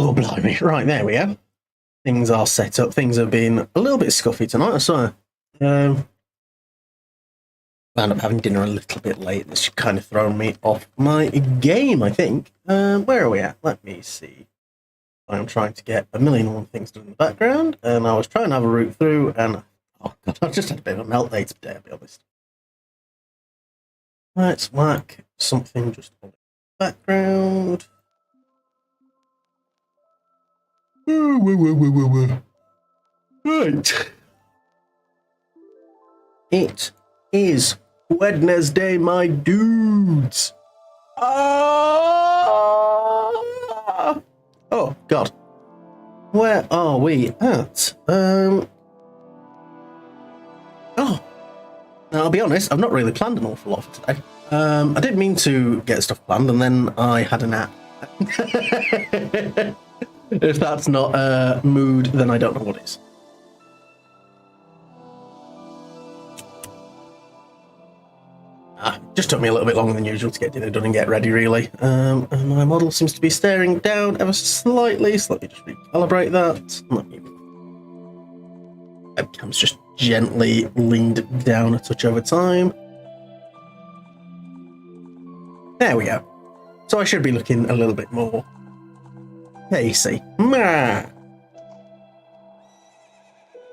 Oh, blimey. Right, there we go. Things are set up. Things have been a little bit scuffy tonight, I swear. Wound up having dinner a little bit late. This should kind of thrown me off my game, I think. Where are we at? Let me see. I'm trying to get a million and one things done in the background, and I was trying to have a route through, and oh god, I've just had a bit of a melt day today, I'll be honest. Let's whack something just on the background. Right. It is Wednesday, my dudes. Oh god. Where are we at? Oh. Now, I'll be honest, I've not really planned an awful lot for today. I didn't mean to get stuff planned, and then I had a nap. If that's not a mood, then I don't know what is. Just took me a little bit longer than usual to get dinner done and get ready, really. And my model seems to be staring down ever so slightly, so let me just recalibrate that. Webcam's just gently leaned down a touch over time. There we go. So I should be looking a little bit more pacey.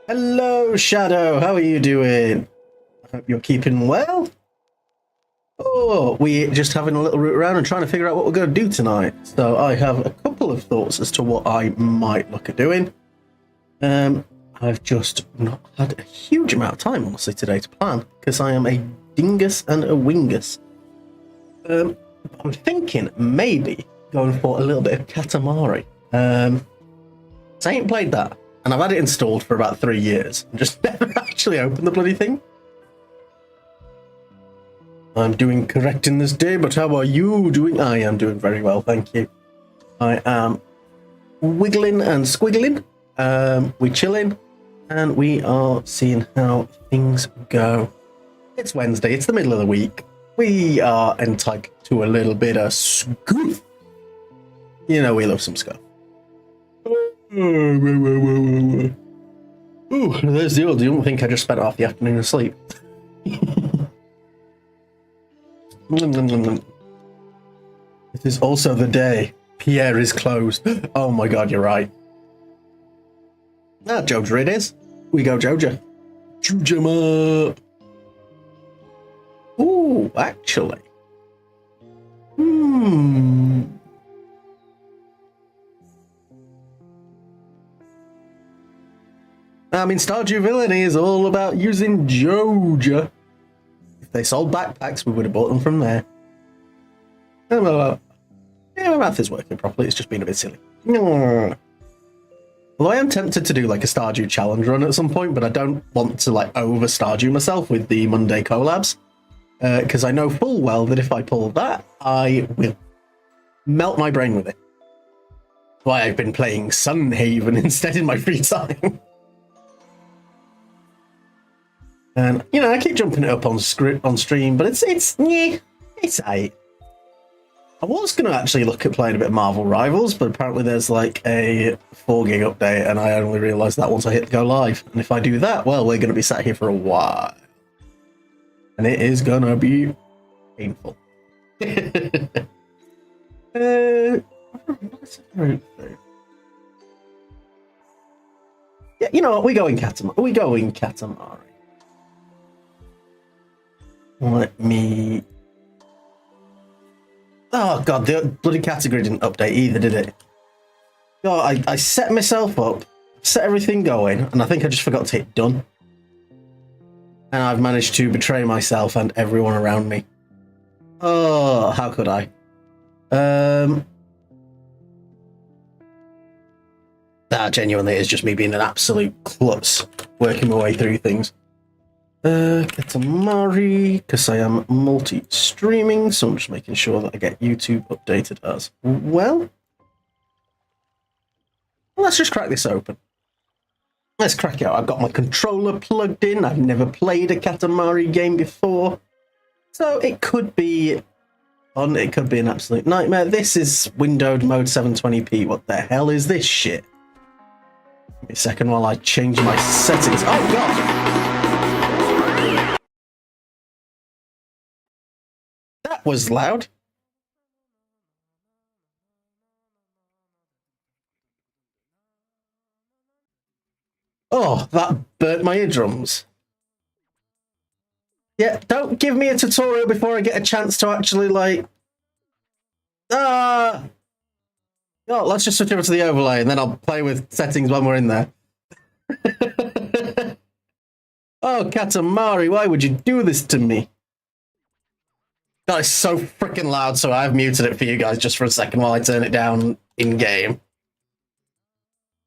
Hello, Shadow. How are you doing? I hope you're keeping well. Oh, we're just having a little route around and trying to figure out what we're going to do tonight. So I have a couple of thoughts as to what I might look at doing. I've just not had a huge amount of time, honestly, today to plan, because I am a dingus and a wingus. I'm thinking maybe going for a little bit of Katamari. So I ain't played that, and I've had it installed for about 3 years, and just never actually opened the bloody thing. I'm doing correct in this day, but how are you doing? I am doing very well, thank you. I am wiggling and squiggling. We're chilling, and we are seeing how things go. It's Wednesday, it's the middle of the week. We are entitled to a little bit of scuff. You know, we love some scuff. Ooh, there's the old. You don't think I just spent half the afternoon asleep? It is also the day Pierre is closed. Oh my god, you're right. Ah, Joja it is. We go Joja. Joja. Ooh, actually. I mean, Stardew Villainy is all about using Joja. If they sold backpacks, we would have bought them from there. Yeah, my math is working properly. It's just been a bit silly. Although I am tempted to do like a Stardew challenge run at some point, but I don't want to like over Stardew myself with the Monday collabs, because I know full well that if I pull that, I will melt my brain with it. That's why I've been playing Sunhaven instead in my free time. And you know, I keep jumping it up on stream, but it's aight. I was going to actually look at playing a bit of Marvel Rivals, but apparently there's like a 4 gig update, and I only realised that once I hit go live. And if I do that, well, we're going to be sat here for a while, and it is going to be painful. Yeah, you know what? We go in Katamari. Let me... Oh god, the bloody category didn't update either, did it? God, I set myself up, set everything going, and I think I just forgot to hit done. And I've managed to betray myself and everyone around me. Oh, how could I? Genuinely, it's just me being an absolute klutz, working my way through things. Katamari, because I am multi-streaming, so I'm just making sure that I get YouTube updated as well. Let's just crack this open. Let's crack it out. I've got my controller plugged in. I've never played a Katamari game before, so it could be fun. It could be an absolute nightmare. This is windowed mode 720p. What the hell is this shit? Give me a second while I change my settings. Oh, God! That was loud. Oh, that burnt my eardrums. Yeah, don't give me a tutorial before I get a chance to actually, like... Ah! Oh, let's just switch over to the overlay, and then I'll play with settings when we're in there. Oh, Katamari, why would you do this to me? That is so freaking loud, so I've muted it for you guys just for a second while I turn it down in-game.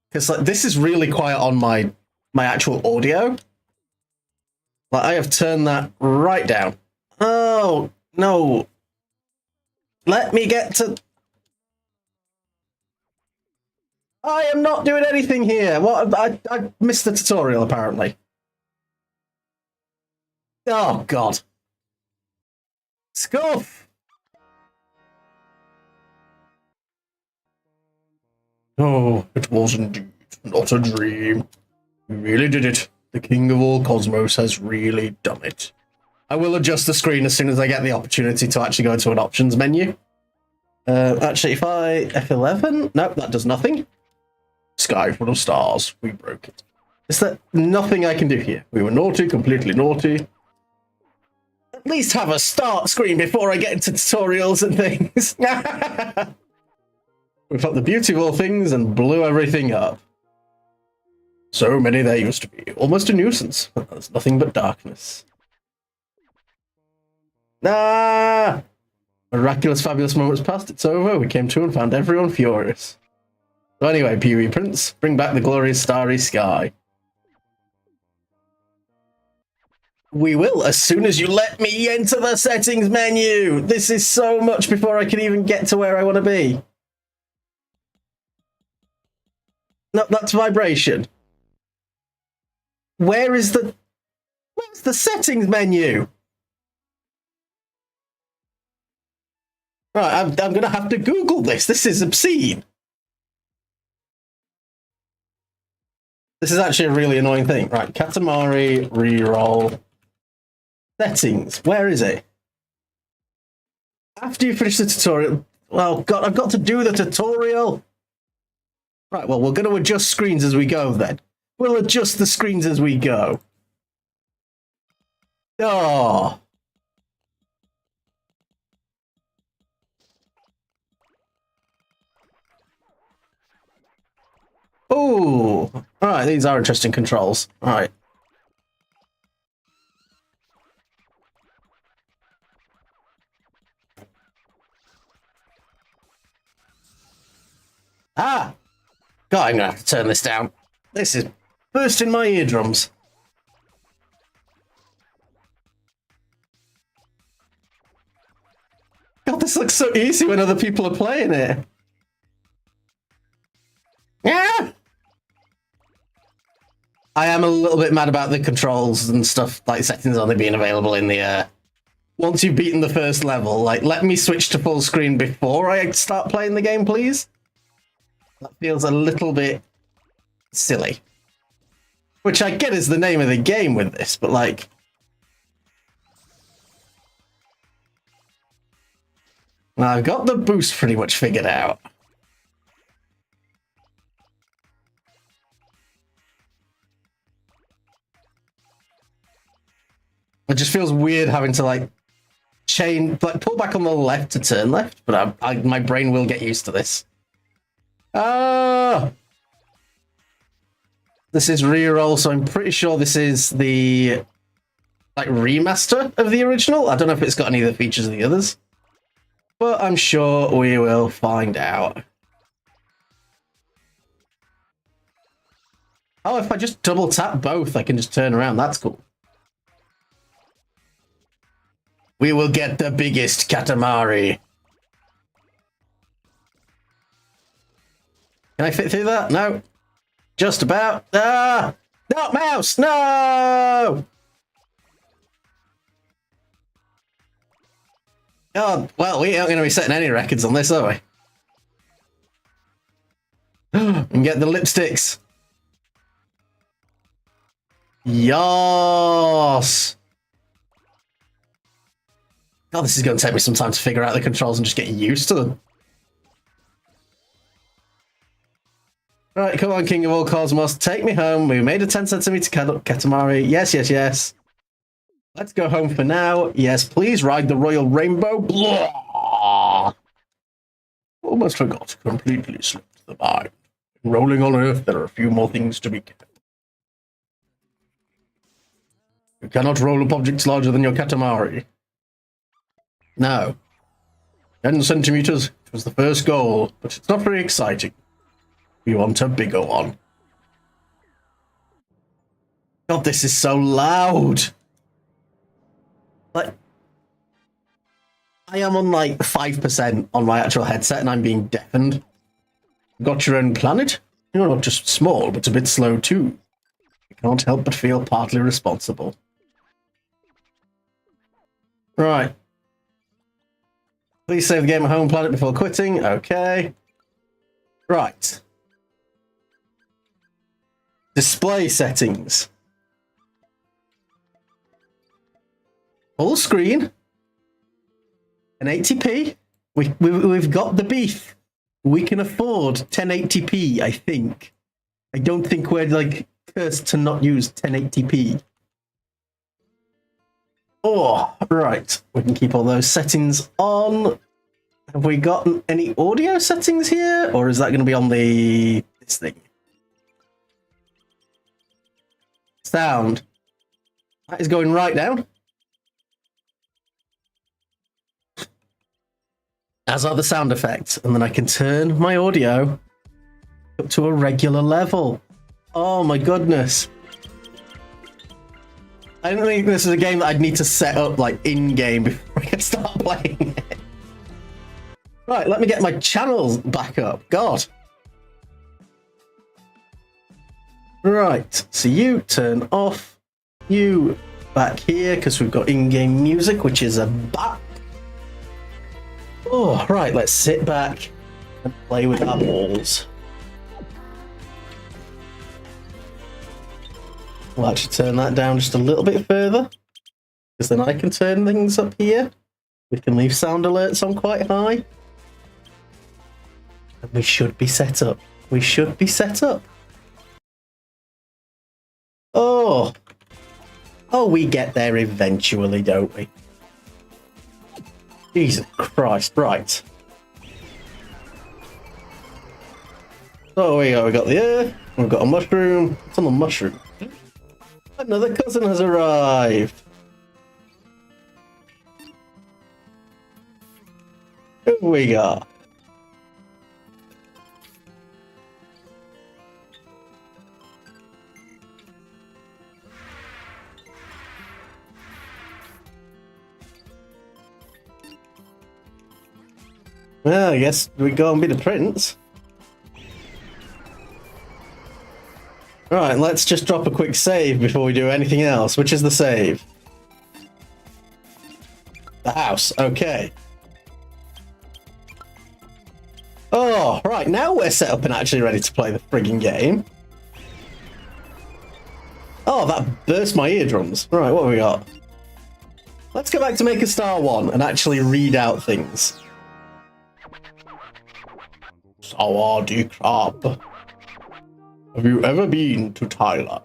Because like, this is really quiet on my actual audio. Like, I have turned that right down. Oh, no. Let me get to... I am not doing anything here. What? I missed the tutorial, apparently. Oh, God. Scuff! Oh, it was indeed not a dream. We really did it. The king of all cosmos has really done it. I will adjust the screen as soon as I get the opportunity to actually go to an options menu. Actually, if I... F11? Nope, that does nothing. Sky full of stars. We broke it. Is there nothing I can do here? We were naughty, completely naughty. At least have a start screen before I get into tutorials and things. We felt the beauty of all things and blew everything up. So many there used to be. Almost a nuisance. There's nothing but darkness. Ah! Miraculous, fabulous moments past. It's over. We came to and found everyone furious. So anyway, Pee-wee Prince, bring back the glorious starry sky. We will, as soon as you let me enter the settings menu. This is so much before I can even get to where I want to be. No, that's vibration. Where's the settings menu? Right, I'm going to have to Google this. This is obscene. This is actually a really annoying thing. Right, Katamari ReRoll. Settings. Where is it? After you finish the tutorial... Well, God, I've got to do the tutorial. Right, well, we're going to adjust screens as we go, then. We'll adjust the screens as we go. Oh. Oh. All right, these are interesting controls. All right. Ah! God, I'm gonna have to turn this down. This is bursting my eardrums. God, this looks so easy when other people are playing it. Yeah! I am a little bit mad about the controls and stuff, like settings only being available in the, once you've beaten the first level. Like, let me switch to full screen before I start playing the game, please. That feels a little bit silly. Which I get is the name of the game with this, but like... Now, I've got the boost pretty much figured out. It just feels weird having to like pull back on the left to turn left, but my brain will get used to this. Ah! This is ReRoll, so I'm pretty sure this is the like remaster of the original. I don't know if it's got any of the features of the others, but I'm sure we will find out. Oh, if I just double tap both, I can just turn around. That's cool. We will get the biggest Katamari. Can I fit through that? No. Just about. Ah! No, mouse! No! Oh, well, we aren't going to be setting any records on this, are we? And get the lipsticks. Yas. God, this is going to take me some time to figure out the controls and just get used to them. Right, come on, King of all cosmos, take me home. We made a 10 centimeter Katamari. Yes, yes, yes. Let's go home for now. Yes, please ride the royal rainbow. Blah. Almost forgot. Completely slipped the mind. Rolling on Earth, there are a few more things to be kept. You cannot roll up objects larger than your Katamari. No. 10 centimeters was the first goal, but it's not very exciting. We want a bigger one. God, this is so loud. Like, I am on like 5% on my actual headset and I'm being deafened. Got your own planet? You're not just small, but a bit slow too. I can't help but feel partly responsible. Right. Please save the game at home planet before quitting. Okay. Right. Display settings. Full screen. An 1080p. We've got the beef. We can afford 1080p, I think. I don't think we're like cursed to not use 1080p. Oh, right. We can keep all those settings on. Have we got any audio settings here? Or is that going to be on this thing? Sound. That is going right down. As are the sound effects. And then I can turn my audio up to a regular level. Oh my goodness. I don't think this is a game that I'd need to set up like in-game before I can start playing it. Right, let me get my channels back up. God. Right, so you turn off. You back here because we've got in-game music, which is a bat. Oh, right, let's sit back and play with our balls. We'll actually turn that down just a little bit further, because then I can turn things up here. We can leave sound alerts on quite high. And we should be set up. We should be set up. Oh. Oh, we get there eventually, don't we? Jesus Christ, right. So we got the air, we've got a mushroom. It's on the mushroom. Another cousin has arrived. Who have we got? Well, I guess we go and be the prince. Right, let's just drop a quick save before we do anything else. Which is the save? The house, okay. Oh, right, now we're set up and actually ready to play the frigging game. Oh, that burst my eardrums. Right, what have we got? Let's go back to Maker Star 1 and actually read out things. Sawadee Krab. Have you ever been to Thailand?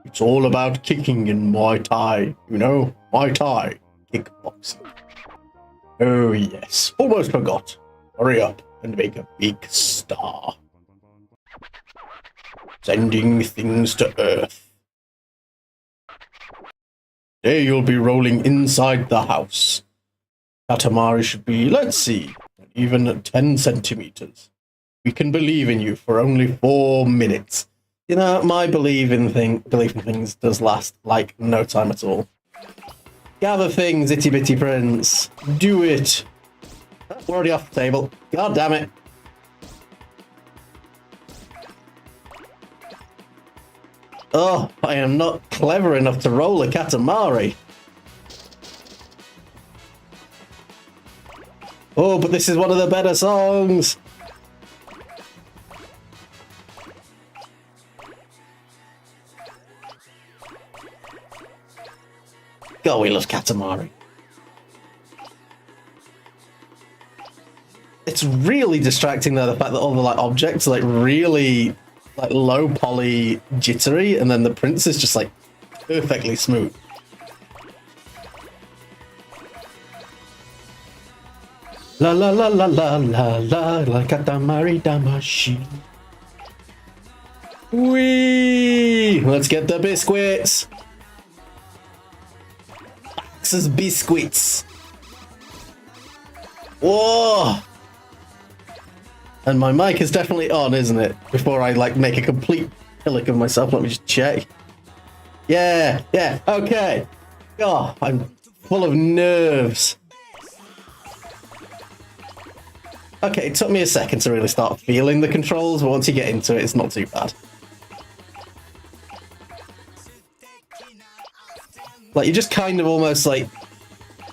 It's all about kicking in Muay Thai. You know, Muay Thai. Kickboxing. Oh yes, almost forgot. Hurry up and make a big star. Sending things to Earth. Today you'll be rolling inside the house. Katamari should be, let's see, even 10 centimeters. We can believe in you for only 4 minutes. You know, my belief in things does last like no time at all. Gather things, itty bitty prince. Do it. Oh, we're already off the table. God damn it. Oh, I am not clever enough to roll a Katamari. Oh, but this is one of the better songs. God, we love Katamari. It's really distracting though, the fact that all the like objects are like really like low poly jittery, and then the prince is just like perfectly smooth. La la la la la la la Katamari Damashi. Whee! Let's get the biscuits. Max's biscuits. Whoa! And my mic is definitely on, isn't it? Before I like make a complete pillock of myself, let me just check. Yeah, okay. Oh, I'm full of nerves. Okay, it took me a second to really start feeling the controls, but once you get into it, it's not too bad. Like, you just kind of almost, like,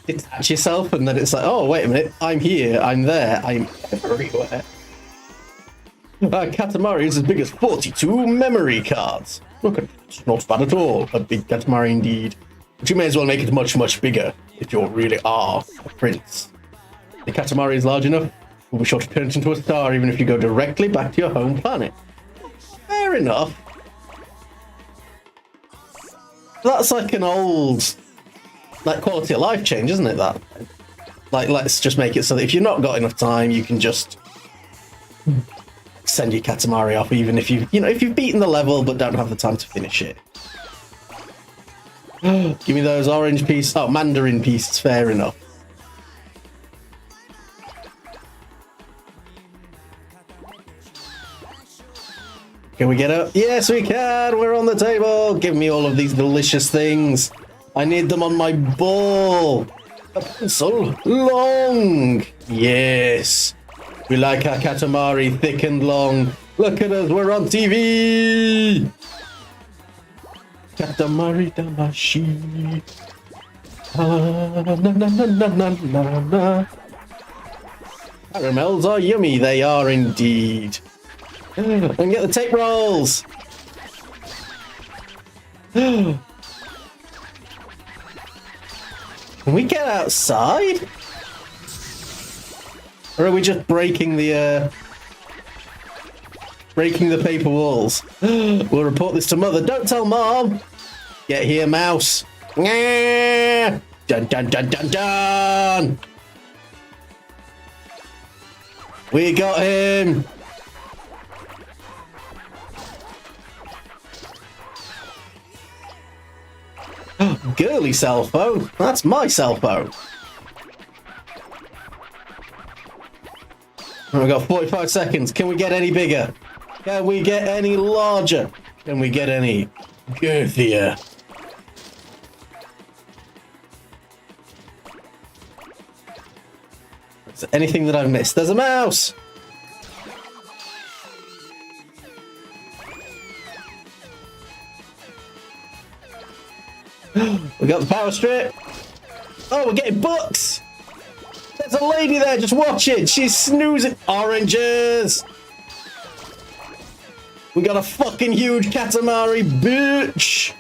detach yourself, and then it's like, oh, wait a minute, I'm here, I'm there, I'm everywhere. Katamari is as big as 42 memory cards. Okay, it's not bad at all. A big Katamari indeed. But you may as well make it much, much bigger if you really are a prince. The Katamari is large enough, you'll be sure to turn it into a star even if you go directly back to your home planet. Fair enough. That's like an old, like, quality of life change, isn't it, that? Like, let's just make it so that if you've not got enough time, you can just send your Katamari off, even if you've, if you've beaten the level but don't have the time to finish it. Give me those orange pieces. Oh, mandarin pieces, fair enough. Can we get up? Yes, we can! We're on the table! Give me all of these delicious things. I need them on my ball. A pencil long. Yes. We like our Katamari thick and long. Look at us, we're on TV! Katamari Damashi. Na na na na na na na. Caramels are yummy, they are indeed. And get the tape rolls. Can we get outside? Or are we just breaking the paper walls? We'll report this to Mother. Don't tell Mom. Get here, mouse. Dun dun dun dun dun. We got him. Girly cell phone. That's my cell phone. We've got 45 seconds. Can we get any bigger? Can we get any larger? Can we get any girthier? Is there anything that I've missed? There's a mouse! We got the power strip. Oh, we're getting books! There's a lady there just watching. She's snoozing. Oranges. We got a fucking huge Katamari, bitch.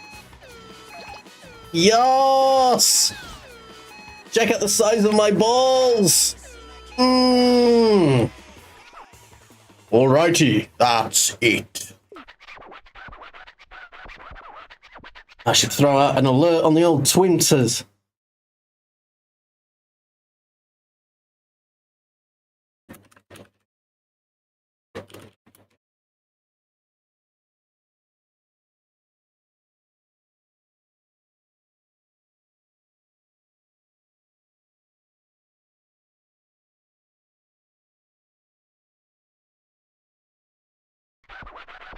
Yes. Check out the size of my balls. Alrighty, that's it. I should throw out an alert on the old twinters.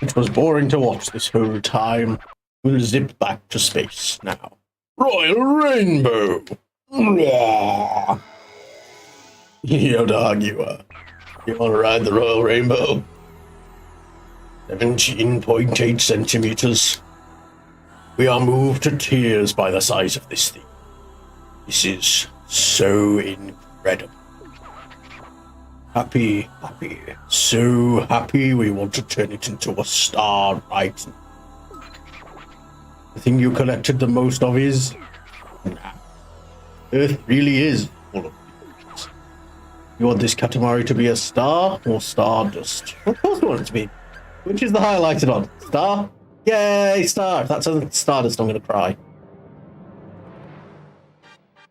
It was boring to watch this whole time. We'll zip back to space now. Royal Rainbow! Yoda, you want to ride the Royal Rainbow? 17.8 centimeters. We are moved to tears by the size of this thing. This is so incredible. happy, happy, so happy we want to turn it into a star right now. The thing you collected the most of is... Nah. Earth really is full of things. You want this Katamari to be a star or stardust? Of course we want it to be. Which is the highlighted on? Star? Yay, star! If that's a stardust, I'm gonna cry.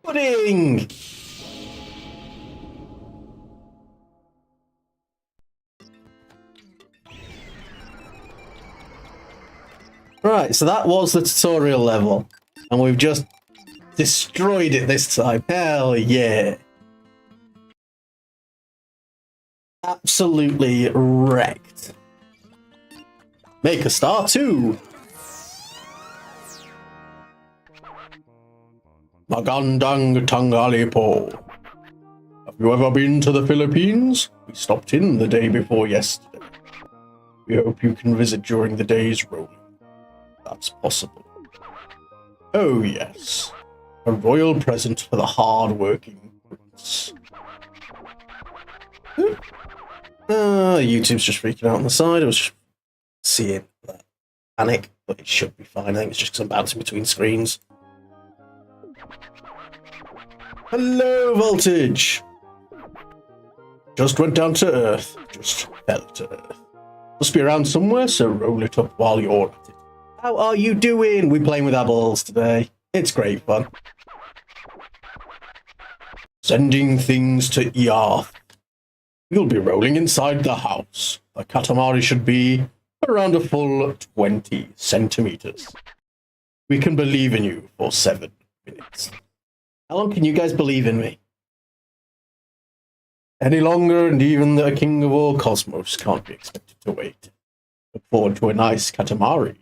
Pudding! Right, so that was the tutorial level. And we've just destroyed it this time. Hell yeah. Absolutely wrecked. Make a star too. Magandang Tangalipo. Have you ever been to the Philippines? We stopped in the day before yesterday. We hope you can visit during the day's rolling. That's possible. Oh yes. A royal present for the hard-working prince. YouTube's just freaking out on the side. I was just seeing that panic, but it should be fine. I think it's just because I'm bouncing between screens. Hello, Voltage! Just went down to Earth. Just fell to Earth. Must be around somewhere, so roll it up while you're at it. How are you doing? We're playing with our balls today. It's great fun. Sending things to Earth. You'll be rolling inside the house. The Katamari should be around a full 20 centimeters. We can believe in you for 7 minutes. How long can you guys believe in me? Any longer, and even the king of all cosmos can't be expected to wait. Look forward to a nice Katamari.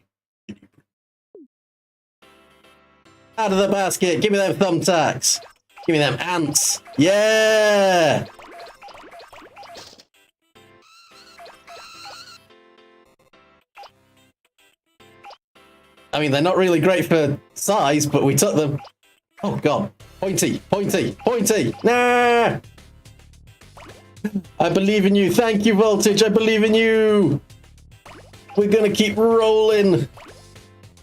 Out of the basket! Give me them thumbtacks! Give me them ants! Yeah! I mean, they're not really great for size, but we took them. Oh, God. Pointy, pointy, pointy. Nah! I believe in you. Thank you, Voltage. I believe in you. We're going to keep rolling.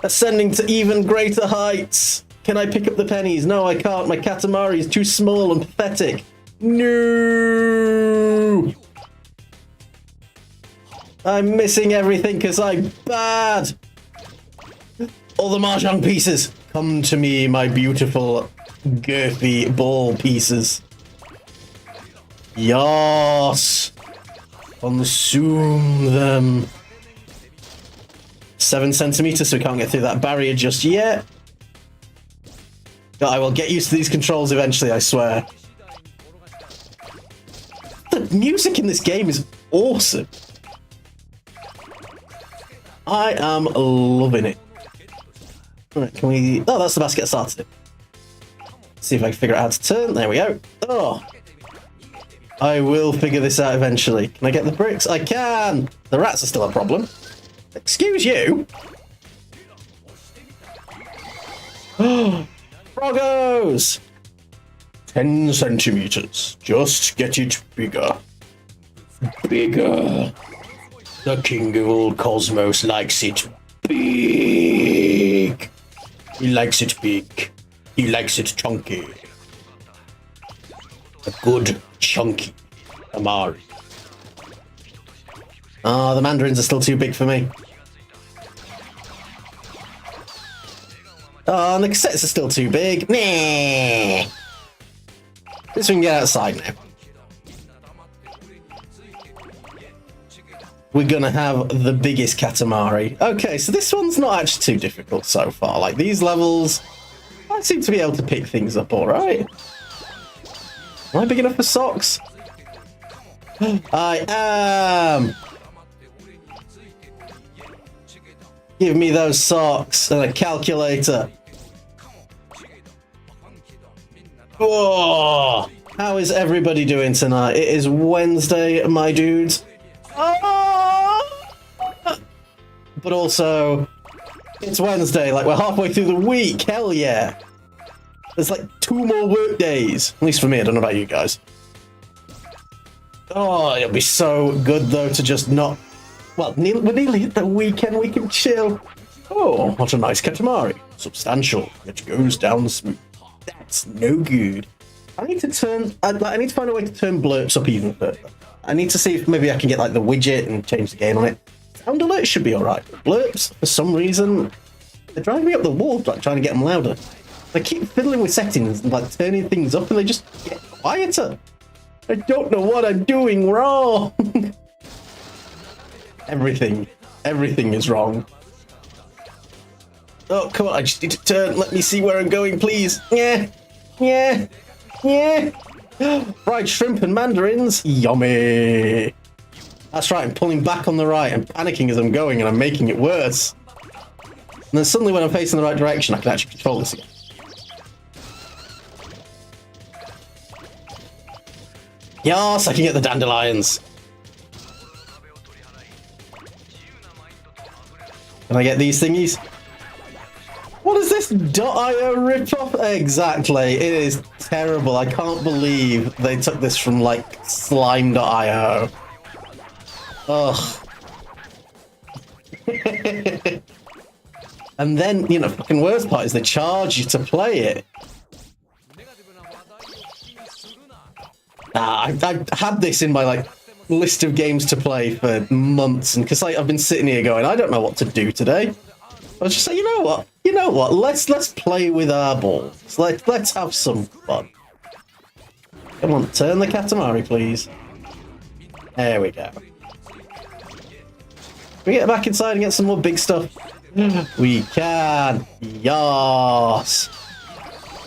Ascending to even greater heights. Can I pick up the pennies? No, I can't. My Katamari is too small and pathetic. No! I'm missing everything because I'm bad. All the mahjong pieces. Come to me, my beautiful, girthy ball pieces. Yes! Consume them. 7 centimeters, so we can't get through that barrier just yet. I will get used to these controls eventually, I swear. The music in this game is awesome. I am loving it. Alright, can we... Oh, that's the basket I started. See if I can figure out how to turn. There we go. Oh. I will figure this out eventually. Can I get the bricks? I can! The rats are still a problem. Excuse you? Oh, Froggos! 10 centimeters. Just get it bigger. Bigger. The king of all cosmos likes it big. He likes it big. He likes it chunky. A good chunky Katamari. Ah, the mandarins are still too big for me. Oh, and the cassettes are still too big. Nah. This we can get outside now. We're gonna have the biggest Katamari. Okay, so this one's not actually too difficult so far. Like, these levels, I seem to be able to pick things up alright. Am I big enough for socks? I am! Give me those socks and a calculator. Whoa! How is everybody doing tonight? It is Wednesday, my dudes. But also, it's Wednesday, like we're halfway through the week. Hell yeah. There's like 2 more work days. At least for me, I don't know about you guys. Oh, it'll be so good though to just not. Well, we're nearly at the weekend. We can chill. Oh, what a nice Katamari. Substantial. It goes down smooth. That's no good. I need to turn. I need to find a way to turn blurps up even further. I need to see if maybe I can get like the widget and change the gain on it. Sound alerts should be alright. Blurps, for some reason, they're driving me up the wall, like trying to get them louder. They keep fiddling with settings and like turning things up and they just get quieter. I don't know what I'm doing wrong. Everything is wrong. Oh, come on, I just need to turn. Let me see where I'm going, please. Yeah. Fried shrimp and mandarins. Yummy. That's right, I'm pulling back on the right. I'm panicking as I'm going and I'm making it worse. And then suddenly when I'm facing the right direction, I can actually control this again. Yes, I can get the dandelions. Can I get these thingies? What is this .io ripoff? Exactly, it is terrible. I can't believe they took this from like slime.io. Ugh. And then, you know, fucking worst part is they charge you to play it. I've had this in my like list of games to play for months, and because I've been sitting here going, I don't know what to do today. I was just like, you know what? Let's play with our balls. Let's have some fun. Come on, turn the Katamari, please. There we go. Can we get back inside and get some more big stuff? We can. Yes.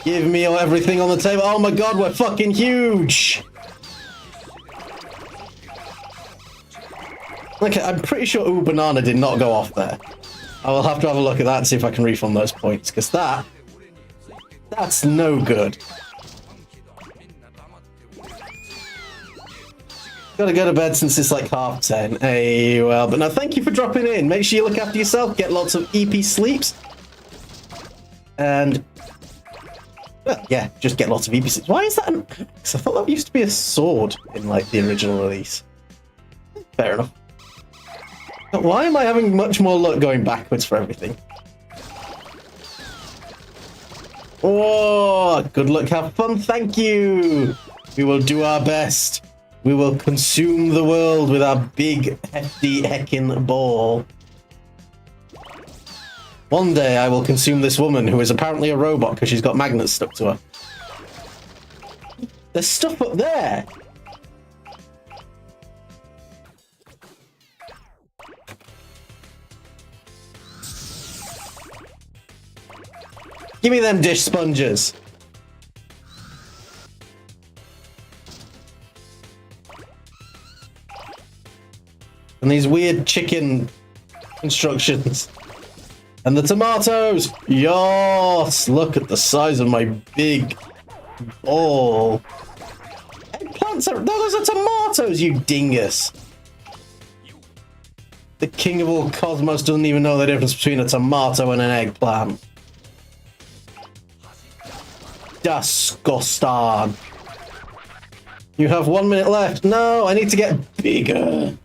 Give me everything on the table. Oh my god, we're fucking huge. Okay, I'm pretty sure Ooh Banana did not go off there. I will have to have a look at that and see if I can refund those points, because that's no good. Gotta go to bed since it's like 10:30. Hey, well, but no, thank you for dropping in. Make sure you look after yourself, get lots of EP sleeps. And, well, yeah, just get lots of EP sleeps. Why is that an axe? I thought that used to be a sword in, like, the original release. Fair enough. But why am I having much more luck going backwards for everything? Oh, good luck, have fun, thank you! We will do our best. We will consume the world with our big, hefty, heckin' ball. One day I will consume this woman who is apparently a robot because she's got magnets stuck to her. There's stuff up there! Give me them dish sponges. And these weird chicken instructions. And the tomatoes! Yes! Look at the size of my big ball. Eggplants are... No, those are tomatoes, you dingus! The king of all cosmos doesn't even know the difference between a tomato and an eggplant. Disgusting. You have 1 minute left. No, I need to get bigger.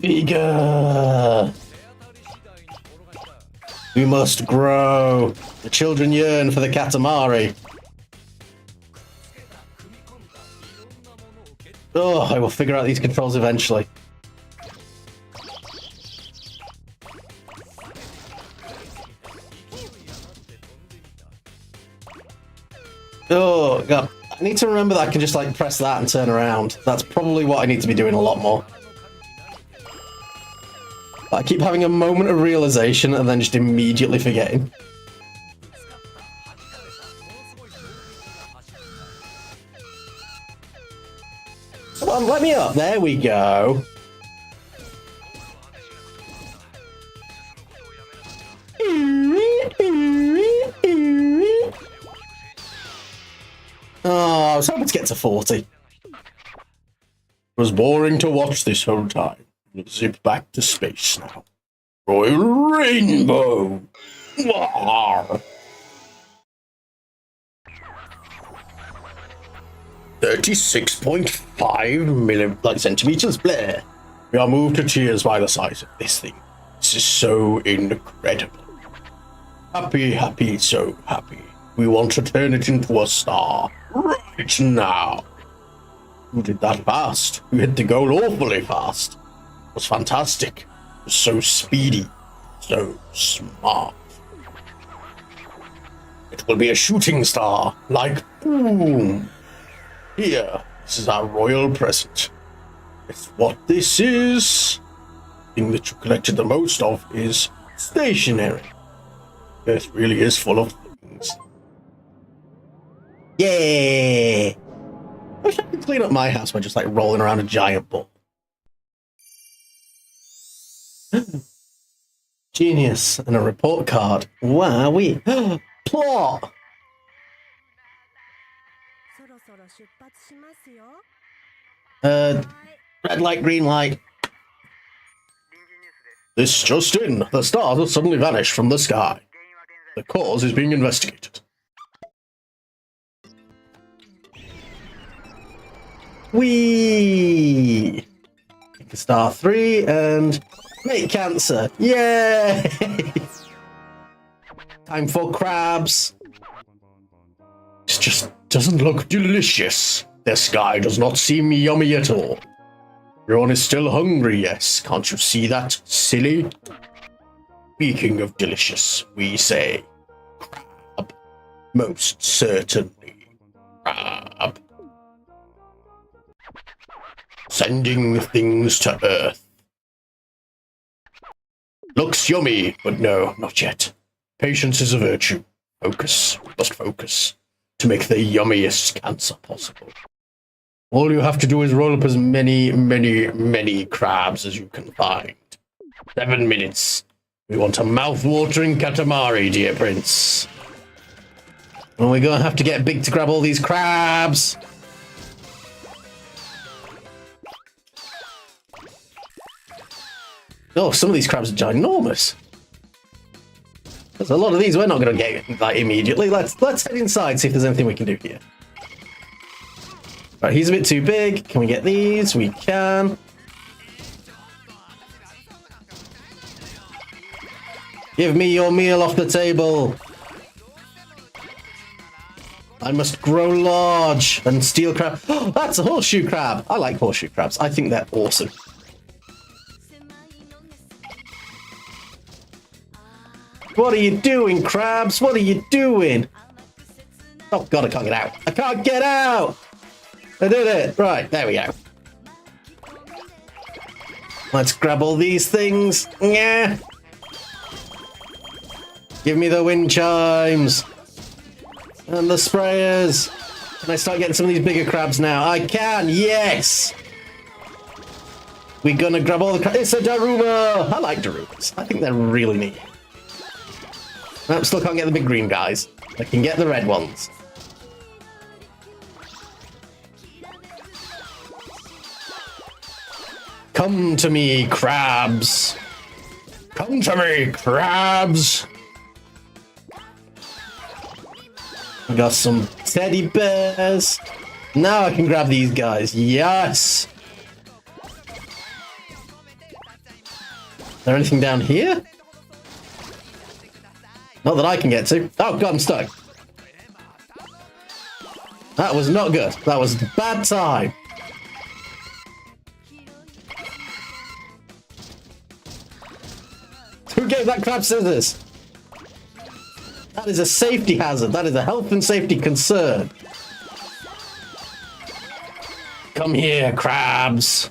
Bigger. We must grow. The children yearn for the Katamari. Oh, I will figure out these controls eventually. Oh, God. I need to remember that I can just, like, press that and turn around. That's probably what I need to be doing a lot more. But I keep having a moment of realization and then just immediately forgetting. Come on, let me up. There we go. Oh, I was hoping to get to 40. It was boring to watch this whole time. Let's zip back to space now. Royal Rainbow! Rawr. 36.5 centimeters. Blah. We are moved to tears by the sight of this thing. This is so incredible. Happy, so happy. We want to turn it into a star right now. You did that fast. You hit the goal awfully fast. It was fantastic. It was so speedy, so smart. It will be a shooting star, like boom. Here, this is our royal present. It's what this is. The thing that you collected the most of is stationery. It really is full of things. Yeah! I wish I could clean up my house by just like rolling around a giant ball. Genius. And a report card. Wowee. Plot! Red light, green light. This just in. The stars have suddenly vanished from the sky. The cause is being investigated. Whee! Pick a star 3 and make cancer. Yay! Time for crabs. This just doesn't look delicious. This guy does not seem yummy at all. Everyone is still hungry, yes. Can't you see that, silly? Speaking of delicious, we say crab. Most certainly crab. Sending things to Earth. Looks yummy, but no, not yet. Patience is a virtue. Focus, must focus, to make the yummiest cancer possible. All you have to do is roll up as many crabs as you can find. 7 minutes. We want a mouth-watering Katamari, dear prince. And we're gonna have to get big to grab all these crabs. Oh, some of these crabs are ginormous. There's a lot of these we're not gonna get like immediately. Let's head inside, see if there's anything we can do here. Right, he's a bit too big. Can we get these? We can. Give me your meal off the table. I must grow large and steal crab. Oh, that's a horseshoe crab. I like horseshoe crabs. I think they're awesome. What are you doing, crabs? What are you doing? Oh, God, I can't get out. I can't get out! I did it! Right, there we go. Let's grab all these things. Yeah. Give me the wind chimes. And the sprayers. Can I start getting some of these bigger crabs now? I can, yes! We're gonna grab all the crabs. It's a Daruma! I like Darumas. I think they're really neat. Nope, still can't get the big green guys. I can get the red ones. Come to me, crabs. Come to me, crabs. We got some teddy bears. Now I can grab these guys. Yes. Is there anything down here? Not that I can get to. Oh, God, I'm stuck. That was not good. That was a bad time. Who gave that crab scissors? That is a safety hazard. That is a health and safety concern. Come here, crabs.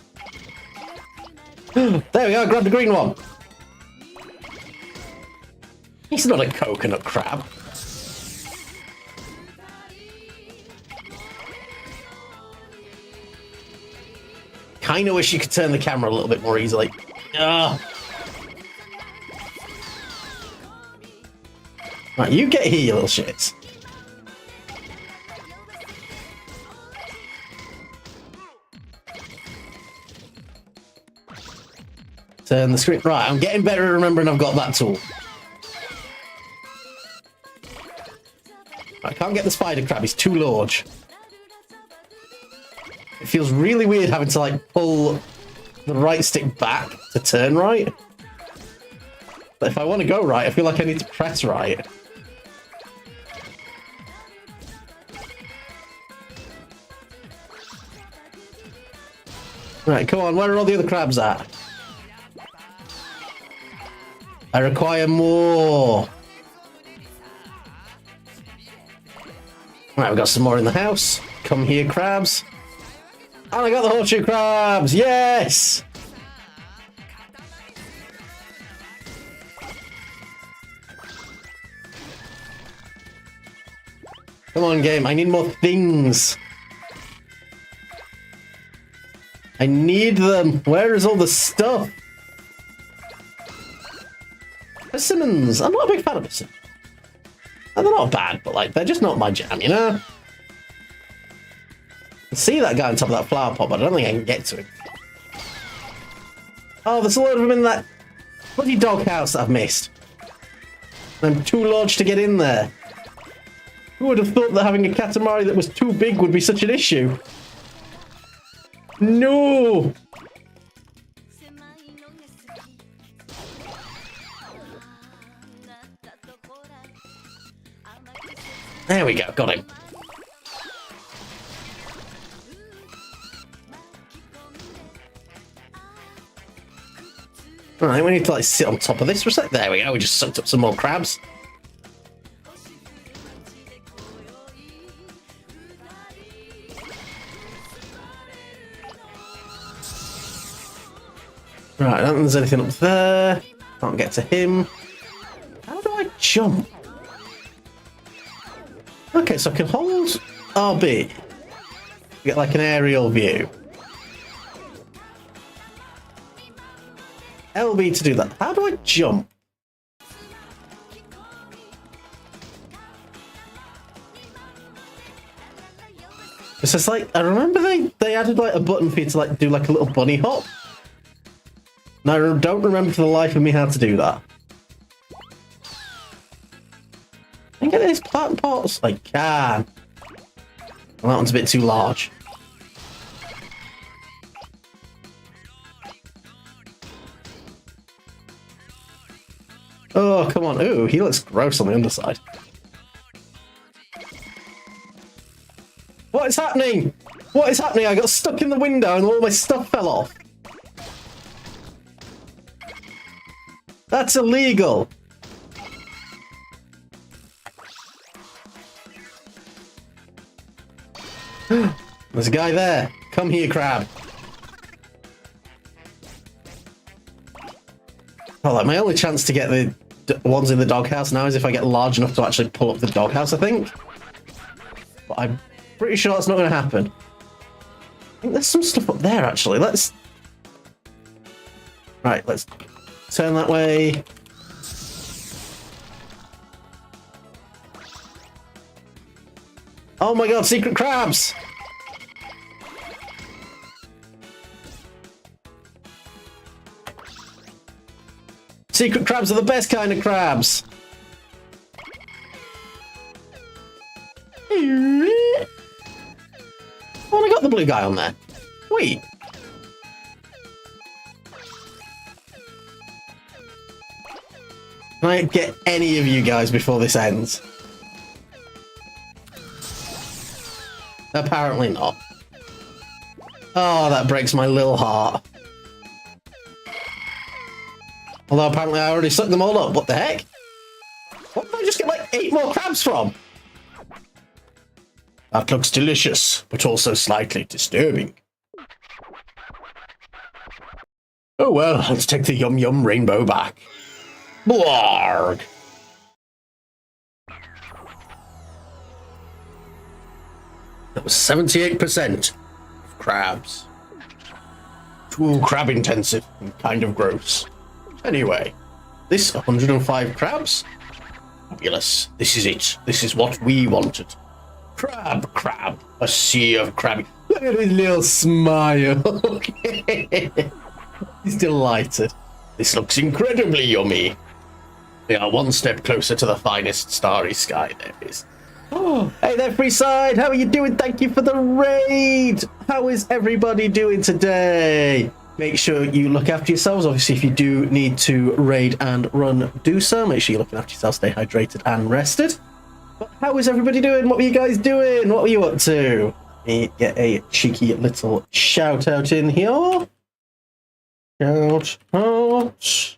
There we go. Grab the green one. He's not a coconut crab. Kinda wish you could turn the camera a little bit more easily. Ugh. Right, you get here, you little shits. Turn the screen. Right, I'm getting better at remembering I've got that tool. I can't get the spider crab, he's too large. feels really weird having to like pull the right stick back to turn right. But if I want to go right, I feel like I need to press right. Right, come on, where are all the other crabs at? I require more. Right, we've got some more in the house. Come here, crabs. And I got the horseshoe crabs! Yes! Come on, game. I need more things. I need them. Where is all the stuff? Persimmons. I'm not a big fan of persimmons. They're not bad, but like they're just not my jam, you know? I see that guy on top of that flower pot, but I don't think I can get to him. Oh, there's a load of them in that bloody doghouse that I've missed. I'm too large to get in there. Who would have thought that having a Katamari that was too big would be such an issue? No! There we go, got him. Right, we need to like sit on top of this for a sec. There we go, we just sucked up some more crabs. Right, I don't think there's anything up there. Can't get to him. How do I jump? Okay, so I can hold RB. Get like an aerial view. LB to do that. How do I jump? It's just like, I remember they added like a button for you to like do like a little bunny hop. And I don't remember for the life of me how to do that. I can get these plant pots? I can. Well, that one's a bit too large. Oh, come on. Ooh, he looks gross on the underside. What is happening? What is happening? I got stuck in the window and all my stuff fell off. That's illegal. There's a guy there. Come here, crab. Oh, like my only chance to get the ones in the doghouse now is if I get large enough to actually pull up the doghouse, I think. But I'm pretty sure that's not going to happen. I think there's some stuff up there, actually. Let's... Right, let's turn that way. Oh my god, secret crabs! Secret crabs are the best kind of crabs! Oh, I got the blue guy on there. Wait. Can I get any of you guys before this ends? Apparently not. Oh, that breaks my little heart. Although apparently I already sucked them all up. What the heck? What did I just get like 8 more crabs from? That looks delicious, but also slightly disturbing. Oh well, let's take the yum yum rainbow back. Blarg! That was 78% of crabs. Too crab intensive and kind of gross. Anyway, this 105 crabs? Fabulous. This is it. This is what we wanted. Crab, crab. A sea of crab. Look at his little smile. He's delighted. This looks incredibly yummy. We are one step closer to the finest starry sky there is. Oh, hey there, Freeside. How are you doing? Thank you for the raid. How is everybody doing today? Make sure you look after yourselves. Obviously, if you do need to raid and run, do so. Make sure you're looking after yourself, stay hydrated and rested. But how is everybody doing? What were you guys doing? What were you up to? Let me get a cheeky little shout out in here. Shout out.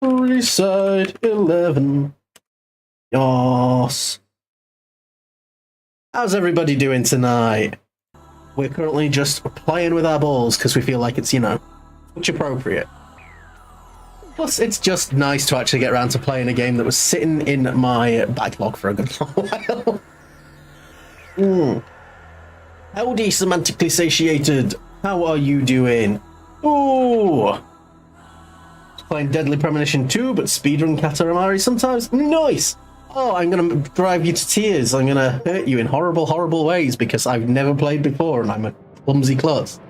Freeside 11. Yes. How's everybody doing tonight? We're currently just playing with our balls because we feel like it's, you know, much appropriate. Plus, it's just nice to actually get around to playing a game that was sitting in my backlog for a good while. Howdy, semantically satiated. How are you doing? Ooh. Playing Deadly Premonition 2, but speedrun Katamari sometimes. Nice! Oh, I'm gonna drive you to tears. I'm gonna hurt you in horrible, horrible ways because I've never played before and I'm a clumsy klutz.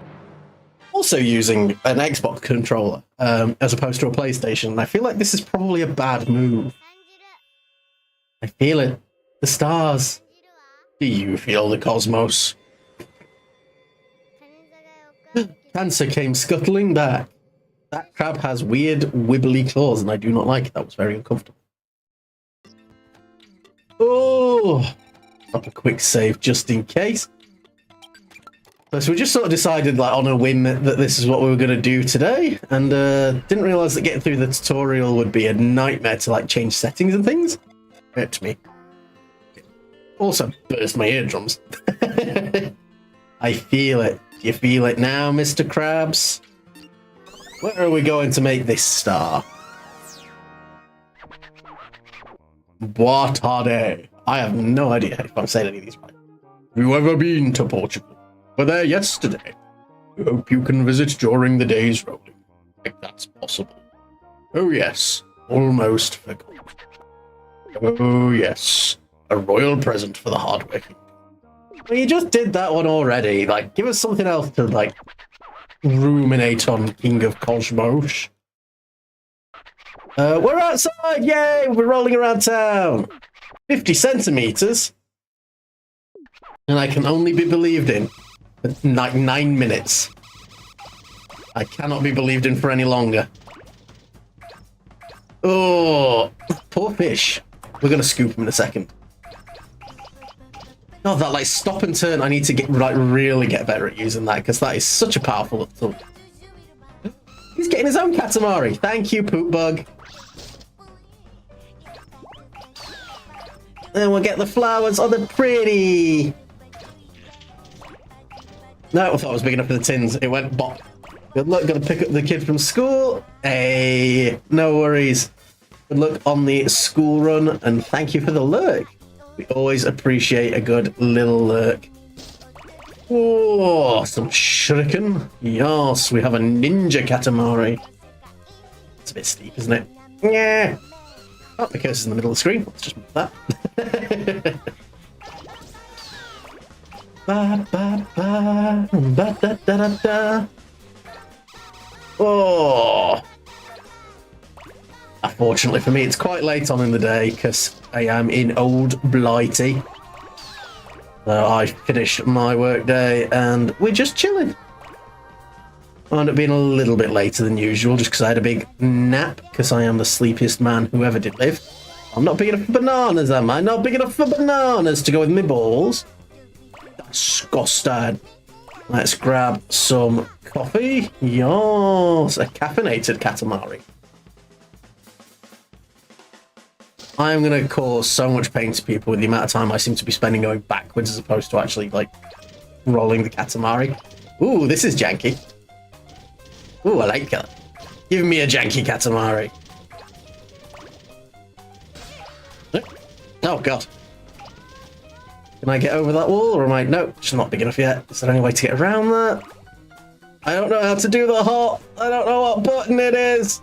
Also using an Xbox controller as opposed to a PlayStation. And I feel like this is probably a bad move. I feel it. The stars. Do you feel the cosmos? Cancer came scuttling back. That crab has weird, wibbly claws and I do not like it. That was very uncomfortable. Oh, up a quick save just in case. So we just sort of decided, like, on a whim that this is what we were going to do today, and didn't realise that getting through the tutorial would be a nightmare to, like, change settings and things. Hurt me. Also burst my eardrums. I feel it. Do you feel it now, Mr. Krabs? Where are we going to make this star? What are they? I have no idea if I'm saying any of these right. Have you ever been to Portugal? We're there yesterday. I hope you can visit during the days rolling. If that's possible. Oh yes, almost forgot. Oh yes, a royal present for the hardworking. Well, you just did that one already. Like, give us something else to, like, ruminate on, King of Cosmos. We're outside! Yay! We're rolling around town! 50 centimeters? And I can only be believed in for like 9 minutes. I cannot be believed in for any longer. Oh, poor fish. We're gonna scoop him in a second. Oh, that like stop and turn. I need to get like really get better at using that because that is such a powerful tool. He's getting his own Katamari. Thank you, Poop Bug. Then we'll get the flowers. Oh, they're pretty. No, I thought it was big enough for the tins. It went bop. Good luck. Got to pick up the kid from school. Hey, no worries. Good luck on the school run, and thank you for the lurk. We always appreciate a good little lurk. Oh, some shuriken. Yes, we have a ninja Katamari. It's a bit steep, isn't it? Yeah. Oh, the cursor's in the middle of the screen. Let's just move that. Ba, ba, ba, ba, da, da, da, da. Oh. Unfortunately for me, it's quite late on in the day because I am in Old Blighty. So I finished my work day and we're just chilling. I ended up being a little bit later than usual just because I had a big nap because I am the sleepiest man who ever did live. I'm not big enough for bananas, am I? Not big enough for bananas to go with my balls. Disgusting. Let's grab some coffee. Yes, a caffeinated Katamari. I'm going to cause so much pain to people with the amount of time I seem to be spending going backwards as opposed to actually, like, rolling the Katamari. Ooh, this is janky. Ooh, I like that. Give me a janky Katamari. Oh, God. Can I get over that wall, or am I... No, it's not big enough yet. Is there any way to get around that? I don't know how to do the hop. I don't know what button it is.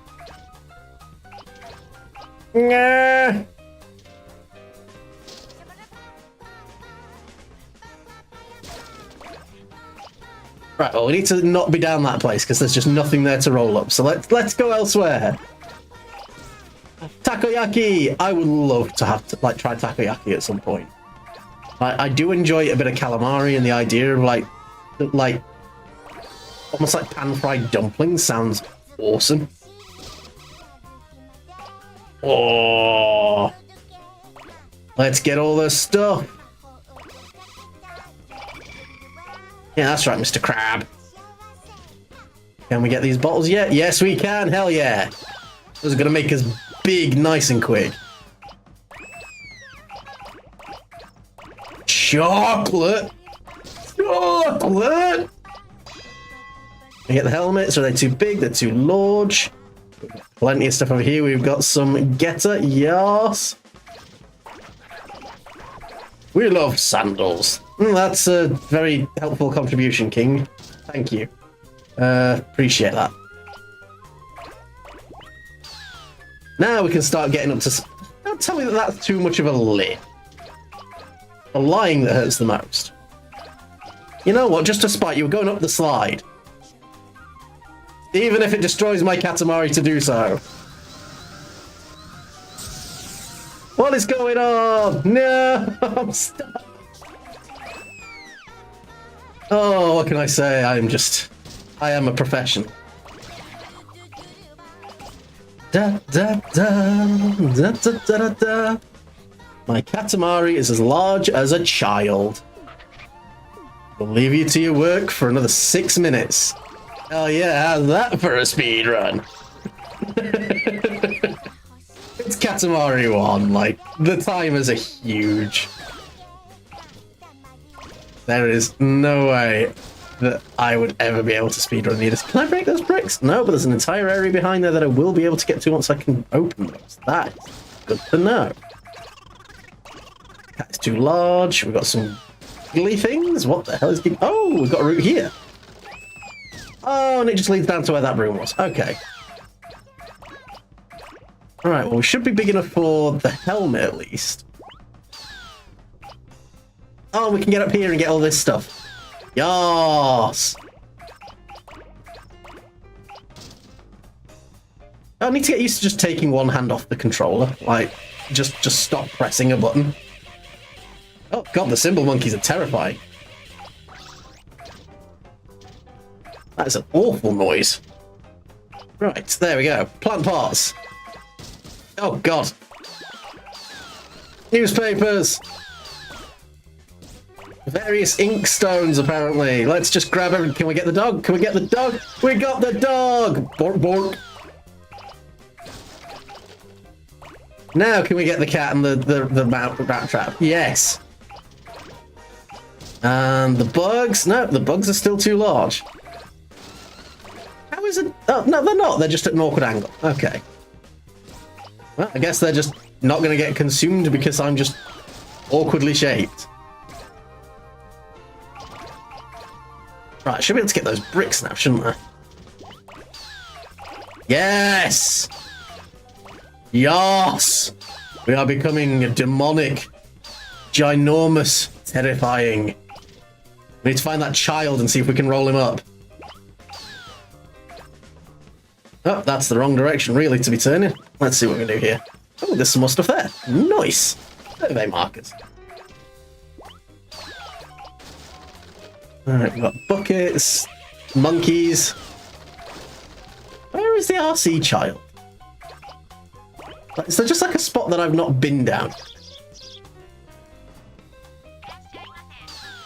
Nah. Right, well, we need to not be down that place because there's just nothing there to roll up. So let's go elsewhere. Takoyaki! I would love to have to, like, try takoyaki at some point. I do enjoy a bit of calamari, and the idea of like almost like pan-fried dumplings sounds awesome. Oh, let's get all this stuff. Yeah, that's right, Mr. Crab. Can we get these bottles yet? Yes, we can. Hell yeah. Those are going to make us big, nice and quick. Chocolate. Chocolate. We get the helmets. Are they too big? They're too large. Plenty of stuff over here. We've got some getter. Yes. We love sandals. That's a very helpful contribution, King. Thank you. Appreciate that. Now we can start getting up to... Don't tell me that that's too much of a lip. The lying that hurts the most. You know what? Just to spite you, we're going up the slide. Even if it destroys my Katamari to do so. What is going on? No, I'm stuck. Oh, what can I say? I am a professional. Da da da da da da da. My Katamari is as large as a child. We'll leave you to your work for another 6 minutes. Hell yeah, how's that for a speed run? It's Katamari 1, like, the timers are huge. There is no way that I would ever be able to speedrun these. Can I break those bricks? No, but there's an entire area behind there that I will be able to get to once I can open those. That is good to know. That is too large. We've got some gilly things. What the hell is... Oh, we've got a route here. Oh, and it just leads down to where that room was. Okay. Alright, well, we should be big enough for the helmet, at least. Oh, we can get up here and get all this stuff. Yas! I need to get used to just taking one hand off the controller. Like, just stop pressing a button. Oh, God, the cymbal monkeys are terrifying. That is an awful noise. Right, there we go. Plant parts. Oh, God. Newspapers. Various ink stones, apparently. Let's just grab everything. Can we get the dog? Can we get the dog? We got the dog! Bork, bork. Now, can we get the cat and the rat trap? Yes. And the bugs? No, the bugs are still too large. How is it? Oh, no, they're not. They're just at an awkward angle. Okay. Well, I guess they're just not going to get consumed because I'm just awkwardly shaped. Right, I should be able to get those bricks now, shouldn't I? Yes! Yes! We are becoming demonic, ginormous, terrifying. We need to find that child and see if we can roll him up. Oh, that's the wrong direction, really, to be turning. Let's see what we can do here. Oh, there's some more stuff there. Nice! Survey markers. Alright, we've got buckets, monkeys. Where is the RC child? Is there just like a spot that I've not been down?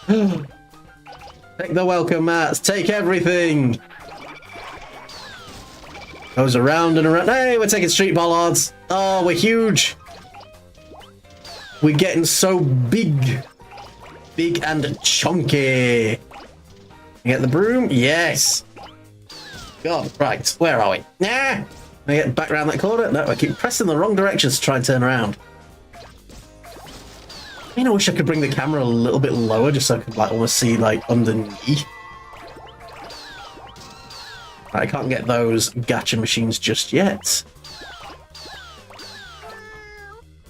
Take the welcome mats, take everything! Goes around and around. Hey, we're taking street bollards. Oh, we're huge. We're getting so big. Big and chunky. You get the broom? Yes. God, right. Where are we? Nah. Can I get back around that corner? No, I keep pressing the wrong directions to try and turn around. I wish I could bring the camera a little bit lower just so I could like almost see like underneath. I can't get those gacha machines just yet.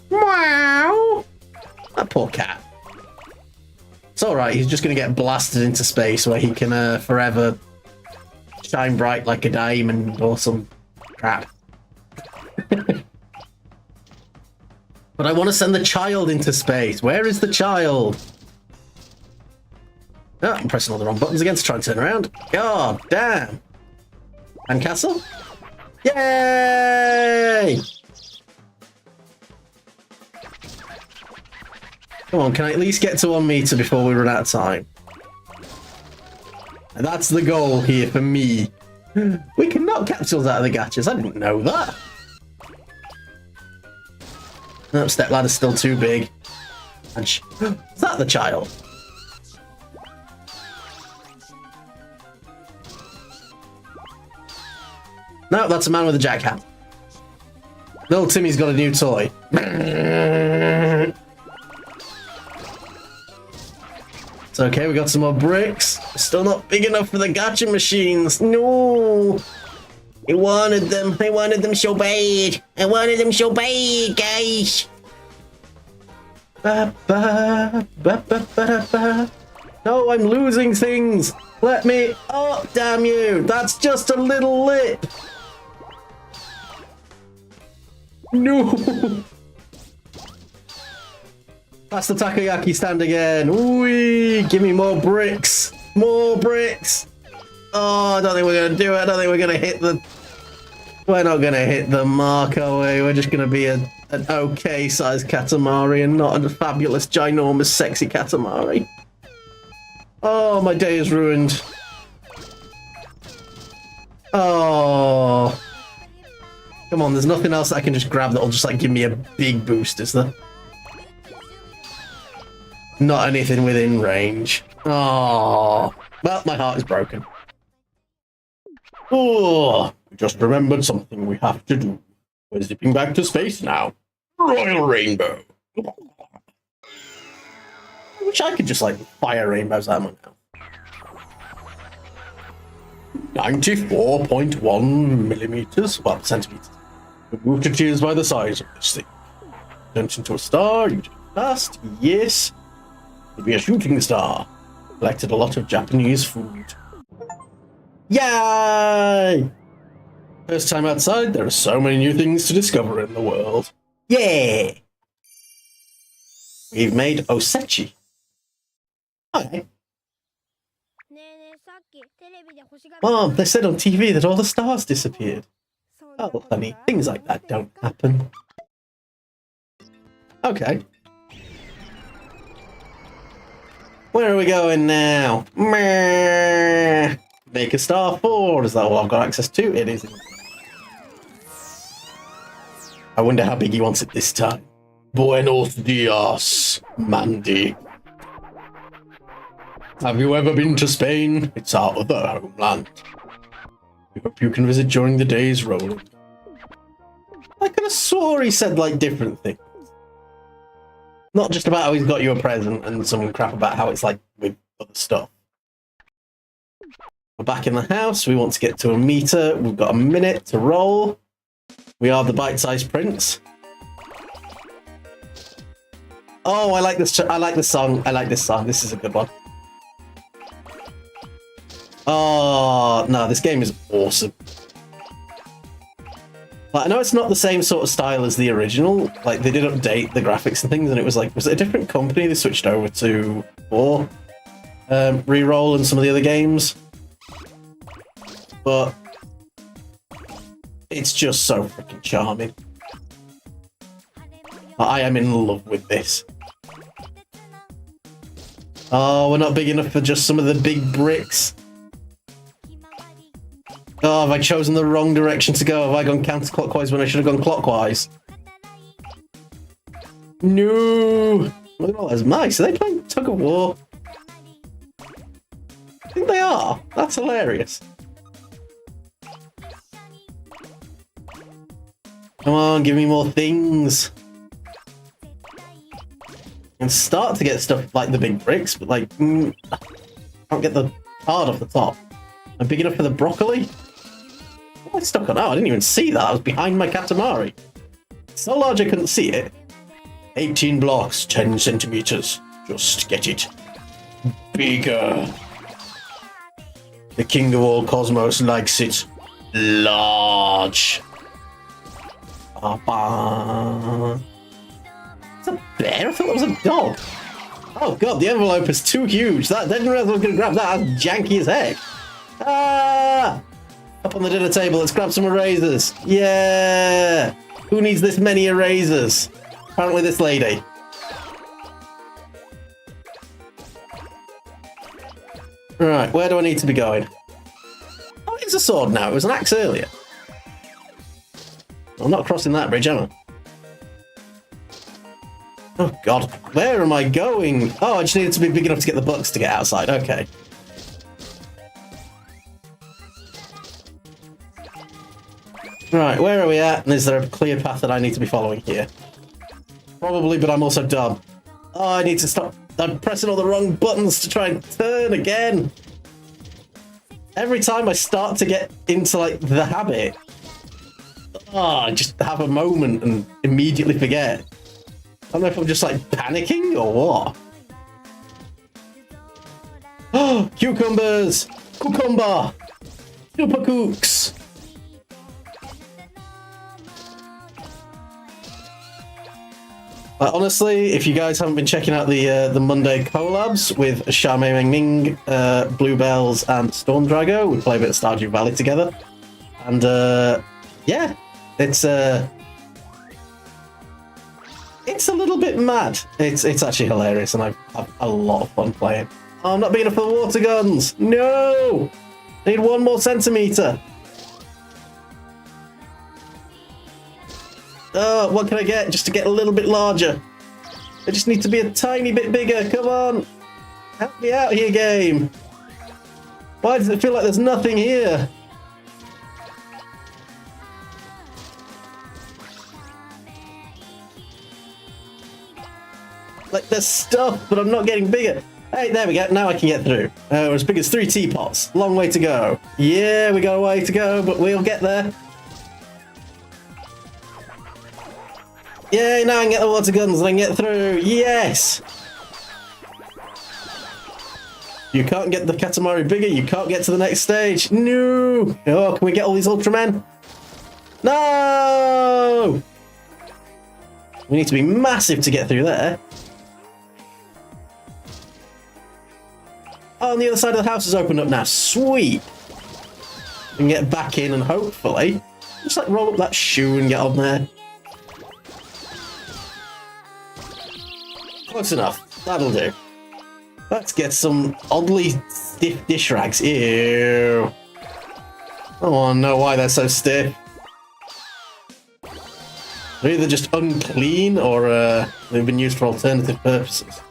Wow! That poor cat. It's alright, he's just going to get blasted into space where he can forever shine bright like a diamond or some crap. But I want to send the child into space. Where is the child? Oh, I'm pressing all the wrong buttons again to try and turn around. God damn. And castle? Yay! Come on, can I at least get to 1 meter before we run out of time? And that's the goal here for me. We can knock capsules out of the gachas. I didn't know that. No, step ladder's still too big. And is that the child? No, that's a man with a jackhammer. Little Timmy's got a new toy. It's okay, we got some more bricks. Still not big enough for the gacha machines. No! I wanted them. I wanted them so bad. I wanted them so bad, guys. Ba, ba, ba, ba, ba, ba. No, I'm losing things. Let me... Oh, damn you. That's just a little lip. No. That's the takoyaki stand again. Ooh, give me more bricks. More bricks. Oh, I don't think we're going to do it. I don't think we're going to hit the... We're not going to hit the mark, are we? We're just going to be an okay-sized Katamari and not a fabulous, ginormous, sexy Katamari. Oh, my day is ruined. Oh. Come on, there's nothing else that I can just grab that'll just, like, give me a big boost, is there? Not anything within range. Oh. Well, my heart is broken. Oh. We just remembered something we have to do. We're zipping back to space now. Royal Rainbow. I wish I could just, like, fire rainbows out of my mouth. 94.1 millimeters. Well, centimeters. Move to choose by the size of this thing. Turns into a star. You do fast. Yes. It'll be a shooting star. Collected a lot of Japanese food. Yay! First time outside, there are so many new things to discover in the world. Yeah! We've made osechi. Hi. Mom, they said on TV that all the stars disappeared. Oh, honey, things like that don't happen. Okay. Where are we going now? Make a star 4. Is that all I've got access to? It is. I wonder how big he wants it this time. Buenos dias, Mandy. Have you ever been to Spain? It's our other homeland. We hope you can visit during the days rolling. I could have swore he said, like, different things. Not just about how he's got you a present and some crap about how it's, like, with other stuff. We're back in the house. We want to get to a meter. We've got a minute to roll. We are the bite-sized prince. Oh, I like this. I like this song. I like this song. This is a good one. Oh, no, this game is awesome. Like, I know it's not the same sort of style as the original. Like, they did update the graphics and things, and it was like, was it a different company they switched over to for ReRoll and some of the other games? But it's just so freaking charming. I am in love with this. Oh, we're not big enough for just some of the big bricks. Oh, have I chosen the wrong direction to go? Have I gone counterclockwise when I should have gone clockwise? No! Look at all those mice. Are they playing tug of war? I think they are. That's hilarious. Come on, give me more things. And start to get stuff like the big bricks, but like, I can't get the card off the top. I'm big enough for the broccoli? What I stuck on? Oh, I didn't even see that. I was behind my Katamari. It's so large I couldn't see it. 18 blocks, 10 centimeters. Just get it bigger. The king of all cosmos likes it large. It's a bear? I thought that was a dog. Oh god, the envelope is too huge. That didn't realize I was gonna grab that. That's janky as heck. Ah! Up on the dinner table, let's grab some erasers. Yeah! Who needs this many erasers? Apparently this lady. Right, where do I need to be going? Oh, it's a sword now. It was an axe earlier. I'm not crossing that bridge, am I? Oh god, where am I going? Oh, I just needed to be big enough to get the books to get outside. Okay. Right, where are we at? And is there a clear path that I need to be following here? Probably, but I'm also dumb. Oh, I need to stop. I'm pressing all the wrong buttons to try and turn again. Every time I start to get into, like, the habit, I just have a moment and immediately forget. I don't know if I'm just, like, panicking or what. Oh, cucumbers! Cucumber! Super kooks! Honestly, if you guys haven't been checking out the Monday collabs with Sha Mei Ming, Bluebells, and Storm Drago, we play a bit of Stardew Valley together, and yeah, it's a little bit mad. It's actually hilarious, and I've had a lot of fun playing. Oh, I'm not big enough for the water guns. No, I need 1 more centimeter. Oh, what can I get just to get a little bit larger? I just need to be a tiny bit bigger. Come on. Help me out here, game. Why does it feel like there's nothing here? Like, there's stuff, but I'm not getting bigger. Hey, there we go. Now I can get through. We're as big as 3 teapots. Long way to go. Yeah, we got a way to go, but we'll get there. Yay, now I can get the water guns and I can get through. Yes! You can't get the Katamari bigger. You can't get to the next stage. No! Oh, can we get all these Ultramen? No! We need to be massive to get through there. Oh, and the other side of the house is opened up now. Sweet! We can get back in and hopefully just like roll up that shoe and get on there. Close enough. That'll do. Let's get some oddly stiff dish rags. Ew. I don't want to know why they're so stiff. They're either just unclean or they've been used for alternative purposes.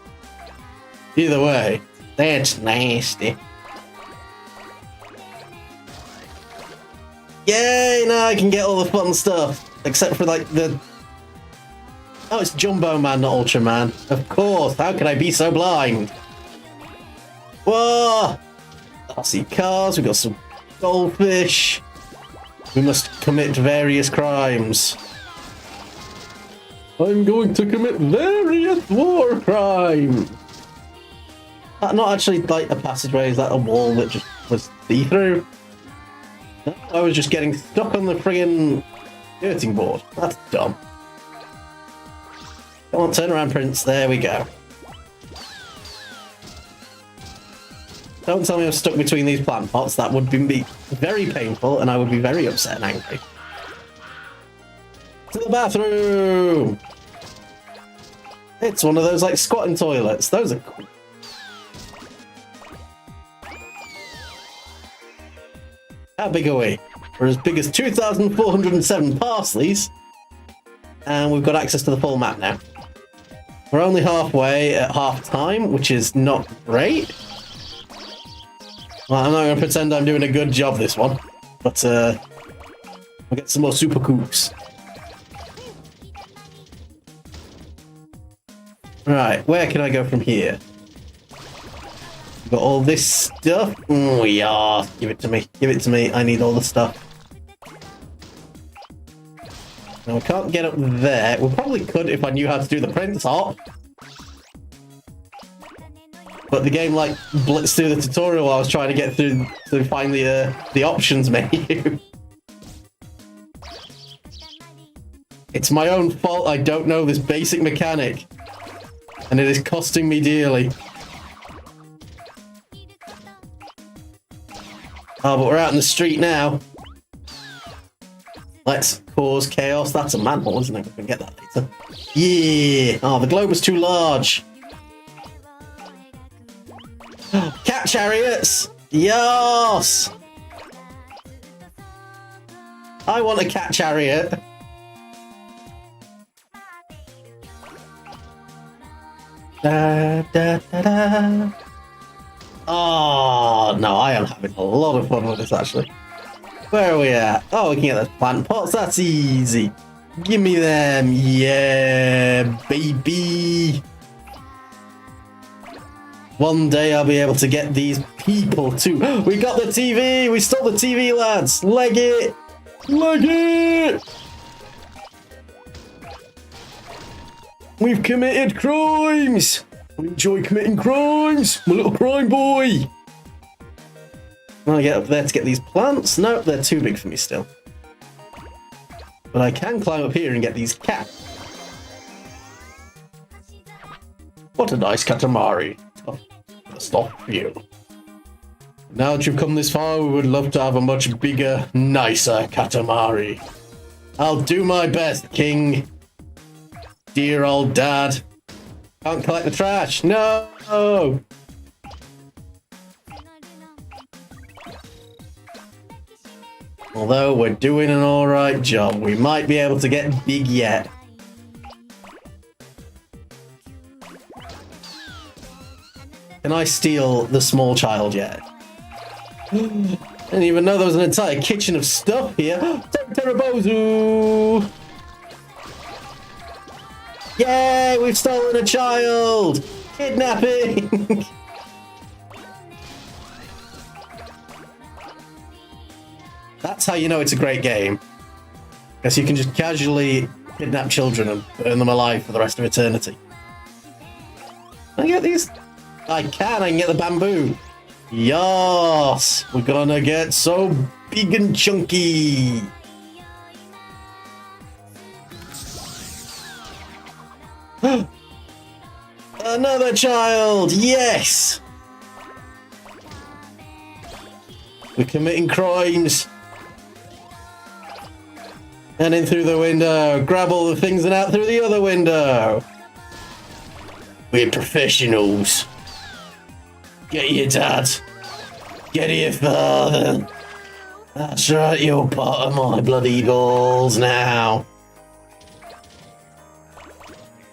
Either way, that's nasty. Yay! Now I can get all the fun stuff. Except for like the... Oh, it's Jumbo Man, not Ultraman. Of course, how can I be so blind? Whoa! I see cars, we've got some goldfish. We must commit various crimes. I'm going to commit various war crimes. Not actually like a passageway, is that a wall that just was see-through? No, I was just getting stuck on the friggin' skirting board. That's dumb. Come on, turn around, Prince. There we go. Don't tell me I'm stuck between these plant pots. That would be very painful, and I would be very upset and angry. To the bathroom! It's one of those, like, squatting toilets. Those are cool. How big are we? We're as big as 2,407 parsleys, and we've got access to the full map now. We're only halfway at half time, which is not great. Well, I'm not going to pretend I'm doing a good job this one, but I'll get some more super kooks. Right, where can I go from here? Got all this stuff. Oh yeah, give it to me. Give it to me. I need all the stuff. Now we can't get up there. We probably could if I knew how to do the Prince hop. But the game like blitzed through the tutorial while I was trying to get through to find the options menu. It's my own fault I don't know this basic mechanic. And it is costing me dearly. Oh, but we're out in the street now. Let's cause chaos. That's a manhole, isn't it? We can get that later. Yeah! Oh, the globe was too large. Cat chariots! Yes! I want a cat chariot. Da, da, da, da. Oh, no, I am having a lot of fun with this, actually. Where are we at? Oh, we can get those plant pots. That's easy. Give me them. Yeah, baby. One day I'll be able to get these people too. We got the TV. We stole the TV, lads. Leg it. Leg it. We've committed crimes. We enjoy committing crimes. My little crime boy. Can I get up there to get these plants? No, they're too big for me still. But I can climb up here and get these cats. What a nice Katamari. Stop you. Now that you've come this far, we would love to have a much bigger, nicer Katamari. I'll do my best, King. Dear old dad. Can't collect the trash. No! Although we're doing an alright job, we might be able to get big yet. Can I steal the small child yet? I didn't even know there was an entire kitchen of stuff here. Terabozu! Yay, we've stolen a child! Kidnapping! That's how you know it's a great game. Because you can just casually kidnap children and burn them alive for the rest of eternity. Can I get these? I can get the bamboo. Yes! We're gonna get so big and chunky! Another child! Yes! We're committing crimes. And in through the window. Grab all the things and out through the other window. We're professionals. Get your dad. Get your father. That's right, you're part of my bloody balls now.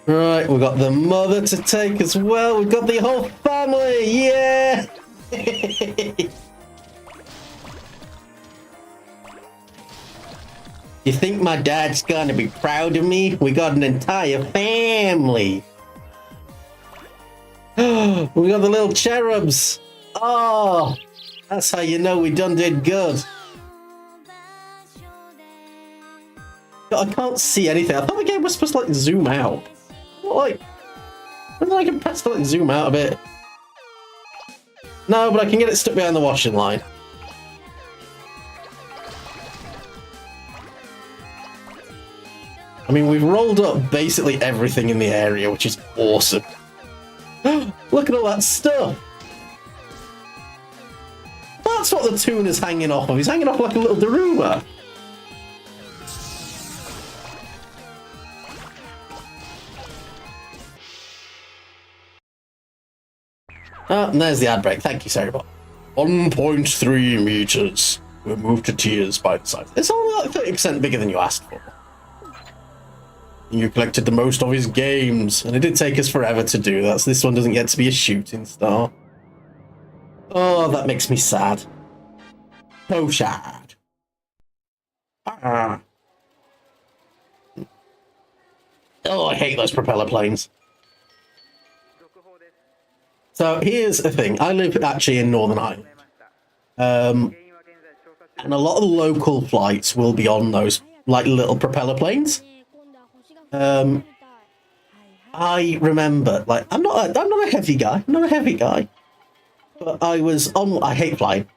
Right, we've got the mother to take as well. We've got the whole family. Yeah! You think my dad's gonna be proud of me? We got an entire family. We got the little cherubs. Oh, that's how you know we done did good. I can't see anything. I thought the game was supposed to like zoom out. Like, I can press to like zoom out a bit. No, but I can get it stuck behind the washing line. I mean, we've rolled up basically everything in the area, which is awesome. Look at all that stuff. That's what the tuna's hanging off of. He's hanging off like a little Daruma. Oh, and there's the ad break. Thank you, Sarybot. 1.3 meters. We're moved to tiers by the side. It's only like 30% bigger than you asked for. You collected the most of his games, and it did take us forever to do that, so this one doesn't get to be a shooting star. Oh, that makes me sad. So sad. Ah. Oh, I hate those propeller planes. So here's the thing. I live actually in Northern Ireland. And a lot of the local flights will be on those like little propeller planes. I remember, like, I'm not a heavy guy. I'm not a heavy guy. But I was on. I hate flying.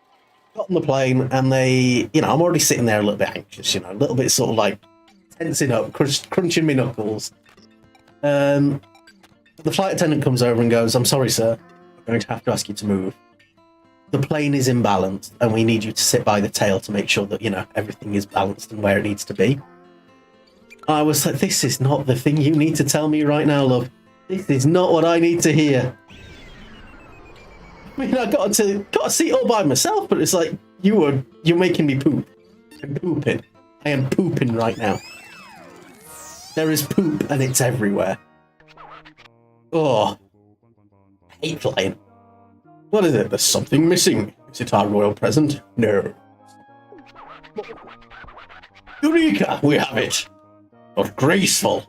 Got on the plane, and they, you know, I'm already sitting there a little bit anxious. You know, a little bit sort of like tensing up, crunching my knuckles. The The flight attendant comes over and goes, "I'm sorry, sir. I'm going to have to ask you to move. The plane is imbalanced, and we need you to sit by the tail to make sure that, you know, everything is balanced and where it needs to be." I was like, this is not the thing you need to tell me right now, love. This is not what I need to hear. I mean, I got a seat all by myself, but it's like, you're making me poop. I'm pooping. I am pooping right now. There is poop, and it's everywhere. Oh. I hate flying. What is it? There's something missing. Is it our royal present? No. Eureka! We have it. But graceful.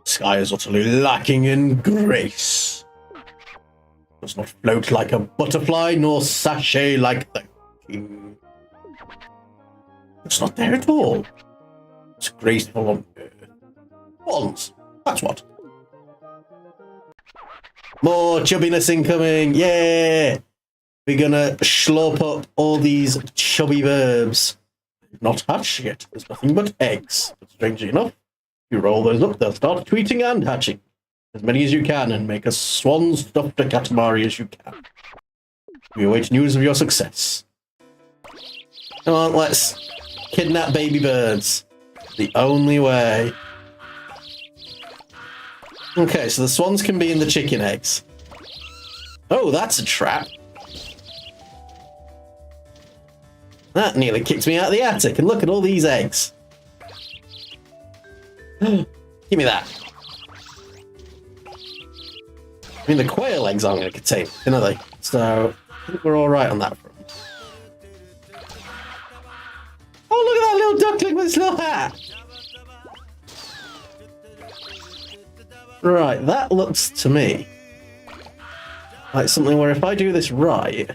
The sky is utterly lacking in grace. Does not float like a butterfly, nor sashay like the king. It's not there at all. It's graceful on earth. Once. That's what. More chubbiness incoming! Yeah! We're gonna slurp up all these chubby verbs. Not hatched yet. There's nothing but eggs. But strangely enough, if you roll those up, they'll start tweeting and hatching. As many as you can, and make a swan stuffed a Katamari as you can. We await news of your success. Come on, let's kidnap baby birds. The only way. Okay, so the swans can be in the chicken eggs. Oh, that's a trap. That nearly kicked me out of the attic, and look at all these eggs. Give me that. I mean, the quail eggs aren't going to contain it, are they? So, I think we're alright on that front. Oh, look at that little duckling with his little hat! Right, that looks to me like something where if I do this right,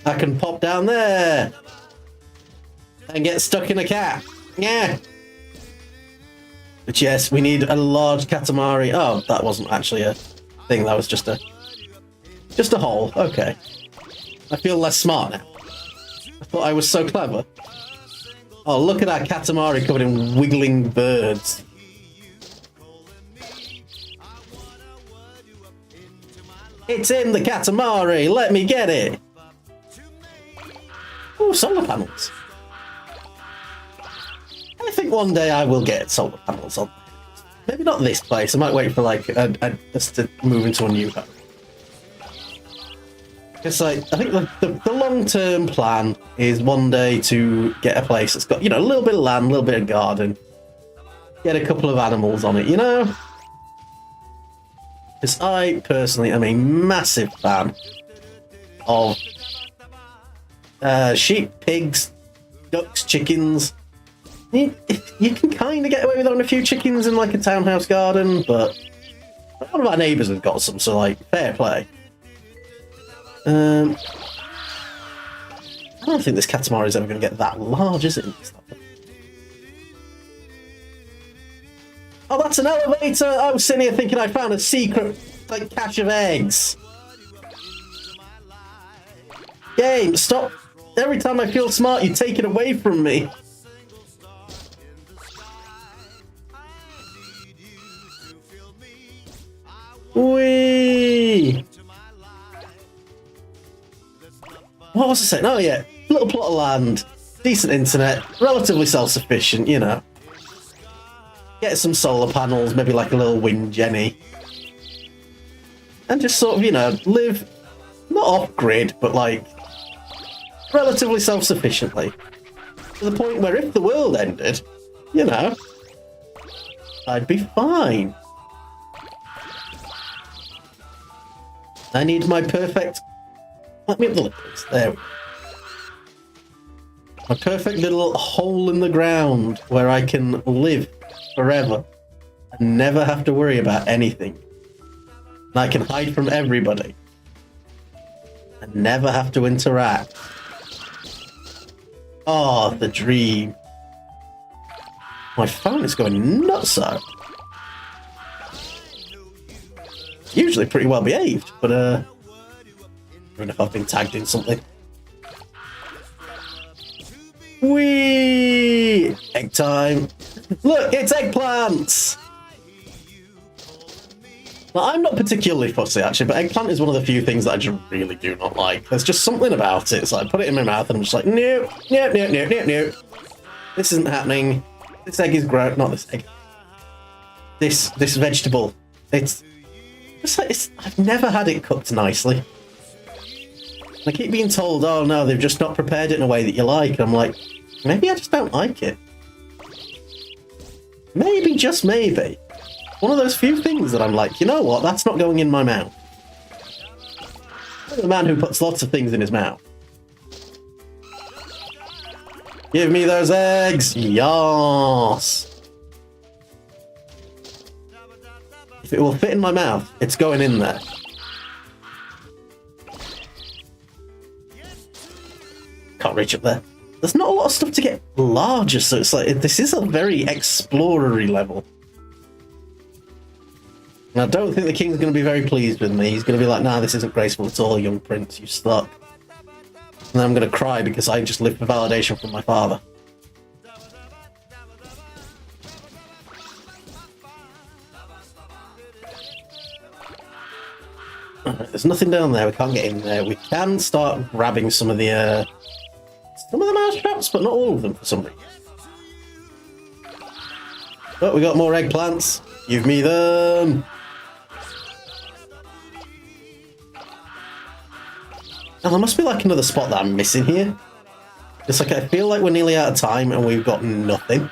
I can pop down there and get stuck in a cat. Yeah. But yes, we need a large Katamari. Oh, that wasn't actually a thing. That was just a hole. Okay. I feel less smart now. I thought I was so clever. Oh, look at that Katamari covered in wiggling birds. It's in the Katamari. Let me get it. Oh, solar panels. I think one day I will get solar panels on. Maybe not this place. I might wait for like us to move into a new home. Because like, I think the long-term plan is one day to get a place that's got, you know, a little bit of land, a little bit of garden, get a couple of animals on it, you know? Because I personally am a massive fan of sheep, pigs, ducks, chickens. You can kind of get away with having a few chickens in like a townhouse garden, but a lot of our neighbours have got some, so like, fair play. I don't think this Katamari is ever going to get that large, is it? Oh, that's an elevator! I was sitting here thinking I found a secret, like, cache of eggs. Game, stop. Every time I feel smart, you take it away from me. Whee! What was I saying? Oh yeah, little plot of land, decent internet, relatively self-sufficient, you know. Get some solar panels, maybe like a little wind jenny. And just sort of, you know, live, not off-grid, but like, relatively self-sufficiently. To the point where if the world ended, you know, I'd be fine. I need my perfect... Let me have the lip, please. There we go. My perfect little hole in the ground where I can live forever and never have to worry about anything. And I can hide from everybody and never have to interact. Oh, the dream. My phone is going nuts out. Usually pretty well behaved, but I don't know if I've been tagged in something. Whee! Egg time. Look, it's eggplants! Well, I'm not particularly fussy, actually, but eggplant is one of the few things that I just really do not like. There's just something about it. It's like, I put it in my mouth and I'm just like, no, no, no, no, no, no. This isn't happening. This egg is gross. Not this egg. This vegetable. It's like, I've never had it cooked nicely. I keep being told, oh no, they've just not prepared it in a way that you like. And I'm like, maybe I just don't like it. Maybe, just maybe. One of those few things that I'm like, you know what, that's not going in my mouth. I'm a man who puts lots of things in his mouth. Give me those eggs! Yes! If it will fit in my mouth, it's going in there. Can't reach up there. There's not a lot of stuff to get larger, so it's like, this is a very explorery level. And I don't think the king's going to be very pleased with me. He's going to be like, nah, this isn't graceful at all, young prince, you suck. And then I'm going to cry because I just lived for validation from my father. Alright, there's nothing down there, we can't get in there. We can start grabbing some of the mouse traps, but not all of them for some reason. But we got more eggplants. Give me them! Now, there must be like another spot that I'm missing here. It's like I feel like we're nearly out of time and we've got nothing.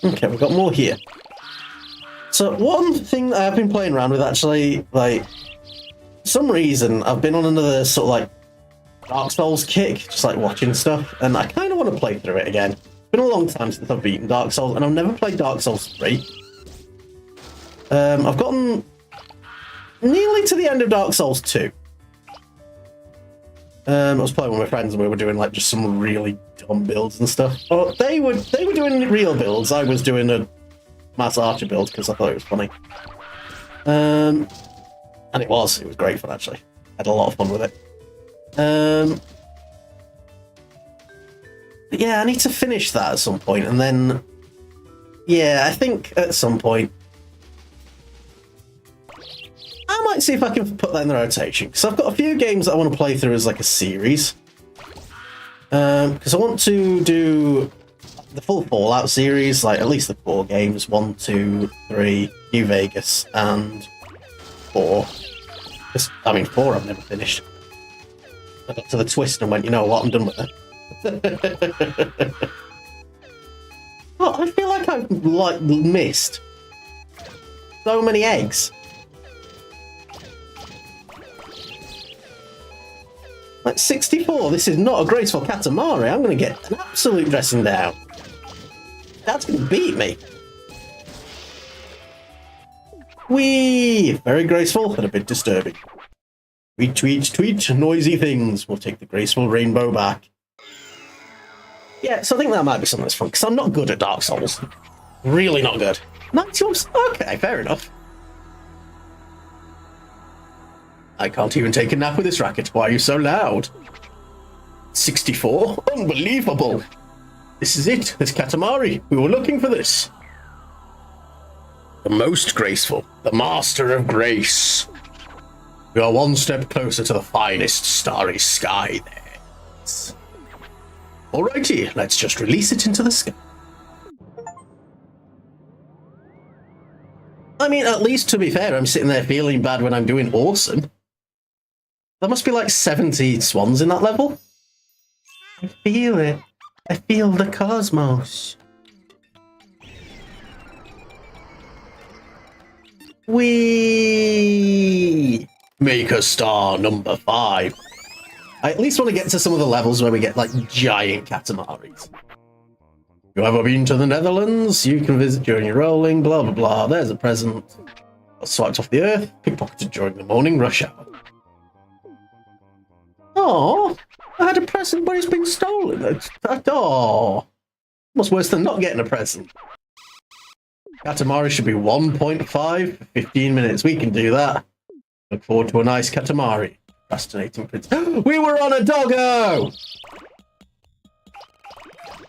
Okay, we've got more here. So one thing that I've been playing around with actually, like, for some reason I've been on another sort of like Dark Souls kick, just like watching stuff, and I kind of want to play through it again. It's been a long time since I've beaten Dark Souls, and I've never played Dark Souls 3. I've gotten nearly to the end of Dark Souls 2. I was playing with my friends and we were doing like just some really dumb builds and stuff. Oh, they were doing real builds. I was doing a mass archer build because I thought it was funny. And it was great fun actually. I had a lot of fun with it. But yeah, I need to finish that at some point, and then yeah, I think at some point I might see if I can put that in the rotation, because I've got a few games that I want to play through as like a series. Because I want to do the full Fallout series, like at least the 4 games, 1, 2, 3, New Vegas, and 4. I mean, 4 I've never finished. I got to the twist and went, you know what, I'm done with it. Oh, I feel like I've like missed so many eggs. Like 64, this is not a graceful Katamari. I'm going to get an absolute dressing down. That's going to beat me. Whee! Very graceful and a bit disturbing. Tweet, tweet, tweet, noisy things. We'll take the graceful rainbow back. Yeah, so I think that might be something that's fun, because I'm not good at Dark Souls. Really not good. 91? Okay, fair enough. I can't even take a nap with this racket. Why are you so loud? 64? Unbelievable! This is it. This Katamari. We were looking for this. The most graceful. The master of grace. We are one step closer to the finest starry sky there. Alrighty, let's just release it into the sky. I mean, at least to be fair, I'm sitting there feeling bad when I'm doing awesome. There must be like 70 swans in that level. I feel it. I feel the cosmos. Whee! Maker star number 5. I at least want to get to some of the levels where we get like giant Katamaris. You ever been to the Netherlands? You can visit during your rolling, blah blah blah. There's a present. Swiped off the earth, pickpocketed during the morning rush hour. Oh, I had a present, but it's been stolen. Oh, what's worse than not getting a present? Katamari should be 1.5 for 15 minutes. We can do that. Look forward to a nice Katamari. Fascinating prince. We were on a doggo!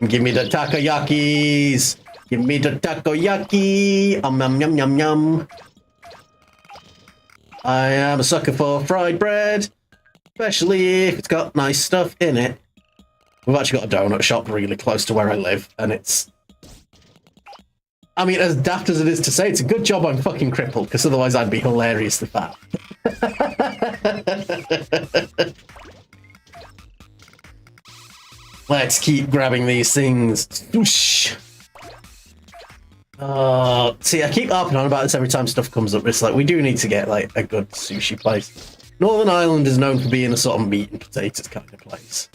Give me the takoyakis. Give me the takoyaki. Yum yum yum yum. I am a sucker for fried bread, especially if it's got nice stuff in it. We've actually got a donut shop really close to where I live, and it's... I mean, as daft as it is to say, it's a good job I'm fucking crippled, because otherwise I'd be hilariously fat. Let's keep grabbing these things. Whoosh. See, I keep harping on about this every time stuff comes up. It's like, we do need to get, like, a good sushi place. Northern Ireland is known for being a sort of meat and potatoes kind of place.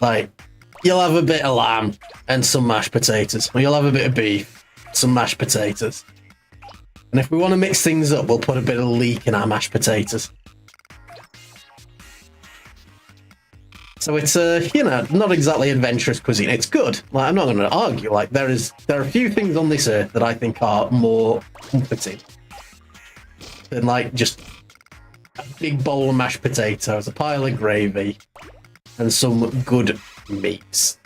Like, you'll have a bit of lamb and some mashed potatoes. Or you'll have a bit of beef, some mashed potatoes. And if we want to mix things up, we'll put a bit of leek in our mashed potatoes. So it's you know, not exactly adventurous cuisine. It's good. Like, I'm not going to argue. Like, there are a few things on this earth that I think are more comforting than, like, just a big bowl of mashed potatoes, a pile of gravy, and some good meats.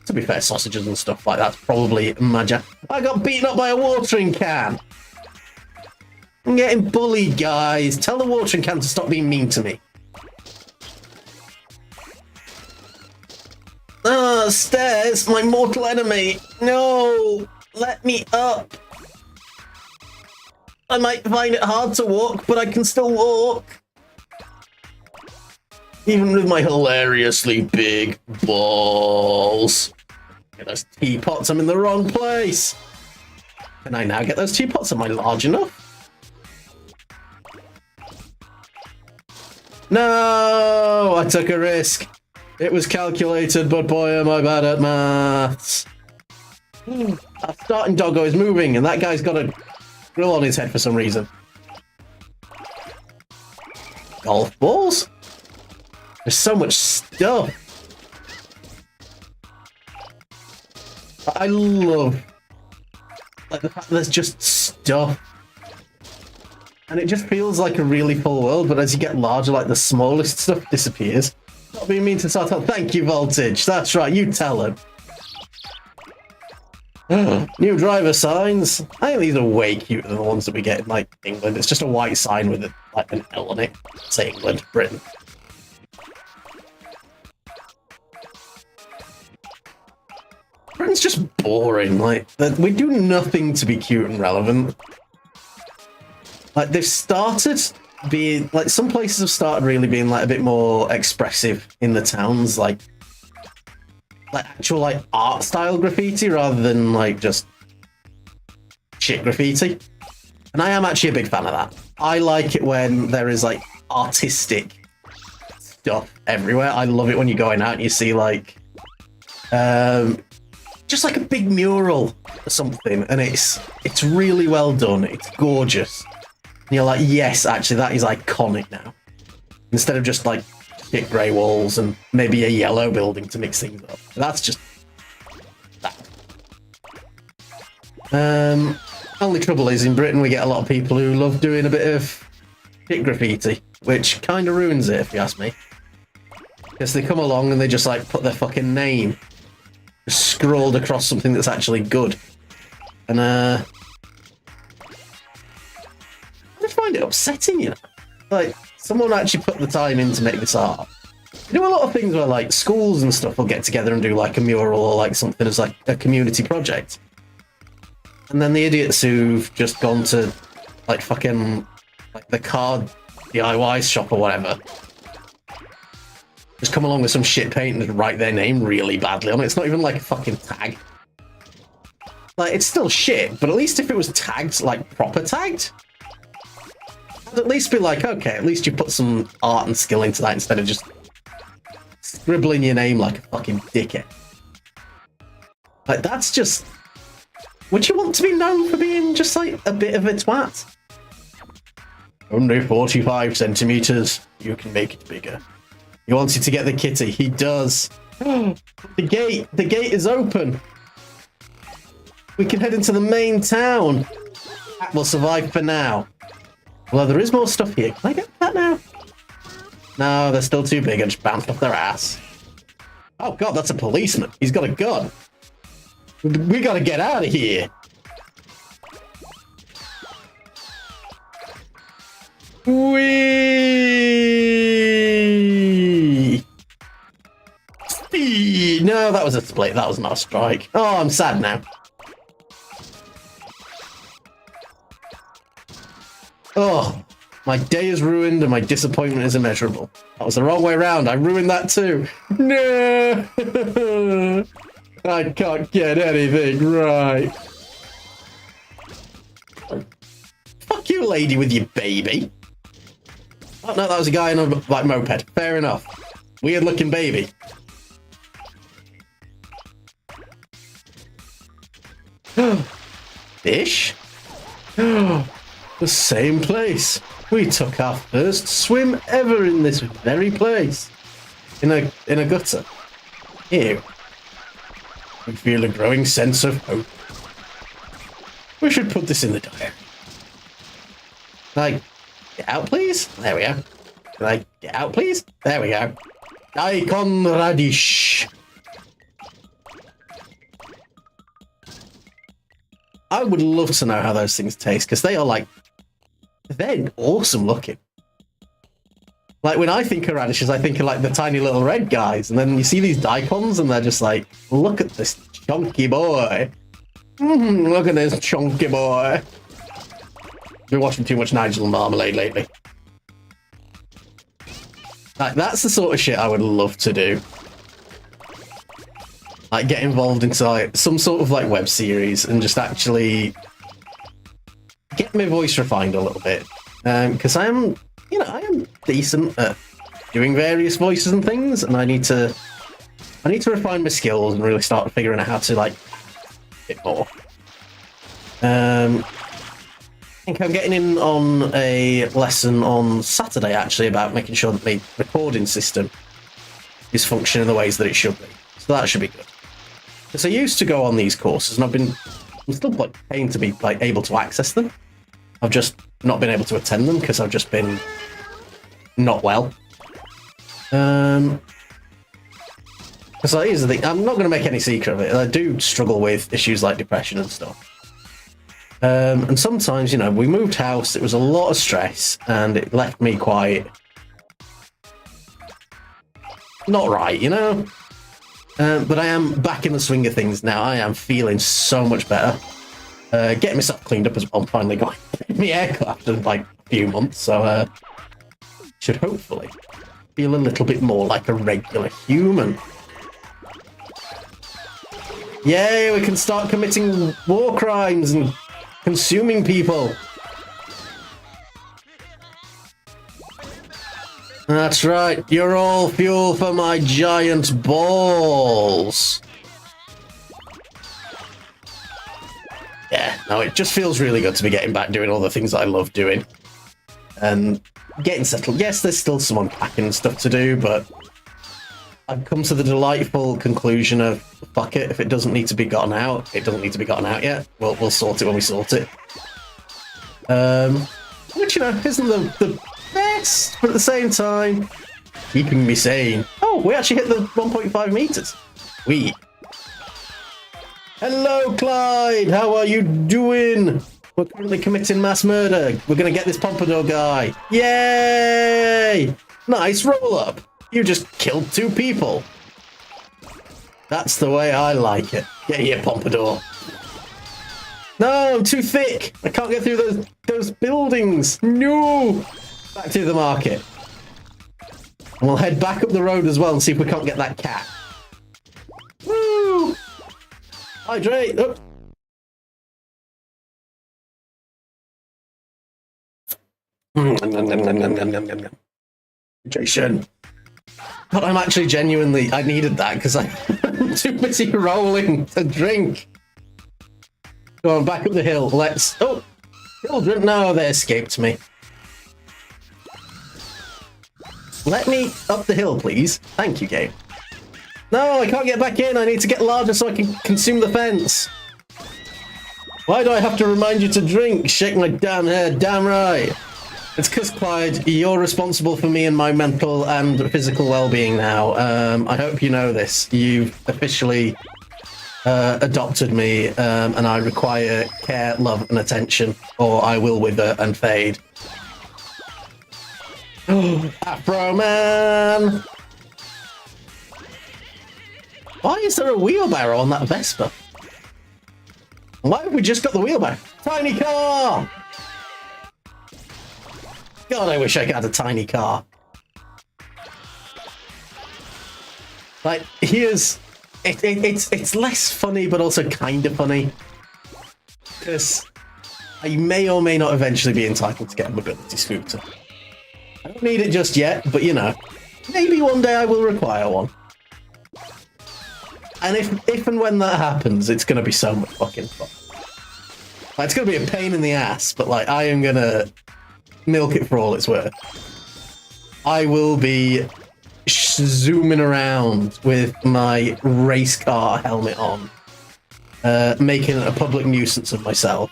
To be fair, sausages and stuff like that's probably magic. I got beaten up by a watering can. I'm getting bullied, guys. Tell the watering can to stop being mean to me. Ah, stairs, my mortal enemy. No, let me up. I might find it hard to walk, but I can still walk. Even with my hilariously big balls. Get those teapots, I'm in the wrong place. Can I now get those teapots? Am I large enough? No, I took a risk. It was calculated, but boy, am I bad at maths. Our starting doggo is moving, and that guy's got a grill on his head for some reason. Golf balls? There's so much stuff. I love, like, the fact that there's just stuff. And it just feels like a really full world, but as you get larger, like, the smallest stuff disappears. Not being mean to start out. Thank you, Voltage. That's right, you tell him. New driver signs. I think these are way cuter than the ones that we get in, like, England. It's just a white sign with, like, an L on it. Say England, Britain. Britain's just boring. Like, we do nothing to be cute and relevant. Like, they've started being, like, some places have started really being, like, a bit more expressive in the towns, like actual, like, art style graffiti rather than, like, just shit graffiti. And I am actually a big fan of that. I like it when there is, like, artistic stuff everywhere. I love it when you're going out and you see, like, just like a big mural or something, and it's really well done. It's gorgeous. And you're like, yes, actually, that is iconic now. Instead of just, like, thick grey walls and maybe a yellow building to mix things up. That's just that. Only trouble is, in Britain, we get a lot of people who love doing a bit of shit graffiti, which kind of ruins it, if you ask me. Because they come along and they just, like, put their fucking name scrawled across something that's actually good. And, I just find it upsetting, you know? Like, someone actually put the time in to make this art. You do a lot of things where, like, schools and stuff will get together and do, like, a mural or, like, something as, like, a community project. And then the idiots who've just gone to, like, fucking, like, the card DIY shop or whatever, just come along with some shit paint and write their name really badly on it. It's not even, like, a fucking tag. Like, it's still shit, but at least if it was tagged, like, proper tagged, I'd at least be like, okay, at least you put some art and skill into that instead of just scribbling your name like a fucking dickhead. Like, that's just... Would you want to be known for being just, like, a bit of a twat? Only 45 centimeters. You can make it bigger. He wants you to get the kitty. He does. The gate is open. We can head into the main town. That will survive for now. Well, there is more stuff here. Can I get that now? No, they're still too big. I just bounced off their ass. Oh god, that's a policeman. He's got a gun. We gotta get out of here. Whee! No, that was a split. That was not a strike. Oh, I'm sad now. Oh, my day is ruined and my disappointment is immeasurable. That was the wrong way around. I ruined that too. No! I can't get anything right. Fuck you, lady, with your baby. Oh, no, that was a guy in a like moped. Fair enough. Weird looking baby. Fish? The same place. We took our first swim ever in this very place. In a gutter. Ew. We feel a growing sense of hope. We should put this in the diary. Can I get out, please? There we go. Can I get out, please? There we go. Daikon radish. I would love to know how those things taste, because they are like, they're awesome looking. Like, when I think of radishes, I think of like the tiny little red guys, and then you see these daikons and they're just like, look at this chunky boy. Look at this chunky boy. Been watching too much Nigel Marmalade lately. Like, that's the sort of shit I would love to do. Like, get involved into like some sort of like web series and just actually get my voice refined a little bit. Because I am decent at doing various voices and things, and I need to refine my skills and really start figuring out how to like a bit more. I think I'm getting in on a lesson on Saturday actually about making sure that my recording system is functioning the ways that it should be. So that should be good. Because I used to go on these courses, and I'm still like paying to be like able to access them. I've just not been able to attend them because I've just been not well. Because here's the thing, I'm not going to make any secret of it. I do struggle with issues like depression and stuff. And sometimes, you know, we moved house, it was a lot of stress, and it left me quite not right, you know? But I am back in the swing of things now. I am feeling so much better. Getting myself cleaned up as well. I'm finally got my haircut after like a few months, so should hopefully feel a little bit more like a regular human. Yay, we can start committing war crimes and consuming people. That's right, you're all fuel for my giant balls. Yeah, no, it just feels really good to be getting back doing all the things that I love doing. And getting settled. Yes, there's still some unpacking and stuff to do, but I've come to the delightful conclusion of, fuck it, if it doesn't need to be gotten out, it doesn't need to be gotten out yet. We'll sort it when we sort it. Which, you know, isn't the best, but at the same time, keeping me sane. Oh, we actually hit the 1.5 meters. Hello, Clyde. How are you doing? We're currently committing mass murder. We're going to get this Pompadour guy. Yay! Nice roll up. You just killed 2 people. That's the way I like it. Get here, Pompadour. No, I'm too thick. I can't get through those buildings. No! Back to the market. And we'll head back up the road as well and see if we can't get that cat. Woo! Hydrate! Oh. Hydration. But I'm actually genuinely, I needed that because I'm too busy rolling to drink. Go on, back up the hill. Let's... Oh! Children! No, they escaped me. Let me up the hill, please. Thank you, game. No, I can't get back in. I need to get larger so I can consume the fence. Why do I have to remind you to drink? Shake my damn head. Damn right. It's because, Clyde, you're responsible for me and my mental and physical well-being now. I hope you know this. You've officially adopted me, and I require care, love, and attention, or I will wither and fade. Afro Man! Why is there a wheelbarrow on that Vespa? Why have we just got the wheelbarrow? Tiny car! God, I wish I had a tiny car. Like, here's... It's less funny, but also kind of funny. Because I may or may not eventually be entitled to get a mobility scooter. I don't need it just yet, but you know, maybe one day I will require one. And if and when that happens, it's going to be so much fucking fun. Like, it's going to be a pain in the ass, but like, I am going to milk it for all it's worth. I will be zooming around with my race car helmet on, making a public nuisance of myself.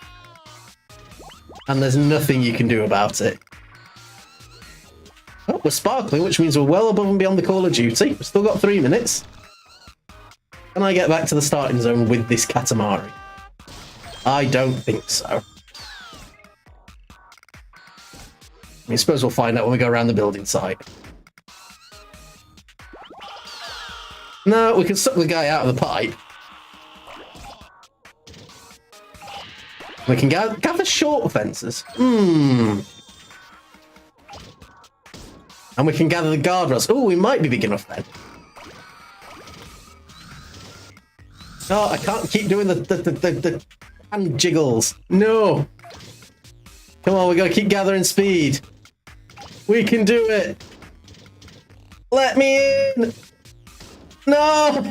And there's nothing you can do about it. Oh, we're sparkling, which means we're well above and beyond the Call of Duty. We've still got 3 minutes. Can I get back to the starting zone with this Katamari? I don't think so. I suppose we'll find out when we go around the building site. No, we can suck the guy out of the pipe. We can gather short fences. And we can gather the guardrails. Oh, we might be big enough then. Oh, I can't keep doing the hand jiggles. No. Come on, we gotta keep gathering speed. We can do it. Let me in. No.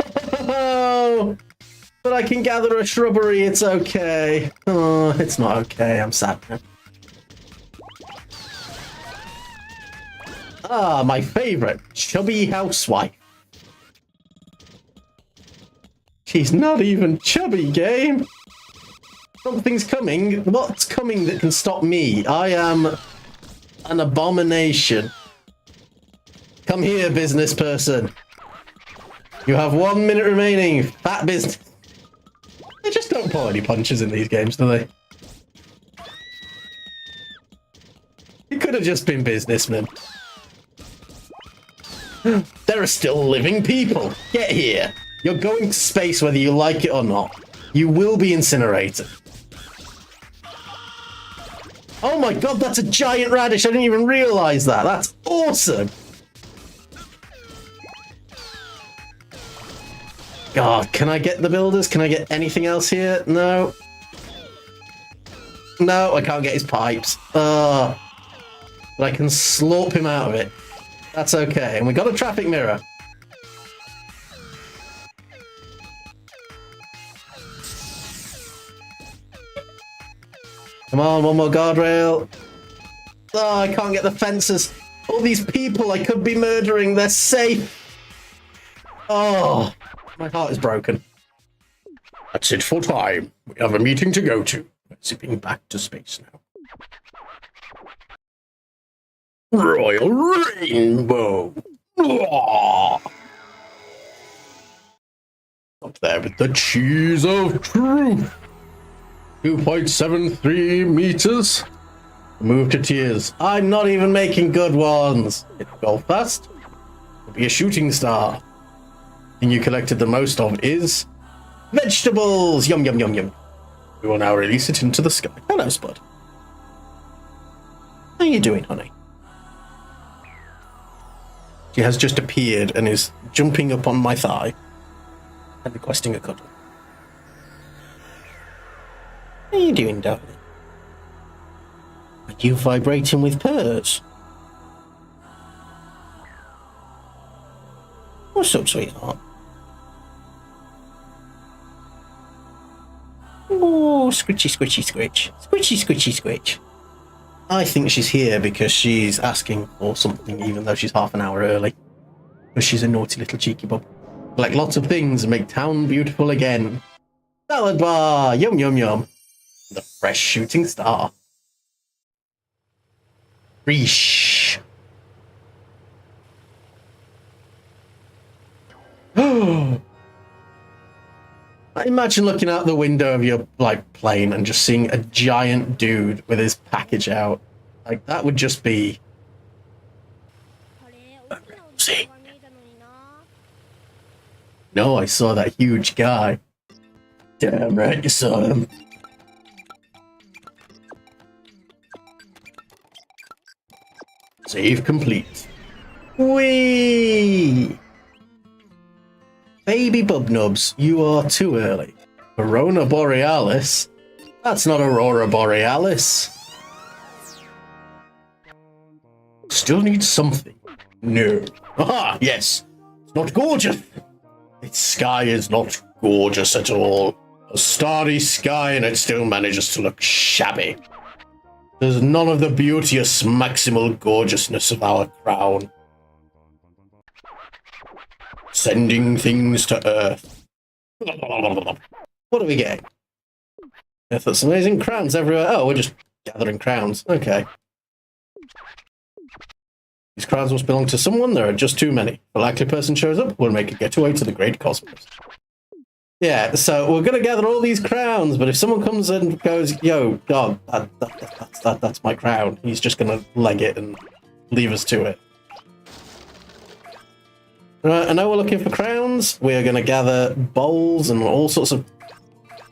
But I can gather a shrubbery. It's okay. Oh, it's not okay. I'm sad now. Ah, my favorite, chubby housewife. She's not even chubby, game. Something's coming. What's coming that can stop me? I am an abomination. Come here, business person. You have 1 minute remaining. Fat business. They just don't pull any punches in these games, do they? You could have just been businessmen. There are still living people. Get here. You're going to space whether you like it or not. You will be incinerated. Oh my god, that's a giant radish. I didn't even realize that. That's awesome. God, can I get the builders? Can I get anything else here? No. No, I can't get his pipes. But I can slurp him out of it. That's okay. And we got a traffic mirror. Come on, one more guardrail. Oh, I can't get the fences. All these people I could be murdering, they're safe. Oh, my heart is broken. That's it for time. We have a meeting to go to. We're zipping back to space now. Royal Rainbow. Oh. Up there with the cheese of truth. 2.73 meters. Move to tears. I'm not even making good ones. It'll go fast. It'll be a shooting star. The thing you collected the most of is vegetables. Yum, yum, yum, yum. We will now release it into the sky. Hello, Spud. How are you doing, honey? She has just appeared and is jumping up on my thigh and requesting a cuddle. How are you doing, darling? Are you vibrating with purrs? What's up, sweetheart? Oh, squitchy, squitchy, squitch. Squitchy, squitchy, squitch. I think she's here because she's asking for something, even though she's half an hour early. Because she's a naughty little cheeky bub. Collect lots of things and make town beautiful again. Salad bar! Yum, yum, yum. The fresh shooting star. Reesh. Imagine looking out the window of your plane and just seeing a giant dude with his package out. Like that would just be amazing. No, I saw that huge guy. Damn right you saw him. Save complete. Whee! Baby Bubnubs, you are too early. Aurora Borealis? That's not Aurora Borealis. Still needs something. No. Aha, yes. It's not gorgeous. Its sky is not gorgeous at all. A starry sky and it still manages to look shabby. There's none of the beauteous maximal gorgeousness of our crown. Sending things to Earth. What are we getting? Earth, that's amazing. Crowns everywhere. Oh, we're just gathering crowns. Okay. These crowns must belong to someone. There are just too many. If a likely person shows up, we'll make a getaway to the great cosmos. Yeah, so we're going to gather all these crowns, but if someone comes and goes, yo, God, that's my crown, he's just going to leg it and leave us to it. Right, I know we're looking for crowns. We are going to gather bowls and all sorts of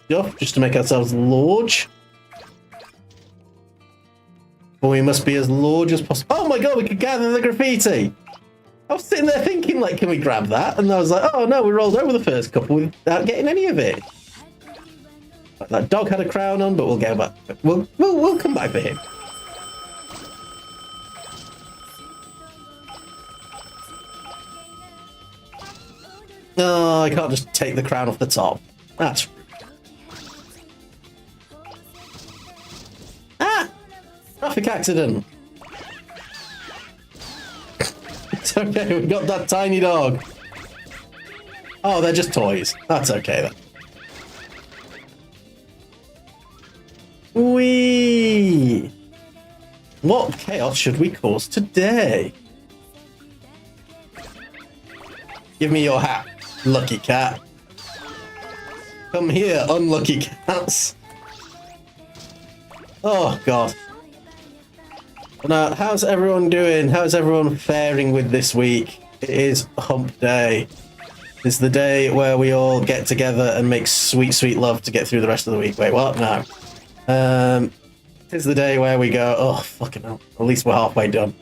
stuff just to make ourselves large. But we must be as large as possible. Oh my God, we could gather the graffiti! I was sitting there thinking, like, can we grab that? And I was like, oh no, we rolled over the first couple without getting any of it. That dog had a crown on, but we'll get back. We'll come back for him. No, I can't just take the crown off the top. That's rude. Ah! Traffic accident. It's okay, we got that tiny dog. Oh, they're just toys. That's okay then. Whee! What chaos should we cause today? Give me your hat, lucky cat. Come here, unlucky cats. Oh, God. Now, how's everyone doing? How's everyone faring with this week? It is hump day. It's the day where we all get together and make sweet, sweet love to get through the rest of the week. Wait, what? No. It's the day where we go, oh, fucking hell. At least we're halfway done.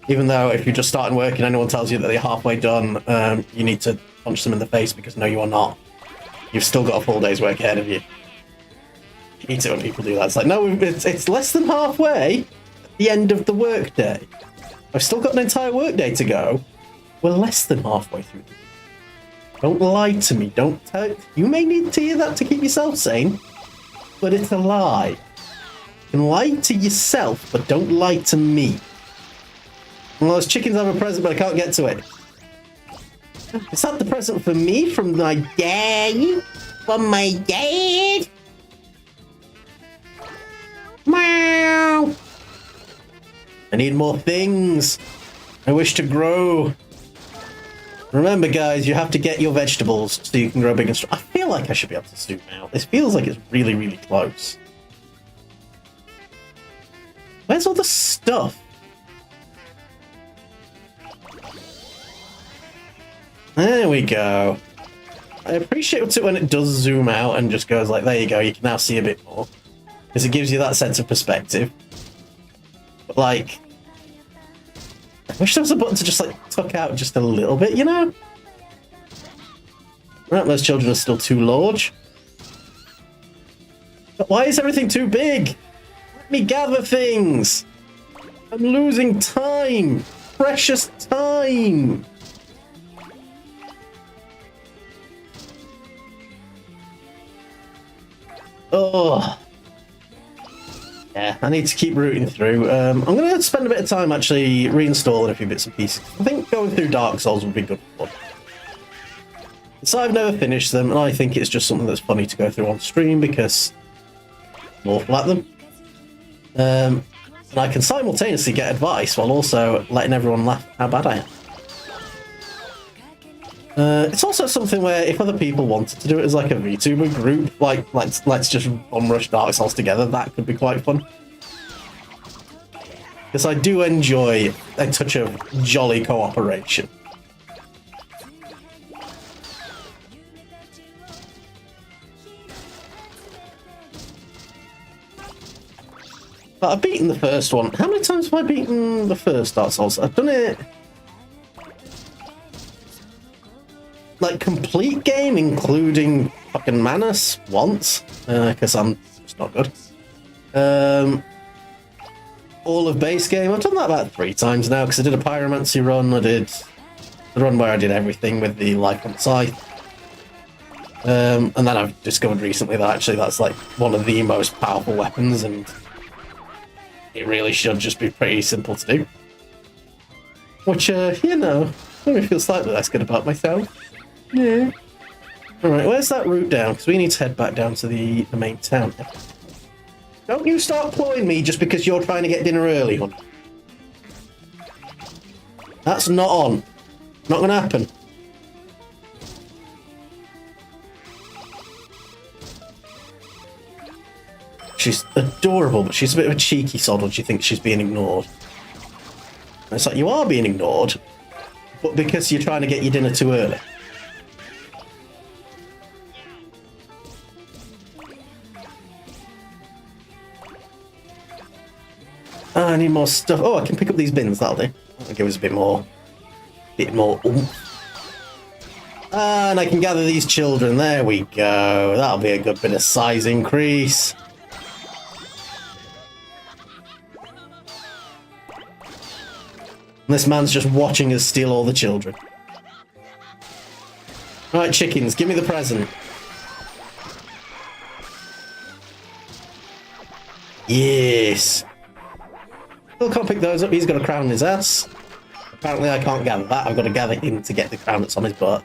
Even though if you're just starting work and anyone tells you that they're halfway done, you need to punch them in the face because no, you are not. You've still got a full day's work ahead of you. You hate it when people do that. It's like, no, it's less than halfway. The end of the workday. I've still got an entire workday to go. We're less than halfway through the week. Don't lie to me. Don't tell. You may need to hear that to keep yourself sane, but it's a lie. You can lie to yourself, but don't lie to me. Well, those chickens have a present, but I can't get to it. Is that the present for me from my dad? From my dad? Meow. I need more things. I wish to grow. Remember, guys, you have to get your vegetables so you can grow big and strong. I feel like I should be able to zoom out. This feels like it's really, really close. Where's all the stuff? There we go. I appreciate it when it does zoom out and just goes like, there you go, you can now see a bit more. Because it gives you that sense of perspective. But, like, I wish there was a button to just, like, tuck out just a little bit, you know? Right, those children are still too large. But why is everything too big? Let me gather things! I'm losing time! Precious time! Oh. Yeah, I need to keep rooting through. I'm going to spend a bit of time actually reinstalling a few bits and pieces. I think going through Dark Souls would be good fun. So I've never finished them, and I think it's just something that's funny to go through on stream because I'm awful at them. And I can simultaneously get advice while also letting everyone laugh how bad I am. It's also something where if other people wanted to do it as like a VTuber group, like let's just rush Dark Souls together, that could be quite fun. Because I do enjoy a touch of jolly cooperation. But I've beaten the first one. How many times have I beaten the first Dark Souls? I've done it... like, complete game, including fucking Manus, once. Because I'm just not good. All of base game, I've done that about 3 times now, because I did a Pyromancy run, I did the run where I did everything with the Life on Scythe. And then I've discovered recently that actually that's like one of the most powerful weapons, and it really should just be pretty simple to do. Which, you know, made me feel slightly less good about myself. Yeah. Alright, where's that route down? Because we need to head back down to the main town. Don't you start clawing me just because you're trying to get dinner early, hon. That's not on. Not going to happen. She's adorable, but she's a bit of a cheeky sod when she thinks she's being ignored. And it's like, you are being ignored, but because you're trying to get your dinner too early. I need more stuff. Oh, I can pick up these bins, that'll do. That'll give us a bit more oomph. And I can gather these children. There we go. That'll be a good bit of size increase. And this man's just watching us steal all the children. Right, chickens, give me the present. Yes. Still can't pick those up. He's got a crown on his ass. Apparently I can't gather that. I've got to gather him to get the crown that's on his butt.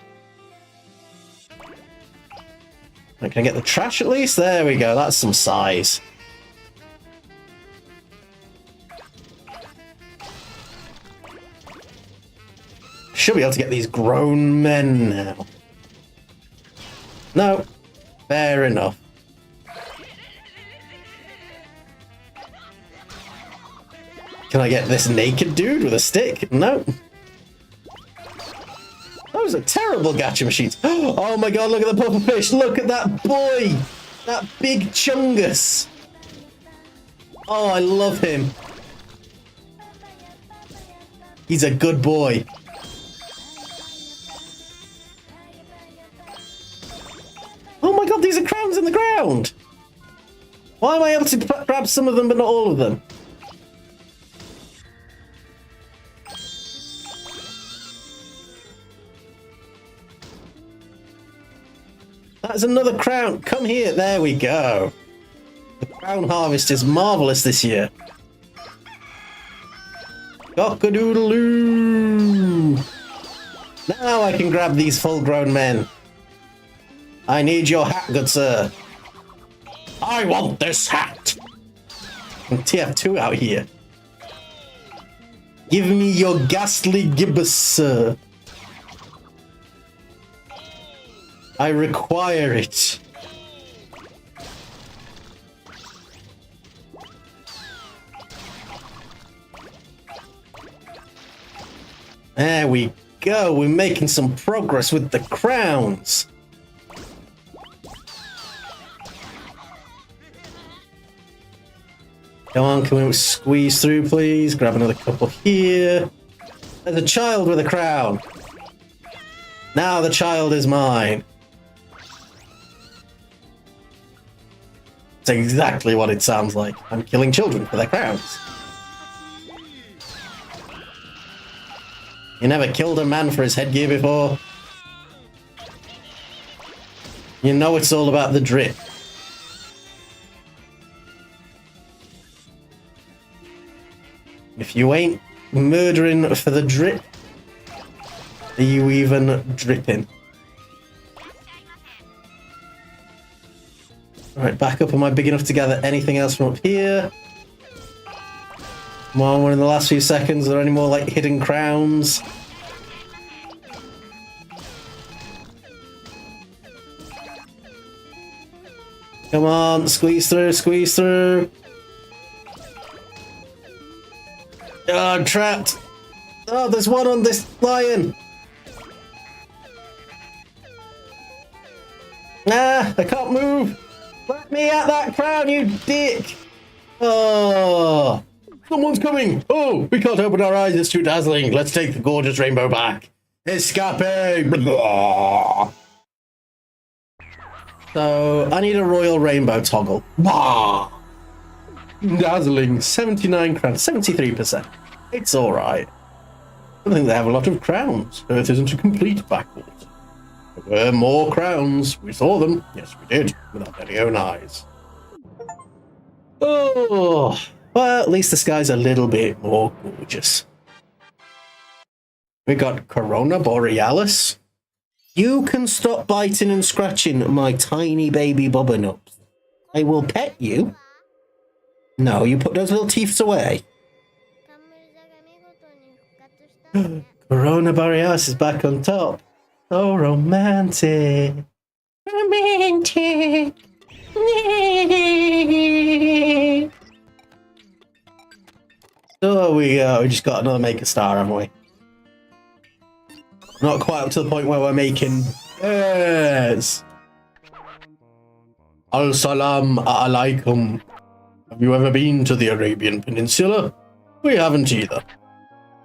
Right, can I get the trash at least? There we go. That's some size. Should be able to get these grown men now. No. Fair enough. Can I get this naked dude with a stick? No. Those are terrible gacha machines. Oh my god, look at the puffer fish. Look at that boy. That big chungus. Oh, I love him. He's a good boy. Oh my god, these are crowns in the ground. Why am I able to grab some of them but not all of them? That's another crown. Come here. There we go. The crown harvest is marvellous this year. Cock-a-doodle-doo. Now I can grab these full-grown men. I need your hat, good sir. I want this hat. And TF2 out here. Give me your ghastly gibbous, sir. I require it. There we go. We're making some progress with the crowns. Come on, can we squeeze through, please? Grab another couple here. There's a child with a crown. Now the child is mine. It's exactly what it sounds like. I'm killing children for their crowns. You never killed a man for his headgear before? You know it's all about the drip. If you ain't murdering for the drip, are you even dripping? Alright, back up. Am I big enough to gather anything else from up here? Come on, we're in the last few seconds. Are there any more, like, hidden crowns? Come on, squeeze through, squeeze through. Oh, I'm trapped. Oh, there's one on this lion. Ah, I can't move. Let me at that crown, you dick. Oh, someone's coming. Oh, we can't open our eyes. It's too dazzling. Let's take the gorgeous rainbow back. Escape. Blah. So, I need a royal rainbow toggle. Bah! Dazzling, 79 crowns, 73%. It's alright. I think they have a lot of crowns. Earth isn't a complete backwards. There were more crowns. We saw them. Yes, we did. With our very own eyes. Oh, well, at least the sky's a little bit more gorgeous. We got Corona Borealis. You can stop biting and scratching my tiny baby bubba nuts. I will pet you. No, you put those little teeths away. Corona Borealis is back on top. So romantic. Romantic. So we go. We just got another Make a Star, haven't we? Not quite up to the point where we're making birds. Al-Salam Alaikum. Have you ever been to the Arabian Peninsula? We haven't either.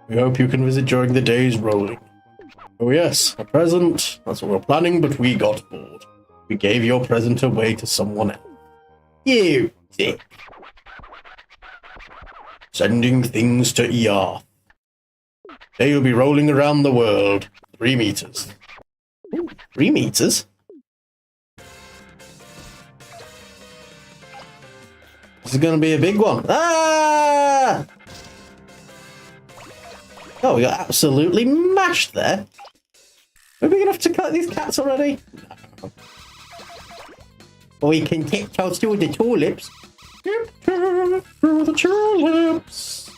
We hope you can visit during the days rolling. Oh yes, a present. That's what we're planning, but we got bored. We gave your present away to someone else. You dick. Sending things to Earth. They'll be rolling around the world. 3 meters. Ooh, 3 meters? This is going to be a big one. Ah! Oh, we got absolutely mashed there. Are we going to have to cut these cats already? No. We can tiptoe through the tulips. Tiptoe through the tulips.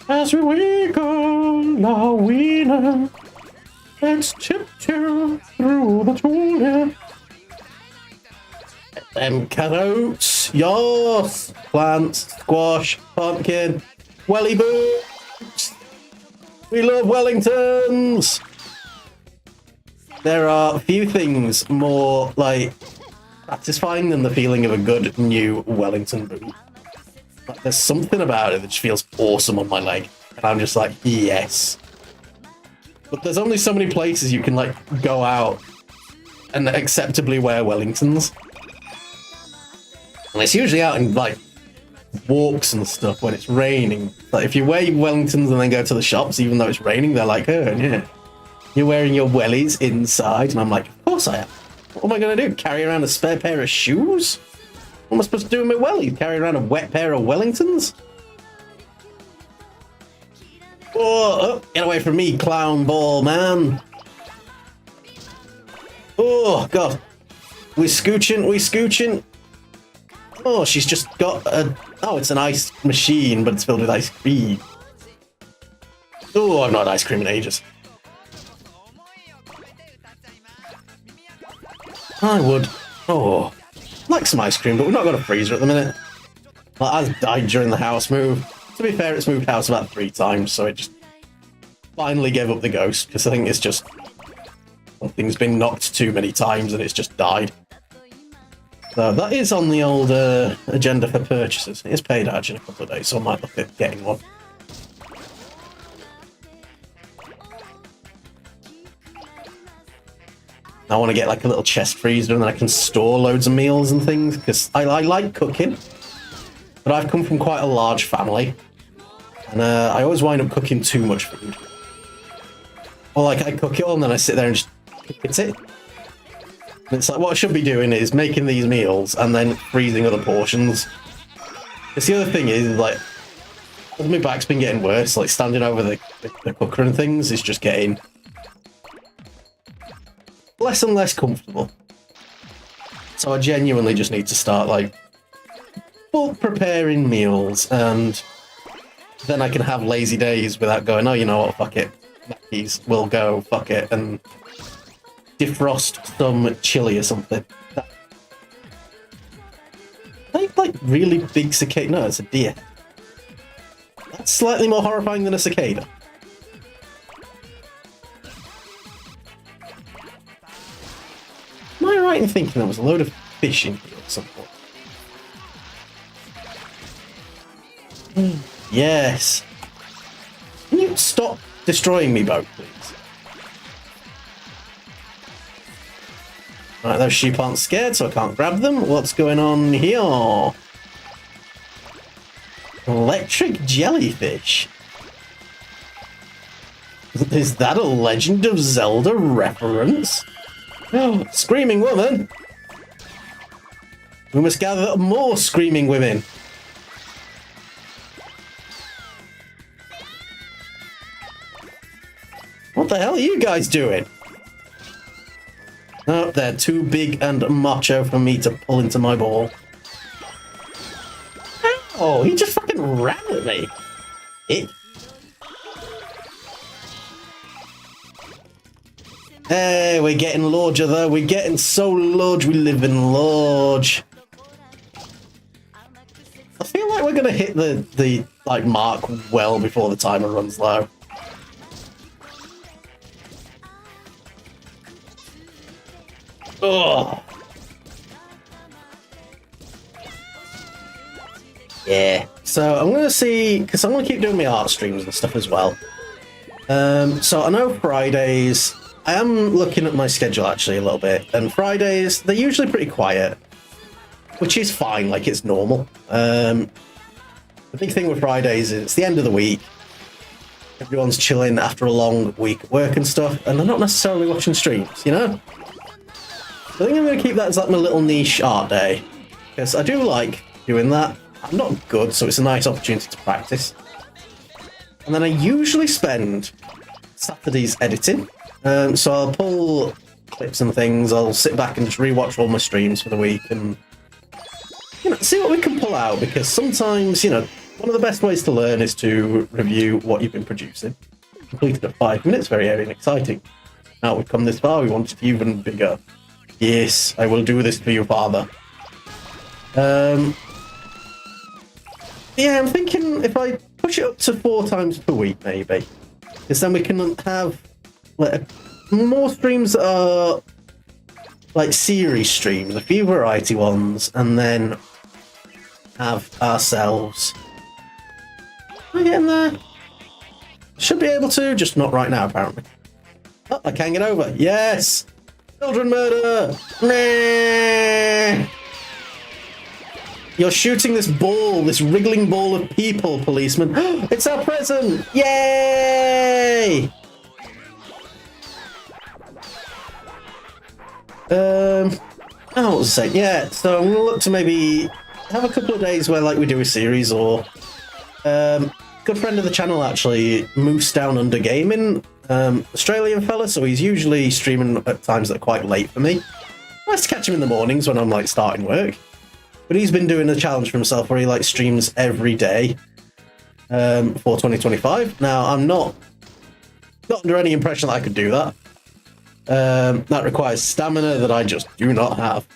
As we go, la wiener. Let's tiptoe through the tulips. Them carrots, yes, plants, squash, pumpkin, welly boots. We love Wellingtons. There are few things more like satisfying than the feeling of a good new Wellington boot. Like, there's something about it that just feels awesome on my leg, and I'm just like, yes. But there's only so many places you can like go out and acceptably wear Wellingtons. And it's usually out in like walks and stuff when it's raining. Like if you wear your Wellingtons and then go to the shops, even though it's raining, they're like, oh yeah, you're wearing your wellies inside. And I'm like, of course I am. What am I going to do? Carry around a spare pair of shoes? What am I supposed to do with my wellies? Carry around a wet pair of Wellingtons? Oh, get away from me, clown ball man. Oh, God. We scooching. Oh, she's just got a... Oh, it's an ice machine, but it's filled with ice cream. Oh, I've not had ice cream in ages. I would. Oh, like some ice cream, but we've not got a freezer at the minute. Well, I died during the house move. To be fair, it's moved house about 3 times, so it just finally gave up the ghost, because I think it's just... Something's been knocked too many times and it's just died. So that is on the old agenda for purchases. It is paid out in a couple of days, so I might look at getting one. I want to get like a little chest freezer and then I can store loads of meals and things, because I like cooking. But I've come from quite a large family. And I always wind up cooking too much food. Or like I cook it all and then I sit there and just eat it. And it's like what I should be doing is making these meals and then freezing other portions. Because the other thing is like, my back's been getting worse. Like standing over the cooker and things is just getting less and less comfortable. So I genuinely just need to start like bulk preparing meals and then I can have lazy days without going, oh, you know what, fuck it. Mackies, we'll go, fuck it, and defrost some chili or something. Like really big cicada. No, it's a deer. That's slightly more horrifying than a cicada. Am I right in thinking there was a load of fish in here at some point? Yes. Can you stop destroying me, boat, please? Right, those sheep aren't scared, so I can't grab them. What's going on here? Electric jellyfish. Is that a Legend of Zelda reference? Oh, screaming woman! We must gather more screaming women. What the hell are you guys doing? Oh, they're too big and macho for me to pull into my ball. Oh, he just fucking ran at me. Hey, we're getting larger though. We're getting so large. We live in large. I feel like we're gonna hit the like mark well before the timer runs low. Oh. Yeah. So I'm going to see, because I'm going to keep doing my art streams and stuff as well. So I know Fridays, I am looking at my schedule actually a little bit, and Fridays, they're usually pretty quiet, which is fine, like it's normal. The big thing with Fridays is it's the end of the week. Everyone's chilling after a long week of work and stuff, and they're not necessarily watching streams, you know? I think I'm going to keep that as like my little niche art day, because I do like doing that. I'm not good, so it's a nice opportunity to practice. And then I usually spend Saturdays editing, so I'll pull clips and things, I'll sit back and just rewatch all my streams for the week and, you know, see what we can pull out, because sometimes, you know, one of the best ways to learn is to review what you've been producing. Completed at 5 minutes, very exciting. Now we've come this far, we want it even bigger. Yes, I will do this for you, Father. Yeah, I'm thinking if I push it up to 4 times per week, maybe. Because then we can have like, more streams that are like series streams, a few variety ones, and then have ourselves. Am I getting there? Should be able to, just not right now, apparently. Oh, I can't get over. Yes! Children murder! Meh. You're shooting this ball, this wriggling ball of people, policeman. It's our present! Yay! What was I saying? Yeah, so I'm gonna look to maybe have a couple of days where like we do a series, or good friend of the channel actually, Moose Down Under Gaming, Australian fella, so he's usually streaming at times that are quite late for me. Nice to catch him in the mornings when I'm like starting work. But he's been doing a challenge for himself where he like streams every day for 2025. Now I'm not under any impression that I could do that. That requires stamina that I just do not have.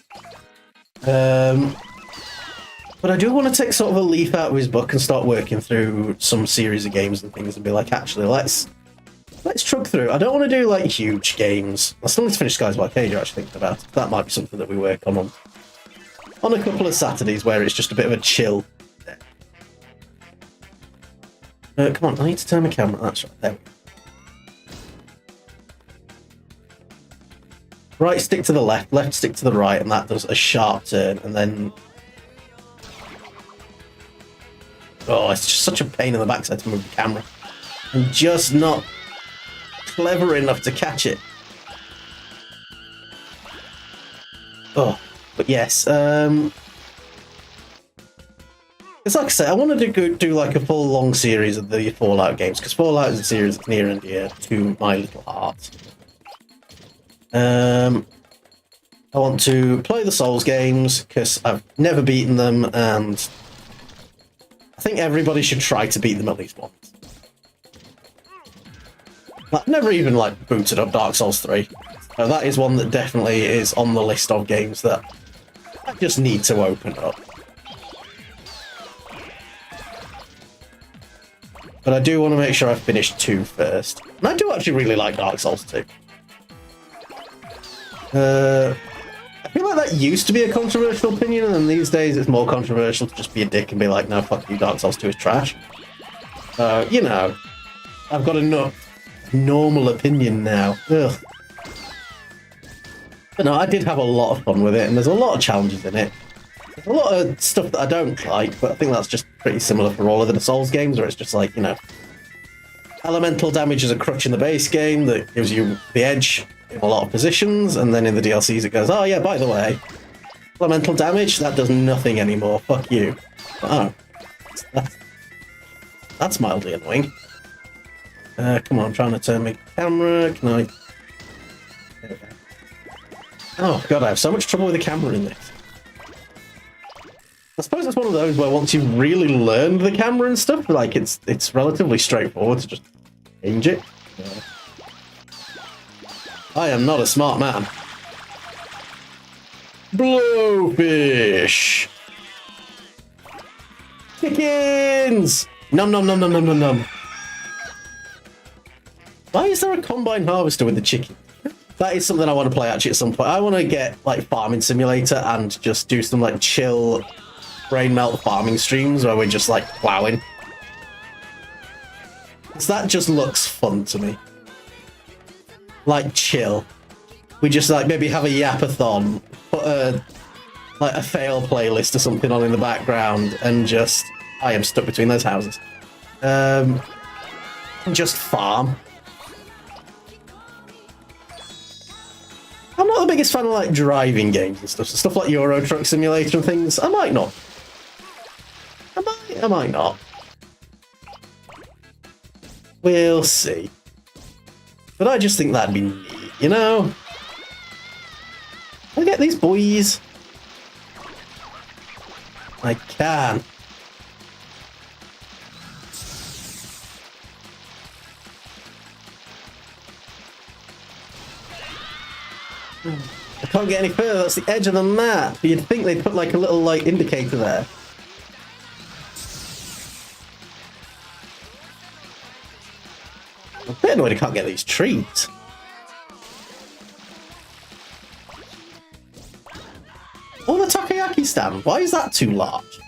But I do want to take sort of a leaf out of his book and start working through some series of games and things and be like, actually, let's chug through. I don't want to do like huge games. I still need to finish Skies of Arcadia, actually thinking about it. That might be something that we work on a couple of Saturdays where it's just a bit of a chill. Come on, I need to turn my camera. That's right, there we go. Right stick to the left, left stick to the right, and that does a sharp turn, and then... Oh, it's just such a pain in the backside to move the camera. I'm just not clever enough to catch it. Oh, but yes, it's like I say, I wanted to do like a full long series of the Fallout games, because Fallout is a series that's near and dear to my little heart. I want to play the Souls games because I've never beaten them, and I think everybody should try to beat them at least once. I've never even like booted up Dark Souls 3. So that is one that definitely is on the list of games that I just need to open up. But I do want to make sure I finish 2 first. And I do actually really like Dark Souls 2. I feel like that used to be a controversial opinion, and then these days it's more controversial to just be a dick and be like, no, fuck you, Dark Souls 2 is trash. You know, I've got a normal opinion now. Ugh. But no, I did have a lot of fun with it, and there's a lot of challenges in it. There's a lot of stuff that I don't like, but I think that's just pretty similar for all of the Souls games, where it's just like, you know, elemental damage is a crutch in the base game that gives you the edge in a lot of positions, and then in the DLCs it goes, oh yeah, by the way, elemental damage, that does nothing anymore, fuck you. Oh, that's mildly annoying. Come on, I'm trying to turn my camera, can I... There we go. Oh god, I have so much trouble with the camera in this. I suppose it's one of those where once you've really learned the camera and stuff, like it's relatively straightforward to just change it. Yeah. I am not a smart man. Blowfish! Chickens! Num num num num num num num. Why is there a combine harvester with the chicken? That is something I want to play actually at some point. I want to get like Farming Simulator and just do some like chill brain melt farming streams where we're just like plowing. Because that just looks fun to me. Like chill. We just like maybe have a yapathon, put a like a fail playlist or something on in the background, and just I am stuck between those houses. And just farm. I'm not the biggest fan of like driving games and stuff. So stuff like Euro Truck Simulator and things, I might not. I might not. We'll see. But I just think that'd be neat, you know? Can I get these boys? I can. I can't get any further, that's the edge of the map. You'd think they'd put like a little like indicator there. I'm a bit annoyed I can't get these trees. Oh, the takoyaki stand. Why is that too large?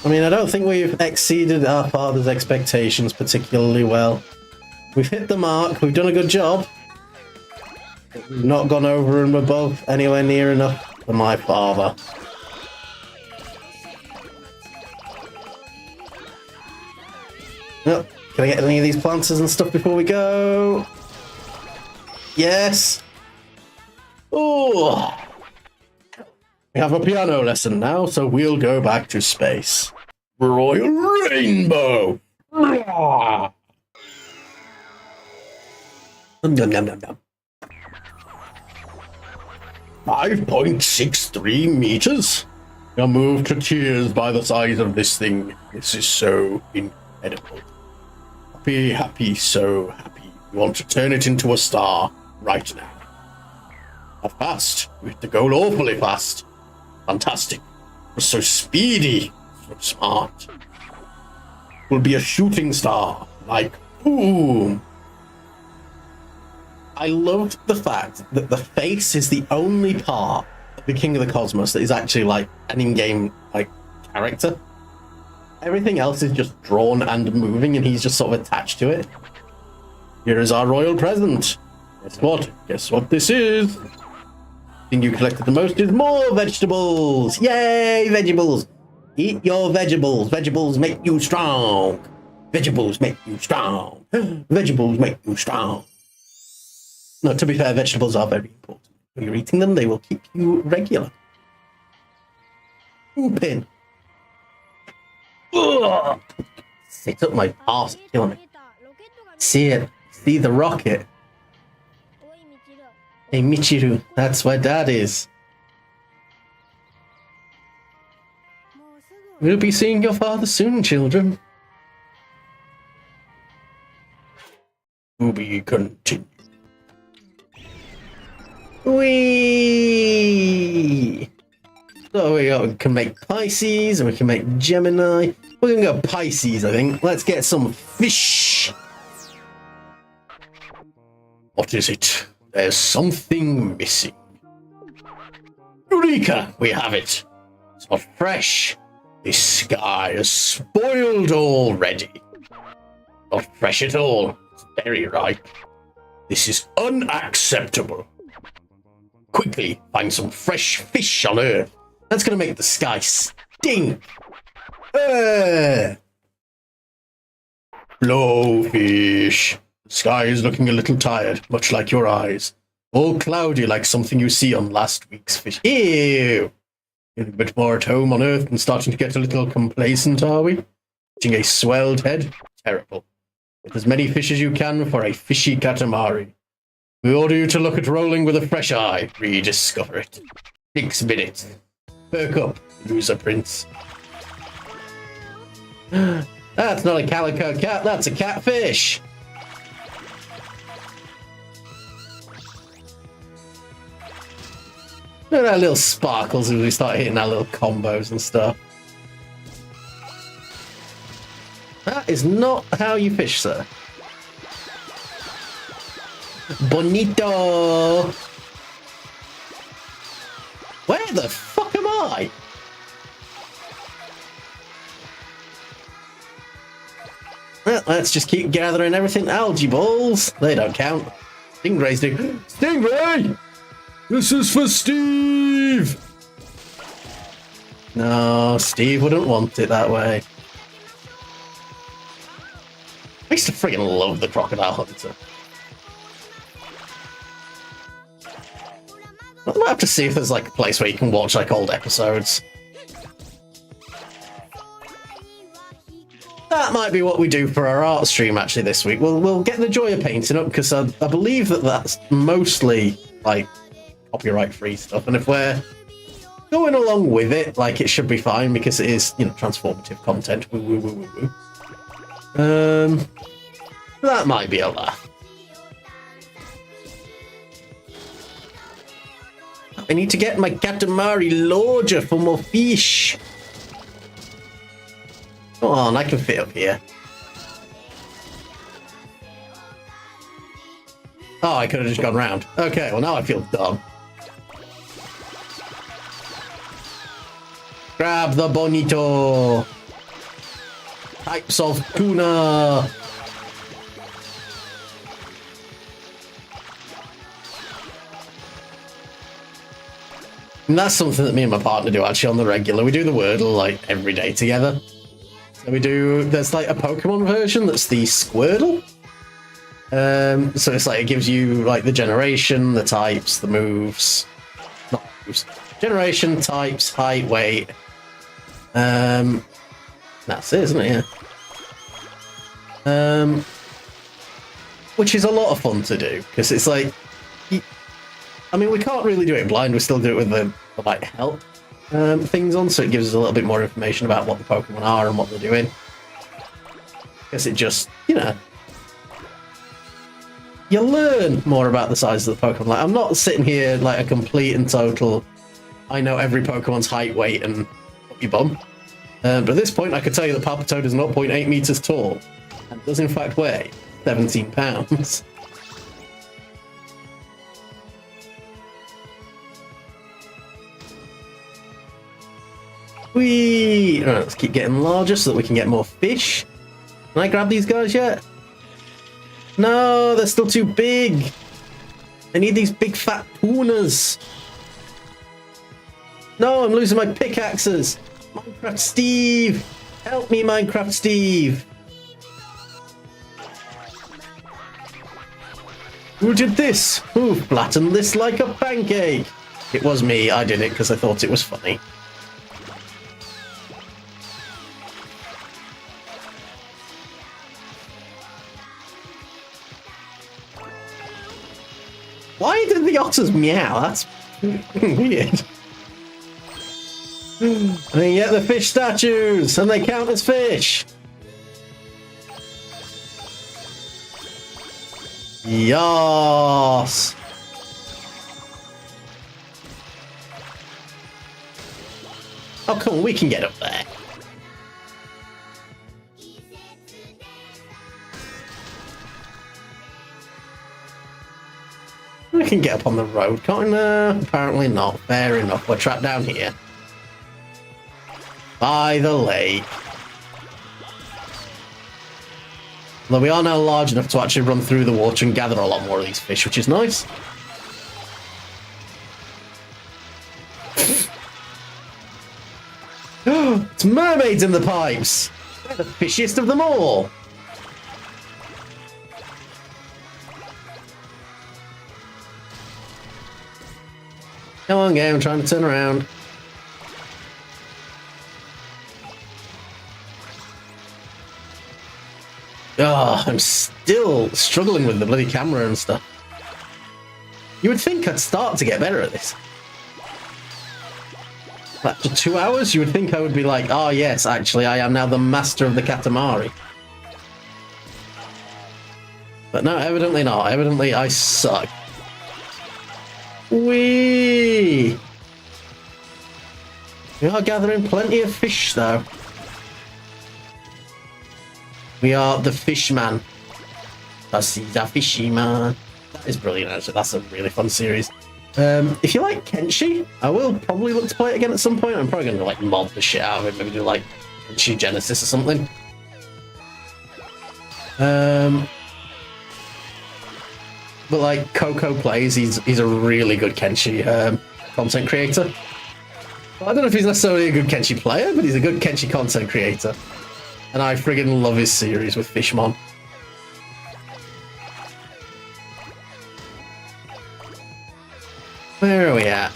I mean, I don't think we've exceeded our father's expectations particularly well. We've hit the mark, we've done a good job. We've not gone over and above anywhere near enough for my father. Oh, can I get any of these planters and stuff before we go? Yes! Oh! We have a piano lesson now, so we'll go back to space. Royal Rainbow! Nom, nom, nom, nom. 5.63 meters? You're moved to tears by the size of this thing. This is so incredible. Happy, happy, so happy. You want to turn it into a star right now. How fast? We have to go awfully fast. Fantastic. We're so speedy. So smart. We'll be a shooting star. Like, boom. I loved the fact that the face is the only part of the King of the Cosmos that is actually like an in-game like character. Everything else is just drawn and moving, and he's just sort of attached to it. Here is our royal present. Guess what? Guess what this is? The thing you collected the most is more vegetables. Yay, vegetables! Eat your vegetables. Vegetables make you strong. Vegetables make you strong. Vegetables make you strong. No, to be fair, vegetables are very important. When you're eating them, they will keep you regular. Pooping. Ugh. Sit up my arse, killing me. See it. See the rocket. Hey, Michiru. That's where Dad is. We'll be seeing your father soon, children. To be continued. Whee! So we can make Pisces and we can make Gemini. We're gonna go Pisces, I think. Let's get some fish. What is it? There's something missing. Eureka! We have it. It's not fresh. This sky is spoiled already. Not fresh at all. It's very ripe. This is unacceptable. Quickly, find some fresh fish on Earth. That's going to make the sky stink. Blowfish. The sky is looking a little tired, much like your eyes. All cloudy like something you see on last week's fish. Ew! Feeling a bit more at home on Earth and starting to get a little complacent, are we? Watching a swelled head? Terrible. Get as many fish as you can for a fishy Katamari. We order you to look at rolling with a fresh eye. Rediscover it. 6 minutes. Perk up, loser prince. That's not a calico cat, that's a catfish. Look at our little sparkles as we start hitting our little combos and stuff. That is not how you fish, sir. Bonito! Where the fuck am I? Well, let's just keep gathering everything. Algae balls. They don't count. Stingrays do. Stingray! This is for Steve! No, Steve wouldn't want it that way. I used to friggin' love the Crocodile Hunter. I might have to see if there's like a place where you can watch like old episodes. That might be what we do for our art stream actually this week. We'll get the joy of painting up because I believe that that's mostly like copyright free stuff, and if we're going along with it, like it should be fine because it is, you know, transformative content. Woo, woo, woo, woo, woo. That might be a laugh. I need to get my Katamari Lodger for more fish. Come on, I can fit up here. Oh, I could have just gone round. Okay, well now I feel dumb. Grab the bonito. Types of tuna. And that's something that me and my partner do actually on the regular. We do the Wordle like every day together. So we do, there's like a Pokemon version that's the Squirtle. So it's like, it gives you like the generation, the types, the moves. Not moves. Generation, types, height, weight. That's it, isn't it? Yeah. Which is a lot of fun to do, because it's like, I mean, we can't really do it blind. We still do it with the like help things on, so it gives us a little bit more information about what the Pokemon are and what they're doing. Because it just, you know, you learn more about the size of the Pokemon. Like, I'm not sitting here like a complete and total, I know every Pokemon's height, weight, and up your bum. But at this point, I could tell you that Palpitoad is 0.8 meters tall and does in fact weigh 17 pounds. Whee! Alright, let's keep getting larger so that we can get more fish. Can I grab these guys yet? No, they're still too big. I need these big fat tunas. No, I'm losing my pickaxes. Minecraft Steve! Help me, Minecraft Steve! Who did this? Who flattened this like a pancake? It was me. I did it because I thought it was funny. Why did the otters meow? That's weird. And then you get the fish statues, and they count as fish. Yes. Oh, come on, we can get up there. We can get up on the road, can't we? No, apparently not. Fair enough. We're trapped down here. By the lake. Although we are now large enough to actually run through the water and gather a lot more of these fish, which is nice. It's mermaids in the pipes! They're the fishiest of them all! Come on, game, I'm trying to turn around. Oh, I'm still struggling with the bloody camera and stuff. You would think I'd start to get better at this. After 2 hours, you would think I would be like, oh yes, actually, I am now the master of the Katamari. But no, evidently not. Evidently, I suck. Whee! We are gathering plenty of fish, though. We are the fish man. That's the fishy man. That is brilliant, actually. That's a really fun series. If you like Kenshi, I will probably look to play it again at some point. I'm probably going to like mod the shit out of it. Maybe do like Kenshi Genesis or something. But like Coco Plays, he's a really good Kenshi content creator. Well, I don't know if he's necessarily a good Kenshi player, but he's a good Kenshi content creator. And I friggin' love his series with Fishmon. Where are we at? Are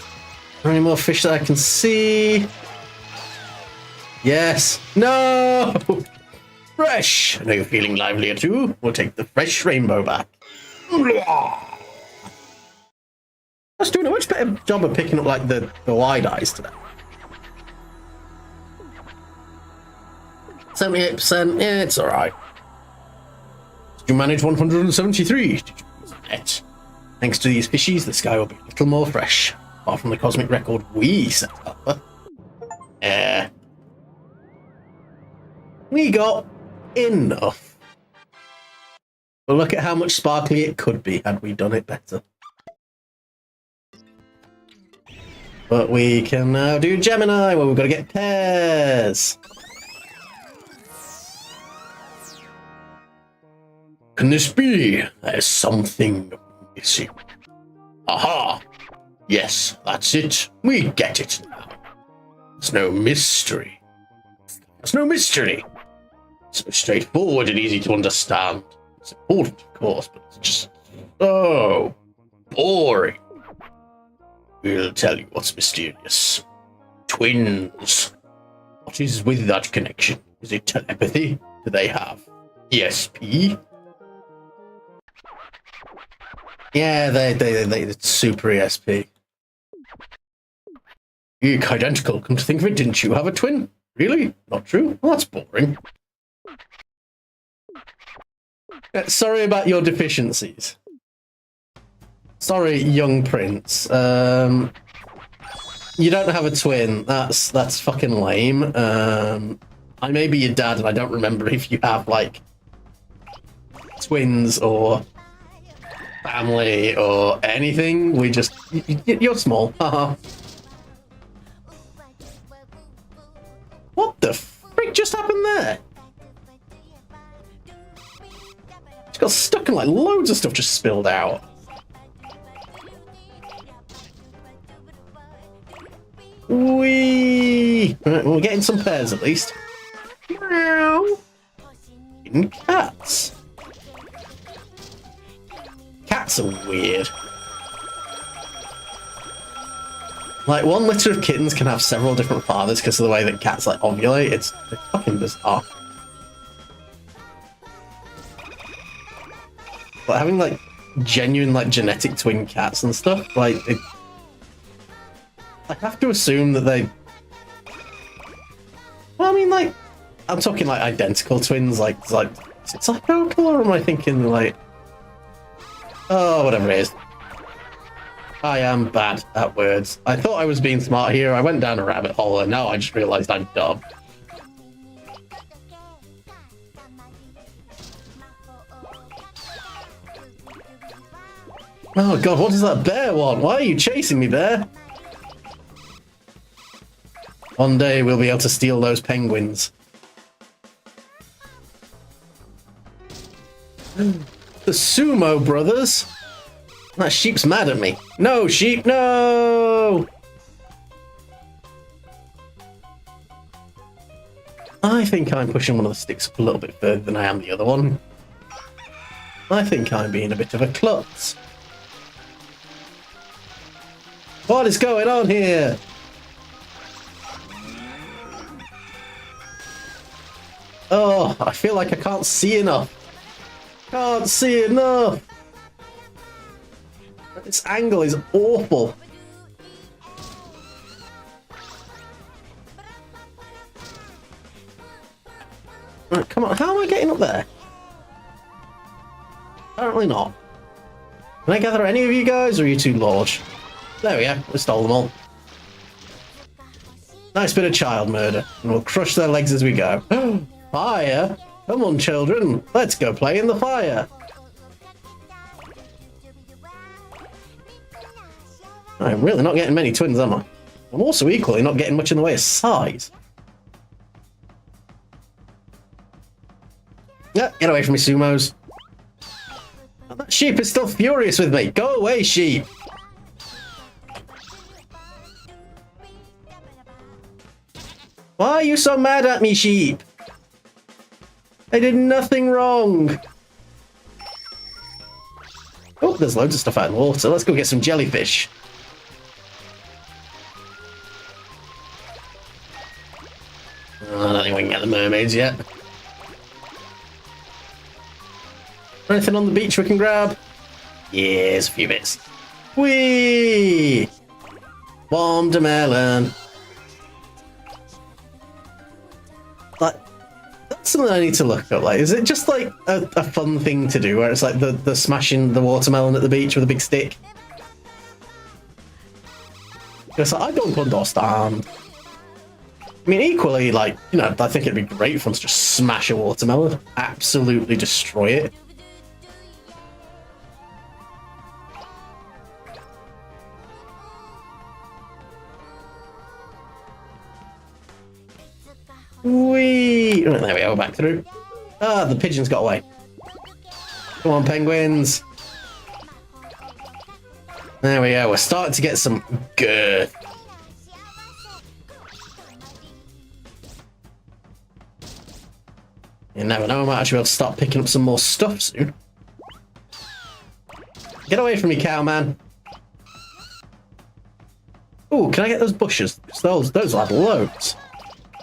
there any more fish that I can see? Yes. No! Fresh! I know you're feeling livelier too. We'll take the fresh rainbow back. I was doing a much better job of picking up like the wide eyes today. 78%, yeah, it's alright. Did you manage 173? Did you use a net? Thanks to these fishies, the sky will be a little more fresh. Apart from the cosmic record we set up. We got enough. But look at how much sparkly it could be had we done it better. But we can now do Gemini, where we've got to get pairs. Can this be? There's something missing. Aha! Yes, that's it. We get it now. There's no mystery. There's no mystery. It's so straightforward and easy to understand. It's important, of course, but it's just so boring. We'll tell you what's mysterious. Twins. What is with that connection? Is it telepathy? Do they have ESP? Yeah, they super ESP. Eek, identical. Come to think of it, didn't you have a twin? Really? Not true? Well, that's boring. Sorry about your deficiencies. Sorry, young prince. You don't have a twin. That's fucking lame. I may be your dad, and I don't remember if you have like twins or family or anything. We just you're small. Haha. What the frick just happened there? She got stuck and like loads of stuff just spilled out. Whee! Right, well, we're getting some pairs at least. Meow. In cats. Cats are weird. Like, one litter of kittens can have several different fathers because of the way that cats like ovulate. It's fucking bizarre. But having like genuine like genetic twin cats and stuff, like I have to assume that they I mean, like, I'm talking like identical twins, like is it psychical, or am I thinking like, oh, whatever it is. I am bad at words. I thought I was being smart here. I went down a rabbit hole, and now I just realized I'm dumb. Oh god, what does that bear want? Why are you chasing me, bear? One day we'll be able to steal those penguins. The Sumo Brothers? That sheep's mad at me. No, sheep, no! I think I'm pushing one of the sticks up a little bit further than I am the other one. I think I'm being a bit of a klutz. What is going on here? Oh, I feel like I can't see enough. Can't see enough. This angle is awful. Right, come on. How am I getting up there? Apparently not. Can I gather any of you guys, or are you too large? There we go. We stole them all. Nice bit of child murder. And we'll crush their legs as we go. Fire? Come on, children. Let's go play in the fire. I'm really not getting many twins, am I? I'm also equally not getting much in the way of size. Yeah, get away from me, Sumos. Oh, that sheep is still furious with me. Go away, sheep. Why are you so mad at me, sheep? I did nothing wrong. Oh, there's loads of stuff out in the water. Let's go get some jellyfish. Oh, I don't think we can get the mermaids yet. Anything on the beach we can grab? Yes, a few bits. Whee! Watermelon. Like, that's something I need to look up. Like, is it just like a fun thing to do where it's like the smashing the watermelon at the beach with a big stick? Because I don't understand. I mean, equally, like, you know, I think it'd be great for us to just smash a watermelon, absolutely destroy it. Whee! Right, there we go, back through. Ah, the pigeons got away. Come on, penguins. There we go, we're starting to get some girth. You never know, I might actually be able to start picking up some more stuff soon. Get away from me, cow man. Ooh, can I get those bushes? Those will have loads.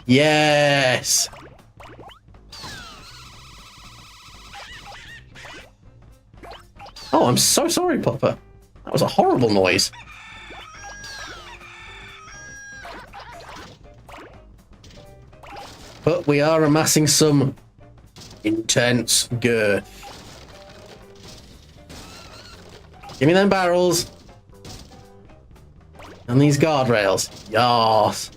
Yes! Oh, I'm so sorry, Pupper. That was a horrible noise. But we are amassing some intense girth. Give me them barrels. And these guardrails. Yas.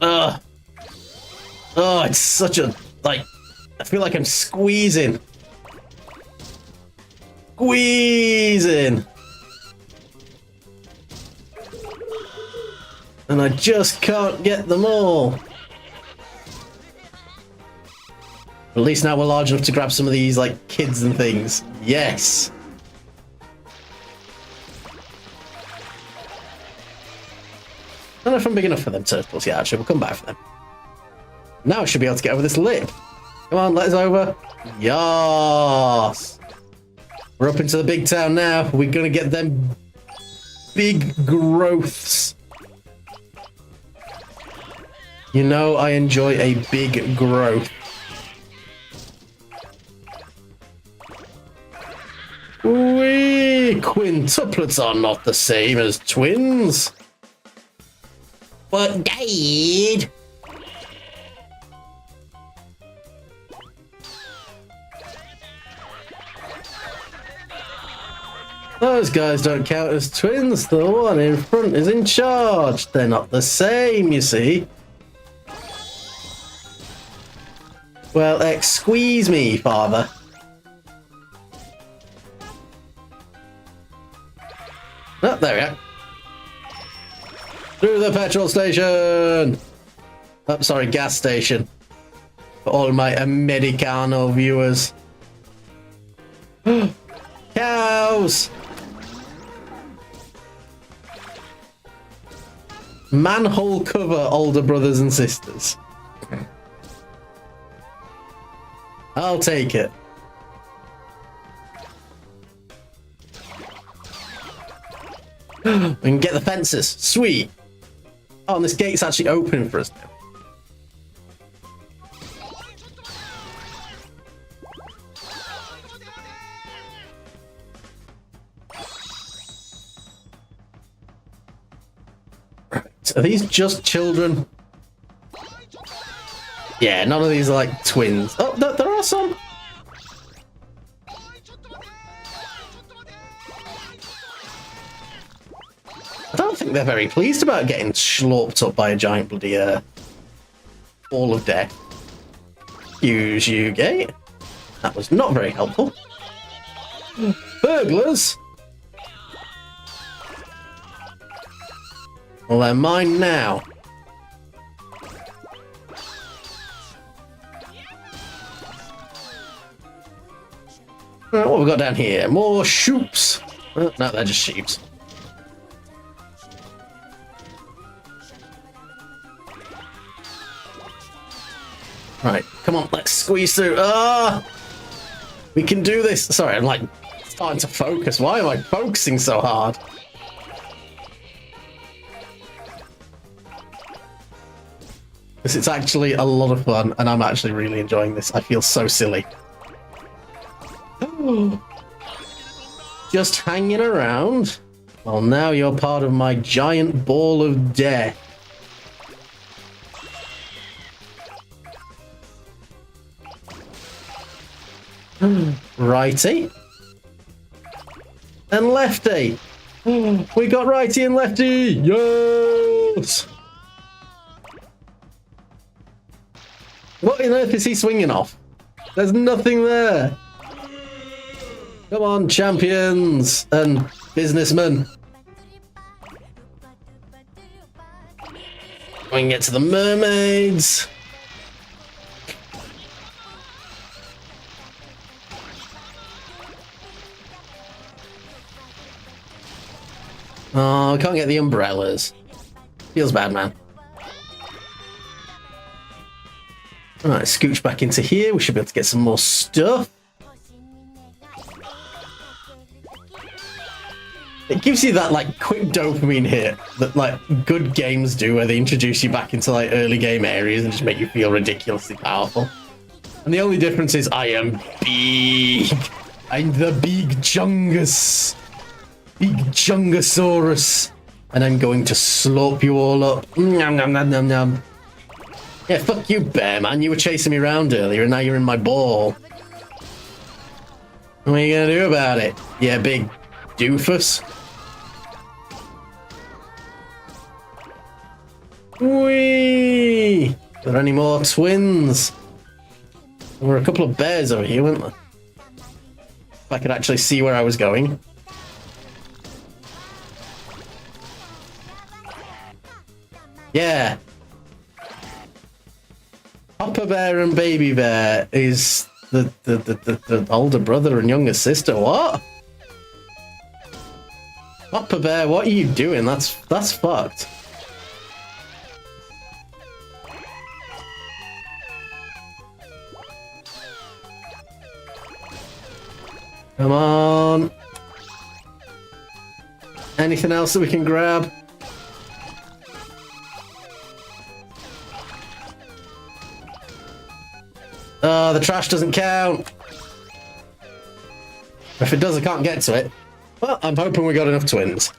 Ugh. Oh, it's such a, like, I feel like I'm squeezing. Squeezing. And I just can't get them all. At least now we're large enough to grab some of these, like, kids and things. Yes. I don't know if I'm big enough for them turtles yet, actually. We'll come back for them. Now I should be able to get over this lip. Come on, let us over. Yas. We're up into the big town now. We're going to get them big growths. You know I enjoy a big growth. Whee! Quintuplets are not the same as twins. But Dad... Those guys don't count as twins. The one in front is in charge. They're not the same, you see. Well, excuse me, father. Oh, there we go. Through the petrol station. Oh, sorry, gas station. For all my Americano viewers. Cows! Manhole cover, older brothers and sisters. I'll take it. We can get the fences. Sweet. Oh, and this gate's actually open for us now. Are these just children? Yeah, none of these are like twins. Oh, there are some. I don't think they're very pleased about getting slurped up by a giant bloody ball of death. Use you, gate. That was not very helpful. Burglars. Well, they're mine now. Right, what have we got down here? More shoops. Oh, no, they're just sheeps. Right, come on, let's squeeze through. Ah! We can do this. Sorry, I'm like starting to focus. Why am I focusing so hard? It's actually a lot of fun, and I'm actually really enjoying this. I feel so silly. Just hanging around. Well, now you're part of my giant ball of death. Righty. And lefty. We got righty and lefty. Yes! What on earth is he swinging off? There's nothing there. Come on, champions and businessmen. We can get to the mermaids. Oh, I can't get the umbrellas. Feels bad, man. Alright, scooch back into here. We should be able to get some more stuff. It gives you that, like, quick dopamine hit that, like, good games do, where they introduce you back into, like, early game areas and just make you feel ridiculously powerful. And the only difference is I am big. I'm the big Chungus. Big Chungosaurus. And I'm going to slurp you all up. Nom nom nom nom nom. Yeah, fuck you, bear man. You were chasing me around earlier and now you're in my ball. What are you gonna do about it? Yeah, big doofus. Whee! Are there any more twins? There were a couple of bears over here, weren't there? If I could actually see where I was going. Yeah. Papa Bear and Baby Bear is the older brother and younger sister. What? Papa Bear, what are you doing? That's fucked. Come on. Anything else that we can grab? Oh, the trash doesn't count. If it does, I can't get to it. Well, I'm hoping we got enough twins.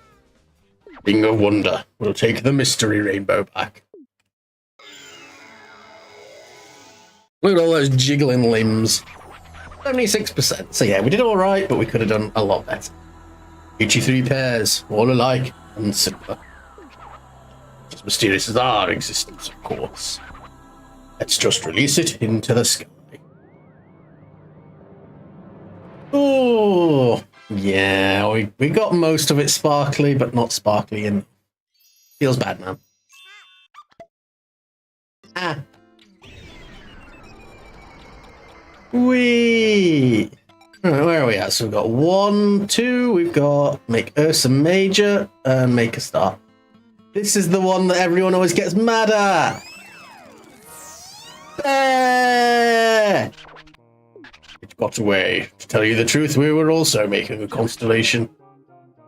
Being a wonder, we'll take the mystery rainbow back. Look at all those jiggling limbs. 76%. So yeah, we did all right, but we could have done a lot better. 83 pairs, all alike and similar. As mysterious as our existence, of course. Let's just release it into the sky. Oh, yeah, we got most of it sparkly, but not sparkly, and feels bad now. Ah. Whee! Alright, where are we at? So we've got 1, 2, we've got make Ursa Major and make a star. This is the one that everyone always gets mad at! Bear! It got away. To tell you the truth, we were also making a constellation.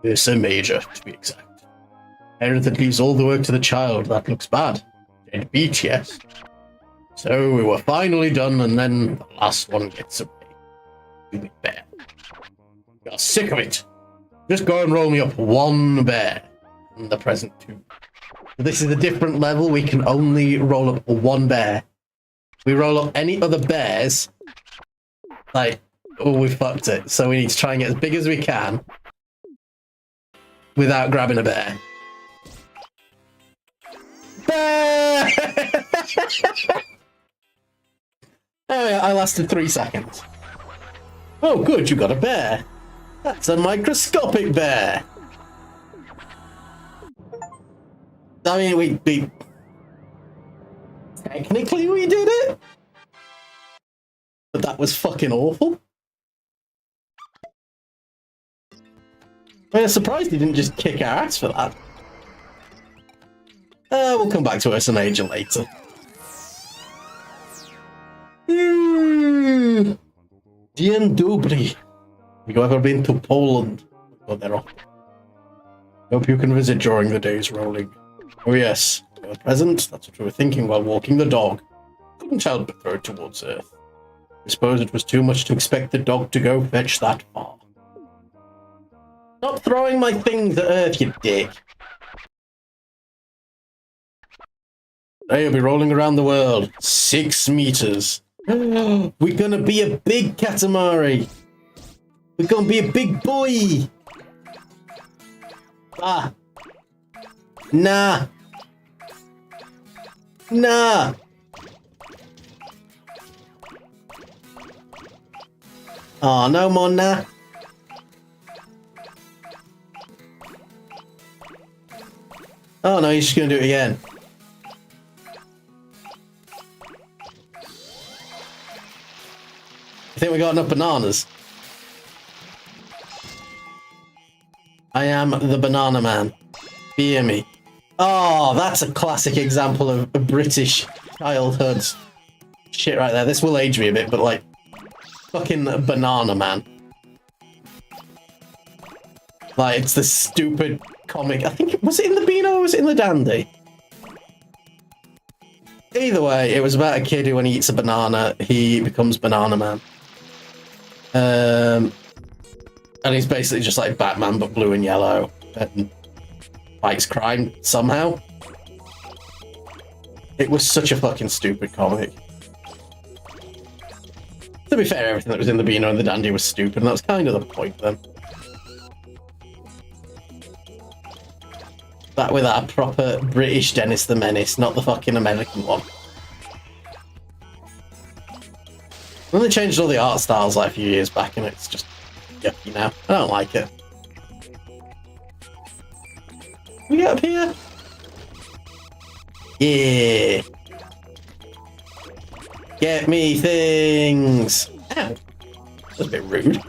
Ursa Major, to be exact. Parent that leaves all the work to the child, that looks bad. Dead beat, yes. So we were finally done, and then the last one gets away. Stupid bear. We are sick of it. Just go and roll me up one bear. And the present 2. This is a different level. We can only roll up one bear. We roll up any other bears. Like, oh, we fucked it. So we need to try and get as big as we can without grabbing a bear. Bear! Oh, I lasted 3 seconds. Oh, good, you got a bear. That's a microscopic bear. I mean, we technically we did it, but that was fucking awful. I'm surprised he didn't just kick our ass for that. We'll come back to Ursa Major later. Dzień dobry. Have you ever been to Poland? Oh, they're off. Hope you can visit during the days rolling. Oh yes, a present. That's what we were thinking while walking the dog. Couldn't help but throw it towards Earth. I suppose it was too much to expect the dog to go fetch that far. Stop throwing my things at Earth, you dick. Today I'll be rolling around the world. 6 meters. We're gonna be a big Katamari. We're gonna be a big boy. Ah. Nah. Nah. Oh, no more nah. Oh no, he's just gonna do it again. I think we got enough bananas. I am the banana man. Fear me. Oh, that's a classic example of a British childhood shit right there. This will age me a bit, but like, fucking banana man. Like, it's the stupid comic. I think, was it in the Beano or was it in the Dandy? Either way, it was about a kid who, when he eats a banana, he becomes Banana Man. And he's basically just like Batman, but blue and yellow, and fights crime somehow. It was such a fucking stupid comic. To be fair, everything that was in the Beano and the Dandy was stupid, and that was kind of the point then. That with our proper British Dennis the Menace, not the fucking American one. When they changed all the art styles like a few years back, and it's just yucky now. I don't like it. We get up here? Yeah. Get me things. Ow. That's a bit rude.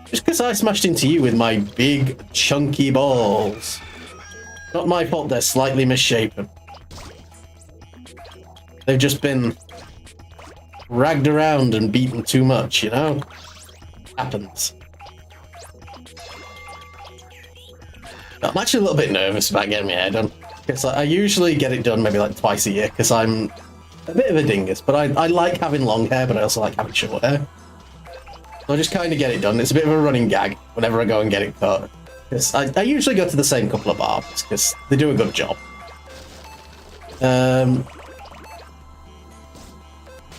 Just because I smashed into you with my big, chunky balls. Not my fault they're slightly misshapen. They've just been ragged around and beaten too much, you know? Happens. I'm actually a little bit nervous about getting my hair done. Because I usually get it done maybe like twice a year, because I'm a bit of a dingus, but I like having long hair, but I also like having short hair. So I just kind of get it done. It's a bit of a running gag whenever I go and get it cut. I usually go to the same couple of barbers because they do a good job.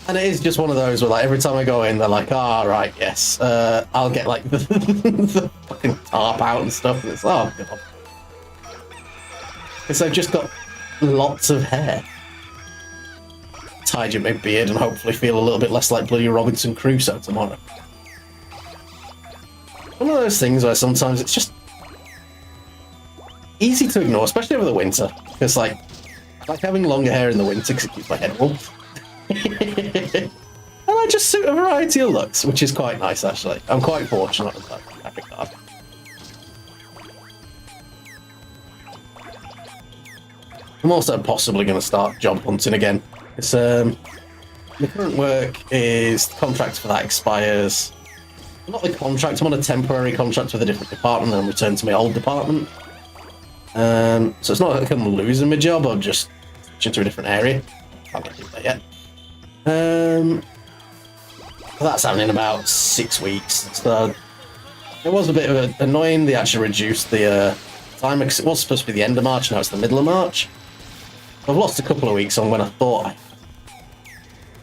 And it is just one of those where, like, every time I go in, they're like, "Ah, right, yes." I'll get like the fucking tarp out and stuff, and it's oh god, because I've just got lots of hair. Tidy my beard and hopefully feel a little bit less like bloody Robinson Crusoe tomorrow. One of those things where sometimes it's just easy to ignore, especially over the winter, because like I like having longer hair in the winter because it keeps my head warm. And I just suit a variety of looks, which is quite nice actually. I'm quite fortunate in that regard. I'm also possibly going to start job hunting again. It's the current work is the contract for that expires. Not the contract, I'm on a temporary contract with a different department and I'm returned to my old department. So it's not like I'm losing my job, I'm just switching to a different area. Can't get do that yet. That's happening in about 6 weeks. So it was a bit annoying. They actually reduced the time because it was supposed to be the end of March, now it's the middle of March. I've lost a couple of weeks on when I thought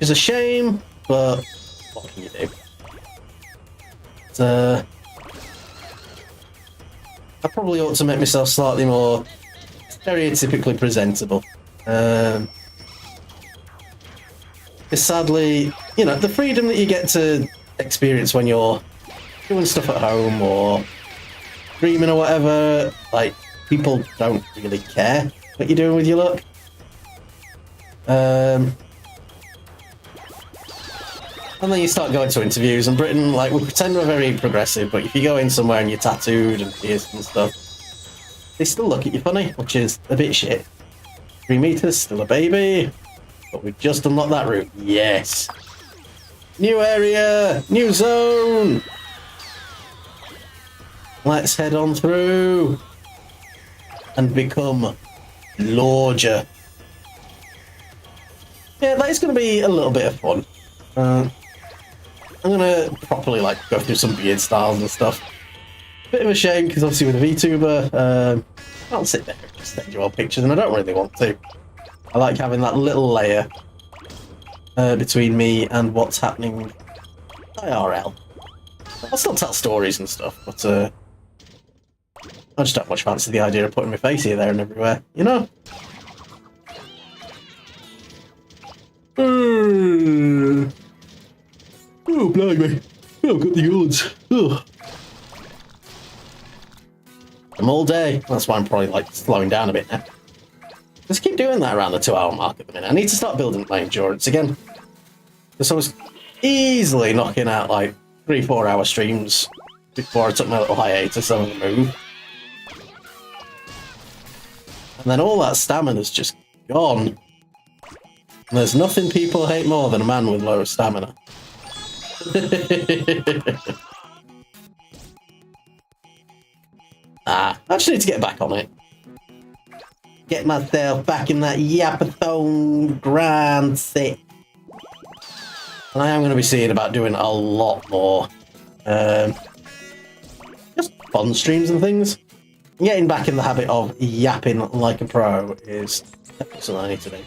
it's a shame, but what can you do? I probably ought to make myself slightly more stereotypically presentable. Because sadly, you know, the freedom that you get to experience when you're doing stuff at home or streaming or whatever, like, people don't really care what you're doing with your look. And then you start going to interviews, and Britain, like, we pretend we're very progressive, but if you go in somewhere and you're tattooed and pierced and stuff, they still look at you funny, which is a bit shit. 3 meters, still a baby, but we've just unlocked that route. Yes! New area! New zone! Let's head on through and become larger. Yeah, that is going to be a little bit of fun. I'm gonna properly like go through some beard styles and stuff. Bit of a shame because obviously with a VTuber, I'll sit there and just send you all pictures, and I don't really want to. I like having that little layer between me and what's happening IRL. I'll still tell stories and stuff, but I just don't much fancy the idea of putting my face here, there, and everywhere, you know. Oh, blimey. Oh, I've got the yawns. Oh. I'm all day. That's why I'm probably, like, slowing down a bit now. Just keep doing that around the 2-hour mark at the minute. I need to start building my endurance again. Because I was easily knocking out, like, 3-4 hour streams before I took my little hiatus on the move. And then all that stamina's just gone. And there's nothing people hate more than a man with low stamina. I just need to get back on it. Get myself back in that Yapathon grand set. And I am going to be seeing about doing a lot more just fun streams and things. Getting back in the habit of yapping like a pro is something I need to do.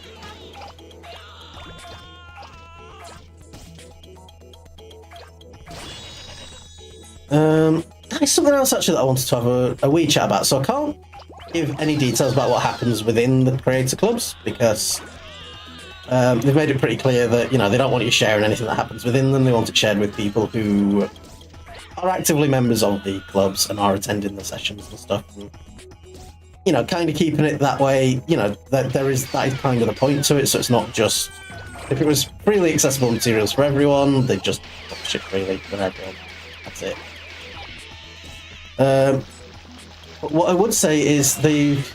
There's something else actually that I wanted to have a wee chat about. So I can't give any details about what happens within the creator clubs because they've made it pretty clear that, you know, they don't want you sharing anything that happens within them. They want it shared with people who are actively members of the clubs and are attending the sessions and stuff. And, you know, kind of keeping it that way. You know, that is kind of the point to it. So it's not just, if it was freely accessible materials for everyone, they'd just publish it freely for everyone. That's it. But what I would say is they've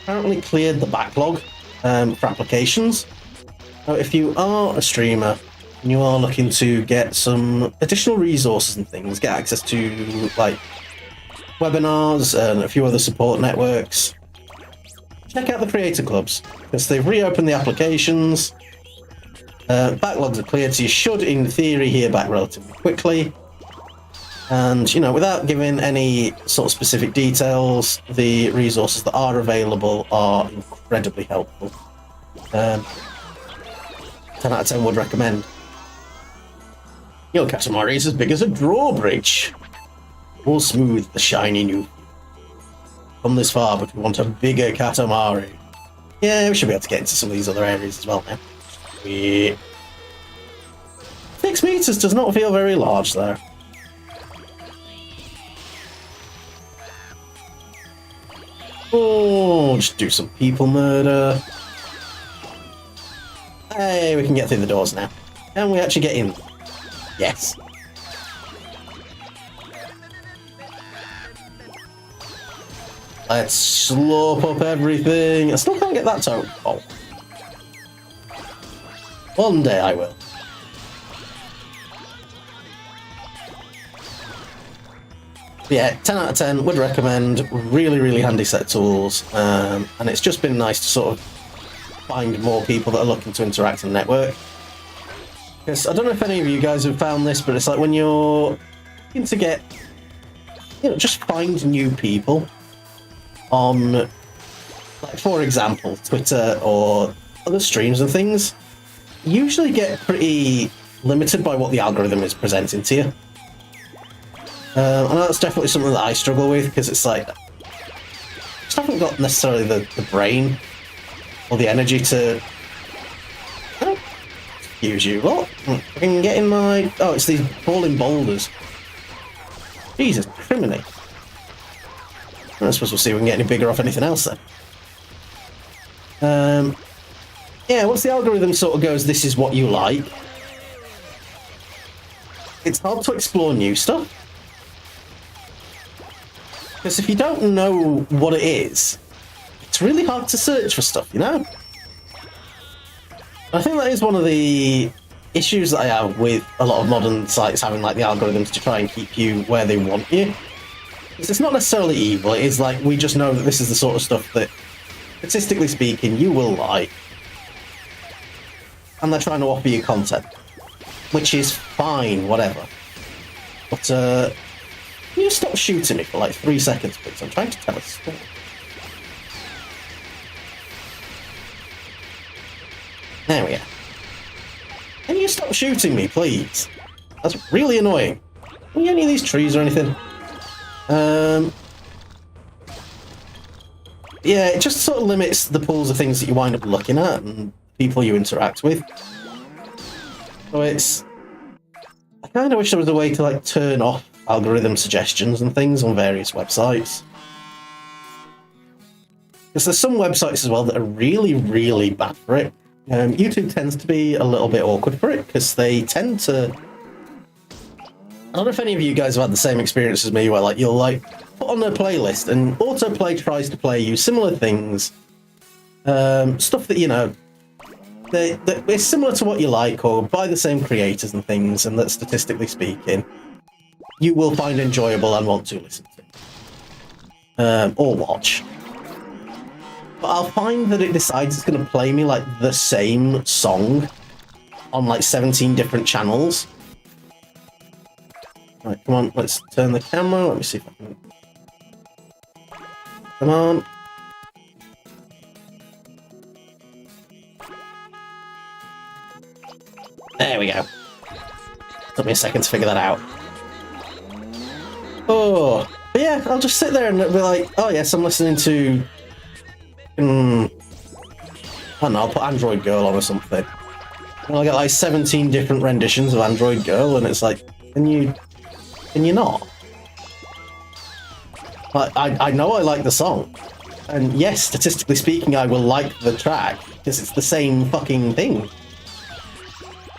apparently cleared the backlog for applications. Now, if you are a streamer and you are looking to get some additional resources and things, get access to like webinars and a few other support networks, check out the creator clubs because they've reopened the applications. Backlogs are cleared, so you should, in theory, hear back relatively quickly. And, you know, without giving any sort of specific details, the resources that are available are incredibly helpful. 10 out of 10 would recommend. Your Katamari is as big as a drawbridge. All smooth, the shiny new. Come this far, but we want a bigger Katamari. Yeah, we should be able to get into some of these other areas as well now. 6 meters does not feel very large there. Oh, just do some people murder. Hey, we can get through the doors now. Can we actually get in? Yes. Let's slurp up everything. I still can't get that toe. Oh. One day I will. Yeah, 10 out of 10 would recommend. Really, really handy set of tools. And it's just been nice to sort of find more people that are looking to interact and network. Because I don't know if any of you guys have found this, but it's like when you're looking to get, you know, just find new people on, like, for example, Twitter or other streams and things, you usually get pretty limited by what the algorithm is presenting to you. I know that's definitely something that I struggle with, because it's like, I just haven't got necessarily the brain or the energy to... Oh, excuse you, what? I can get in my... Oh, it's these falling boulders. Jesus, criminy. I suppose we'll see if we can get any bigger off anything else then. Yeah, once the algorithm sort of goes, this is what you like, it's hard to explore new stuff. Because if you don't know what it is, it's really hard to search for stuff, you know? I think that is one of the issues that I have with a lot of modern sites having like the algorithms to try and keep you where they want you. It's not necessarily evil, it is like, we just know that this is the sort of stuff that, statistically speaking, you will like. And they're trying to offer you content. Which is fine, whatever. But, can you stop shooting me for like 3 seconds, please? I'm trying to tell a story. There we go. Can you stop shooting me, please? That's really annoying. Can you get any of these trees or anything? Yeah, it just sort of limits the pools of things that you wind up looking at and people you interact with. So it's... I kind of wish there was a way to like turn off algorithm suggestions and things on various websites. Because there's some websites as well that are really, really bad for it. YouTube tends to be a little bit awkward for it, because they tend to... I don't know if any of you guys have had the same experience as me, where like you'll like put on a playlist and autoplay tries to play you similar things, stuff that, you know, that is similar to what you like or by the same creators and things, and that statistically speaking you will find enjoyable and want to listen to or watch. But I'll find that it decides it's going to play me like the same song on like 17 different channels. Right, come on, let's turn the camera. Let me see if I can... Come on. There we go. Took me a second to figure that out. Oh, but yeah, I'll just sit there and be like, oh yes, I'm listening to... I don't know, I'll put Android Girl on or something. And I'll get like 17 different renditions of Android Girl, and it's like, can you not? I know I like the song. And yes, statistically speaking, I will like the track, because it's the same fucking thing.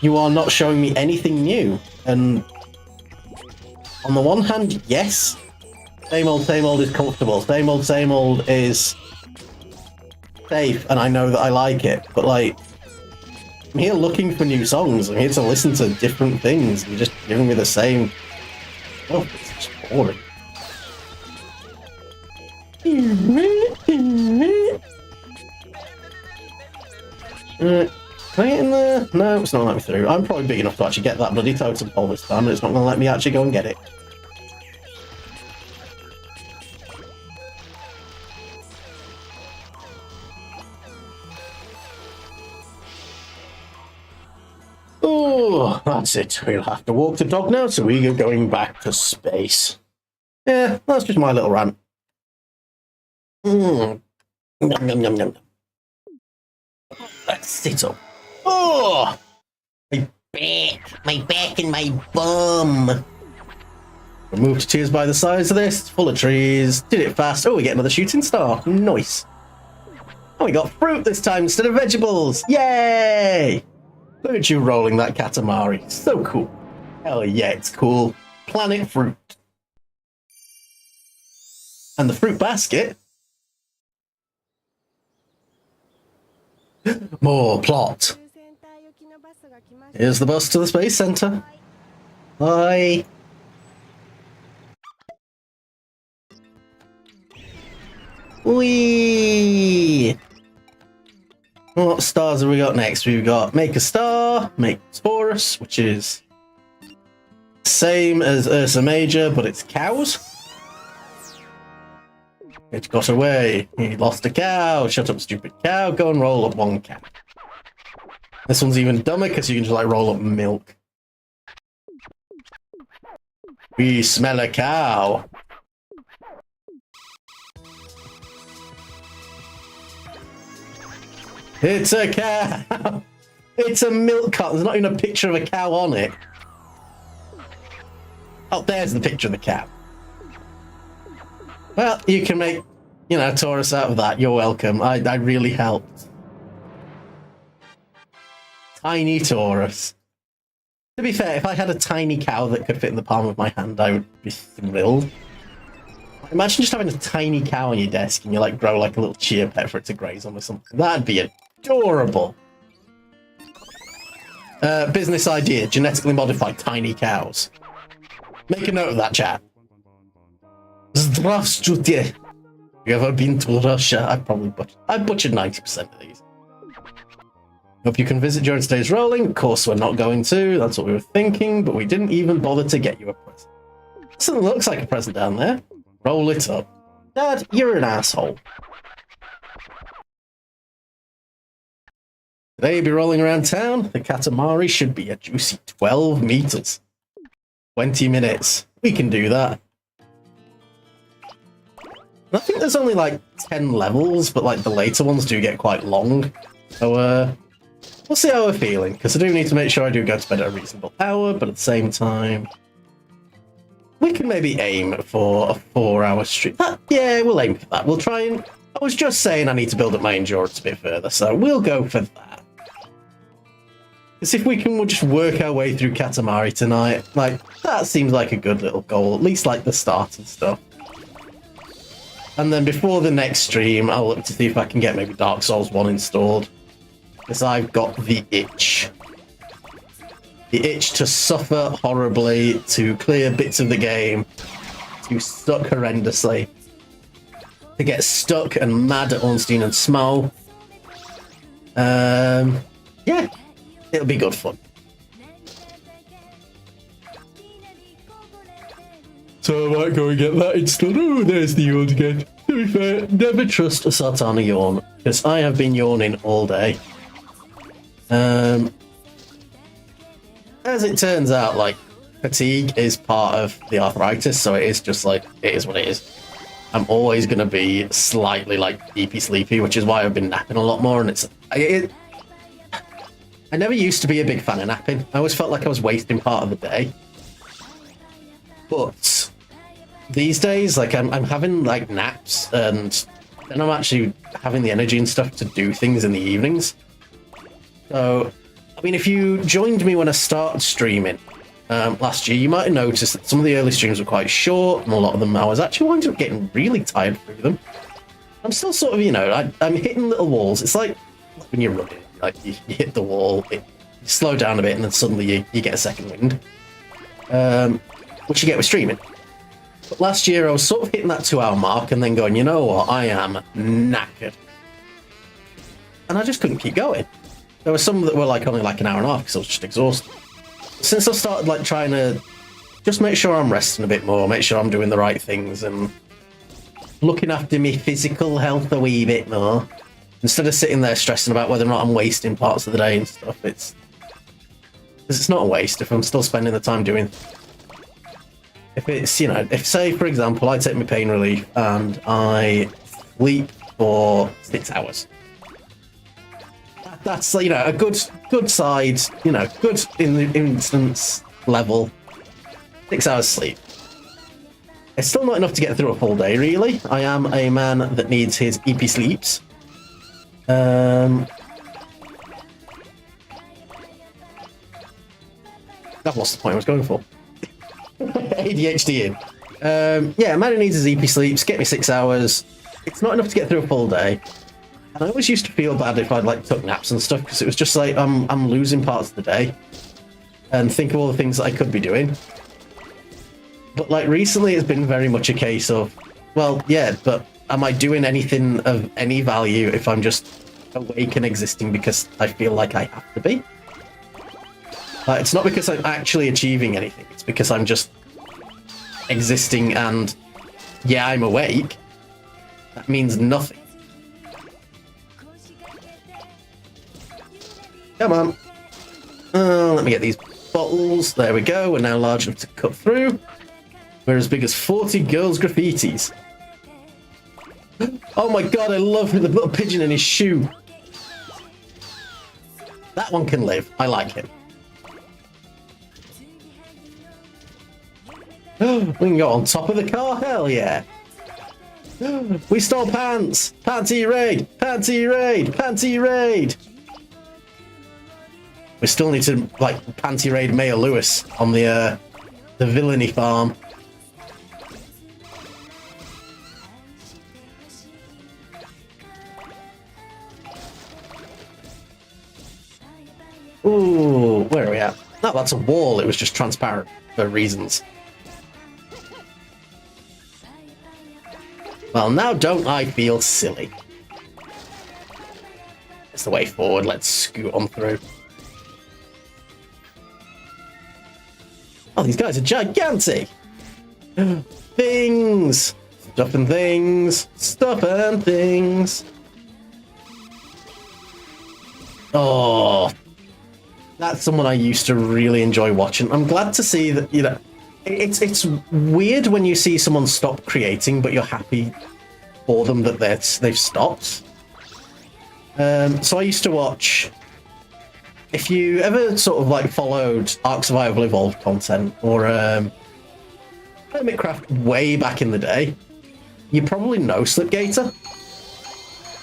You are not showing me anything new. And on the one hand, yes, same old is comfortable. Same old is safe, and I know that I like it. But like, I'm here looking for new songs. I'm here to listen to different things. You're just giving me the same. Oh, it's just boring. Can I get in there? No, it's not letting me through. I'm probably big enough to actually get that bloody totem pole this time, and it's not going to let me actually go and get it. Oh, that's it. We'll have to walk the dog now, so we are going back to space. Yeah, that's just my little rant. Yum, yum, yum, yum. Let's sit up. Oh! My back and my bum. We moved to tears by the sides of this. It's full of trees. Did it fast. Oh, we get another shooting star. Nice. And we got fruit this time instead of vegetables. Yay! Look at you rolling that Katamari. So cool. Hell yeah, it's cool. Planet fruit. And the fruit basket. More plot. Here's the bus to the space center. Bye. Whee! What stars have we got next? We've got Make a Star, Make Taurus, which is same as Ursa Major, but it's cows. It got away. He lost a cow. Shut up, stupid cow. Go and roll up one cow. This one's even dumber because you can just like roll up milk. We smell a cow. It's a cow. It's a milk carton. There's not even a picture of a cow on it. Oh, there's the picture of the cow. Well, you can make, you know, Taurus out of that. You're welcome. I really helped. Tiny Taurus. To be fair, if I had a tiny cow that could fit in the palm of my hand, I would be thrilled. Imagine just having a tiny cow on your desk and you like grow like a little chia pet for it to graze on or something. That'd be adorable. Business idea, genetically modified tiny cows. Make a note of that, chat. Здравствуйте. You ever been to Russia? I butchered 90% of these. Hope you can visit during today's rolling. Of course we're not going to. That's what we were thinking, but we didn't even bother to get you a present. Something looks like a present down there. Roll it up. Dad, you're an asshole. Today you'll be rolling around town. The Katamari should be a juicy 12 meters. 20 minutes. We can do that. I think there's only like 10 levels, but like the later ones do get quite long. So we'll see how we're feeling, because I do need to make sure I do go to bed at a reasonable hour, but at the same time, we can maybe aim for a 4-hour stream. Yeah, we'll aim for that. We'll try and... I was just saying I need to build up my endurance a bit further, so we'll go for that. Because if we can, we'll just work our way through Katamari tonight. Like, that seems like a good little goal, at least like the start and stuff. And then before the next stream, I'll look to see if I can get maybe Dark Souls 1 installed. Because I've got the itch. The itch to suffer horribly, to clear bits of the game, to suck horrendously, to get stuck and mad at Ornstein and Small. Yeah, it'll be good fun. So I might go and get that installed. Oh, there's the yawn again. To be fair, never trust a Sartana yawn, because I have been yawning all day. As it turns out, like, fatigue is part of the arthritis, so it is just like, it is what it is. I'm always going to be slightly, like, deepy sleepy, which is why I've been napping a lot more, and I never used to be a big fan of napping. I always felt like I was wasting part of the day. But these days, like, I'm having, like, naps, and then I'm actually having the energy and stuff to do things in the evenings. So, I mean, if you joined me when I started streaming last year, you might have noticed that some of the early streams were quite short, and a lot of them I was actually winding up getting really tired through them. I'm still sort of, you know, I'm hitting little walls. It's like when you're running, like you hit the wall, you slow down a bit, and then suddenly you get a second wind, which you get with streaming. But last year I was sort of hitting that 2-hour mark and then going, you know what, I am knackered. And I just couldn't keep going. There were some that were like only like an hour and a half because I was just exhausted. Since I started like trying to just make sure I'm resting a bit more, make sure I'm doing the right things and looking after my physical health a wee bit more, instead of sitting there stressing about whether or not I'm wasting parts of the day and stuff, Because it's not a waste if I'm still spending the time doing. If it's, you know, if say for example I take my pain relief and I sleep for 6 hours. That's, you know, a good side, you know, good in the instance level. 6 hours sleep. It's still not enough to get through a full day, really. I am a man that needs his EP sleeps. I've lost the point I was going for. ADHD in. Yeah, a man who needs his EP sleeps, get me 6 hours. It's not enough to get through a full day. And I always used to feel bad if I'd like took naps and stuff, because it was just like I'm losing parts of the day and think of all the things that I could be doing. But like recently it's been very much a case of, well, yeah, but am I doing anything of any value if I'm just awake and existing because I feel like I have to be? It's not because I'm actually achieving anything, it's because I'm just existing and, yeah, I'm awake. That means nothing. Come on. Let me get these bottles. There we go. We're now large enough to cut through. We're as big as 40 girls' graffitis. Oh my god, I love the little pigeon in his shoe. That one can live. I like him. We can go on top of the car. Hell yeah. We stole pants. Panty raid. Panty raid. Panty raid. We still need to, like, panty raid Mayor Lewis on the villainy farm. Ooh, where are we at? No, that's a wall. It was just transparent for reasons. Well, now don't I feel silly? It's the way forward. Let's scoot on through. Oh, these guys are gigantic! Things! Stuff and things! Stuff and things! Oh, that's someone I used to really enjoy watching. I'm glad to see that, you know, it's weird when you see someone stop creating, but you're happy for them that they've stopped. So I used to watch... If you ever sort of like followed Ark Survival Evolved content or Hermitcraft way back in the day, you probably know Slipgator.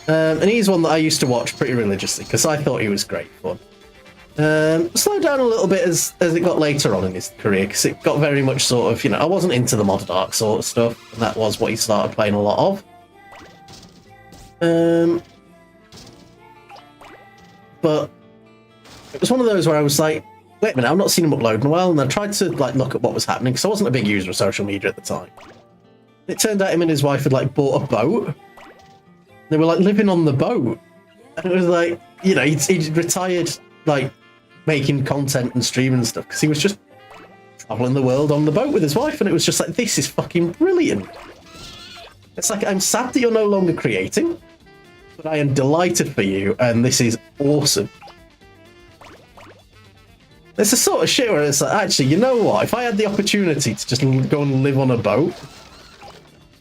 And he's one that I used to watch pretty religiously because I thought he was great fun. Slowed down a little bit as it got later on in his career because it got very much sort of, you know, I wasn't into the modded Ark sort of stuff, and that was what he started playing a lot of. But it was one of those where I was like, wait a minute, I've not seen him upload in a while, and I tried to like look at what was happening because I wasn't a big user of social media at the time. It turned out him and his wife had like bought a boat. They were like living on the boat, and it was like, you know, he'd retired like making content and streaming and stuff because he was just traveling the world on the boat with his wife, and it was just like, this is fucking brilliant. It's like, I'm sad that you're no longer creating, but I am delighted for you, and this is awesome. It's the sort of shit where it's like, actually, you know what? If I had the opportunity to just go and live on a boat,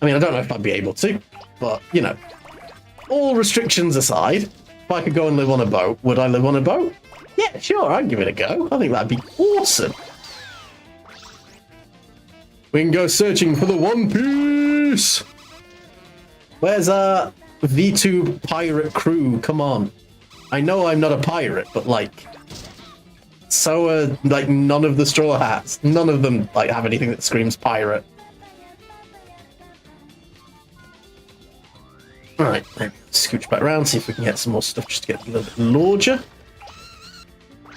I mean, I don't know if I'd be able to, but, you know, all restrictions aside, if I could go and live on a boat, would I live on a boat? Yeah, sure, I'd give it a go. I think that'd be awesome. We can go searching for the One Piece! Where's our V2 pirate crew? Come on. I know I'm not a pirate, but, like... So are, like, none of the Straw Hats. None of them, like, have anything that screams pirate. Alright, scooch back around, see if we can get some more stuff just to get a little bit larger.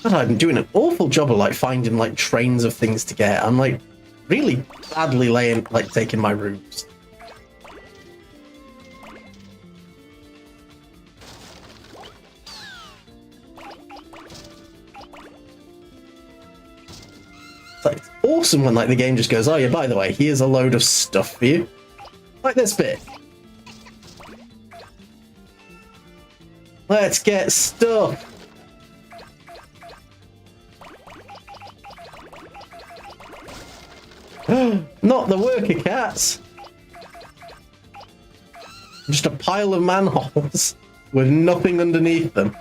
God, I'm doing an awful job of, like, finding, like, trains of things to get. I'm, like, really badly taking my routes. Like, it's awesome when like the game just goes, oh yeah, by the way, here's a load of stuff for you. Like this bit. Let's get stuff. Not the worker cats. Just a pile of manholes with nothing underneath them.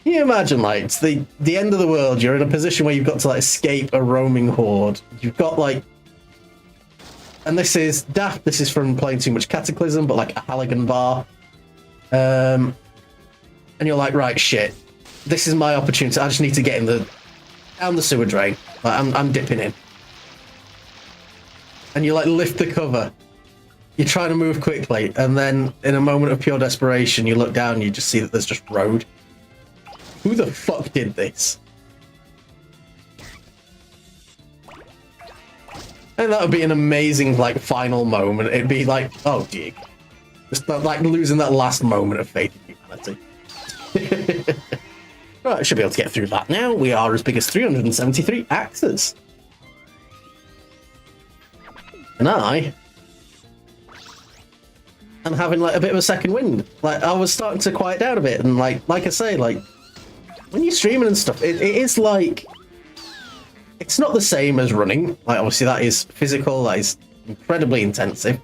Can you imagine, like, it's the end of the world, you're in a position where you've got to, like, escape a roaming horde. You've got, like... And this is daft, this is from playing too much Cataclysm, but, like, a Halligan bar. And you're like, right, shit. This is my opportunity. I just need to get down the sewer drain. Like, I'm dipping in. And you, like, lift the cover. You're trying to move quickly, and then, in a moment of pure desperation, you look down and you just see that there's just road. Who the fuck did this? And that would be an amazing, like, final moment. It'd be like, oh, dear. Just, like, losing that last moment of faith in humanity. Right, I should be able to get through that now. We are as big as 373 axes. And I am having, like, a bit of a second wind. Like, I was starting to quiet down a bit, and, like I say, like, when you're streaming and stuff, it is like... It's not the same as running. Like, obviously, that is physical, that is incredibly intensive.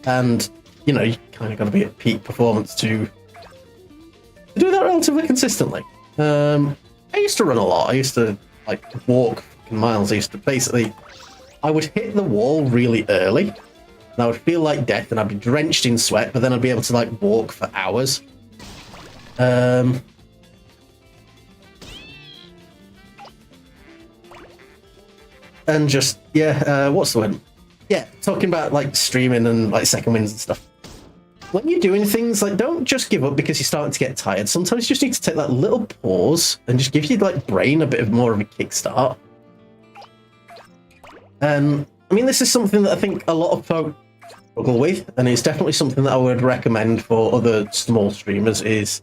And, you know, you kind of got to be at peak performance to do that relatively consistently. I used to run a lot. I used to, like, walk miles. I used to basically... I would hit the wall really early, and I would feel like death, and I'd be drenched in sweat, but then I'd be able to, like, walk for hours. And just, yeah, what's the word? Yeah, talking about, like, streaming and, like, second wins and stuff. When you're doing things, like, don't just give up because you're starting to get tired. Sometimes you just need to take that little pause and just give your, like, brain a bit of more of a kickstart. And, I mean, this is something that I think a lot of folk struggle with, and it's definitely something that I would recommend for other small streamers is...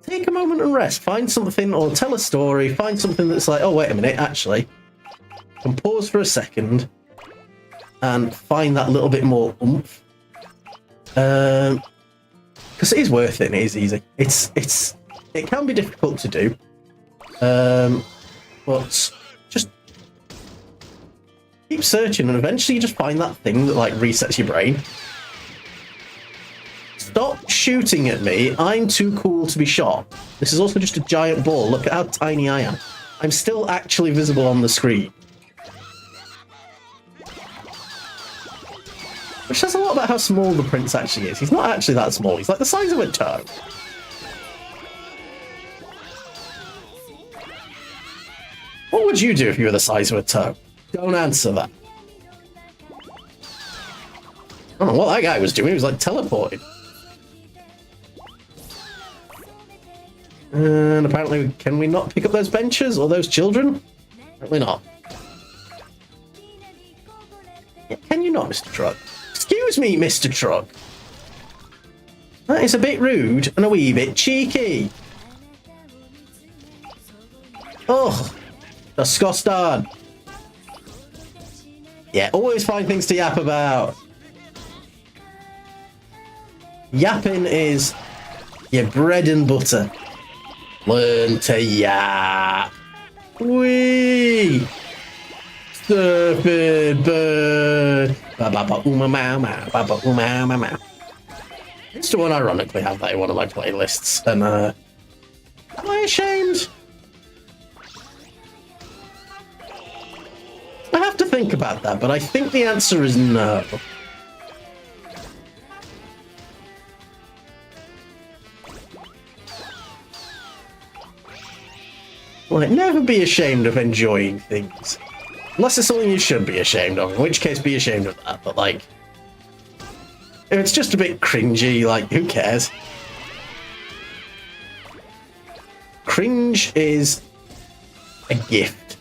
Take a moment and rest. Find something, or tell a story. Find something that's like, oh, wait a minute, actually. I can pause for a second and find that little bit more oomph. Because it is worth it and it is easy. It can be difficult to do. But just keep searching and eventually you just find that thing that, like, resets your brain. Stop shooting at me. I'm too cool to be shot. This is also just a giant ball. Look at how tiny I am. I'm still actually visible on the screen. Which says a lot about how small the prince actually is. He's not actually that small. He's like the size of a toe. What would you do if you were the size of a toe? Don't answer that. I don't know what that guy was doing. He was like teleporting. And apparently, can we not pick up those benches or those children? Apparently not. Yeah, can you not, Mr. Truck? Excuse me, Mr. Truck. That is a bit rude and a wee bit cheeky. Ugh. Disgusting. Yeah, always find things to yap about. Yapping is your bread and butter. Learn to yap. Wee! Surfing bird. Ba ba ba uma ma ma ba ba uma ma ma. I used to unironically have that in one of my playlists, and am I ashamed? I have to think about that, but I think the answer is no. Like, never be ashamed of enjoying things. Unless it's something you should be ashamed of, in which case be ashamed of that, but like... If it's just a bit cringy, like, who cares? Cringe is a gift.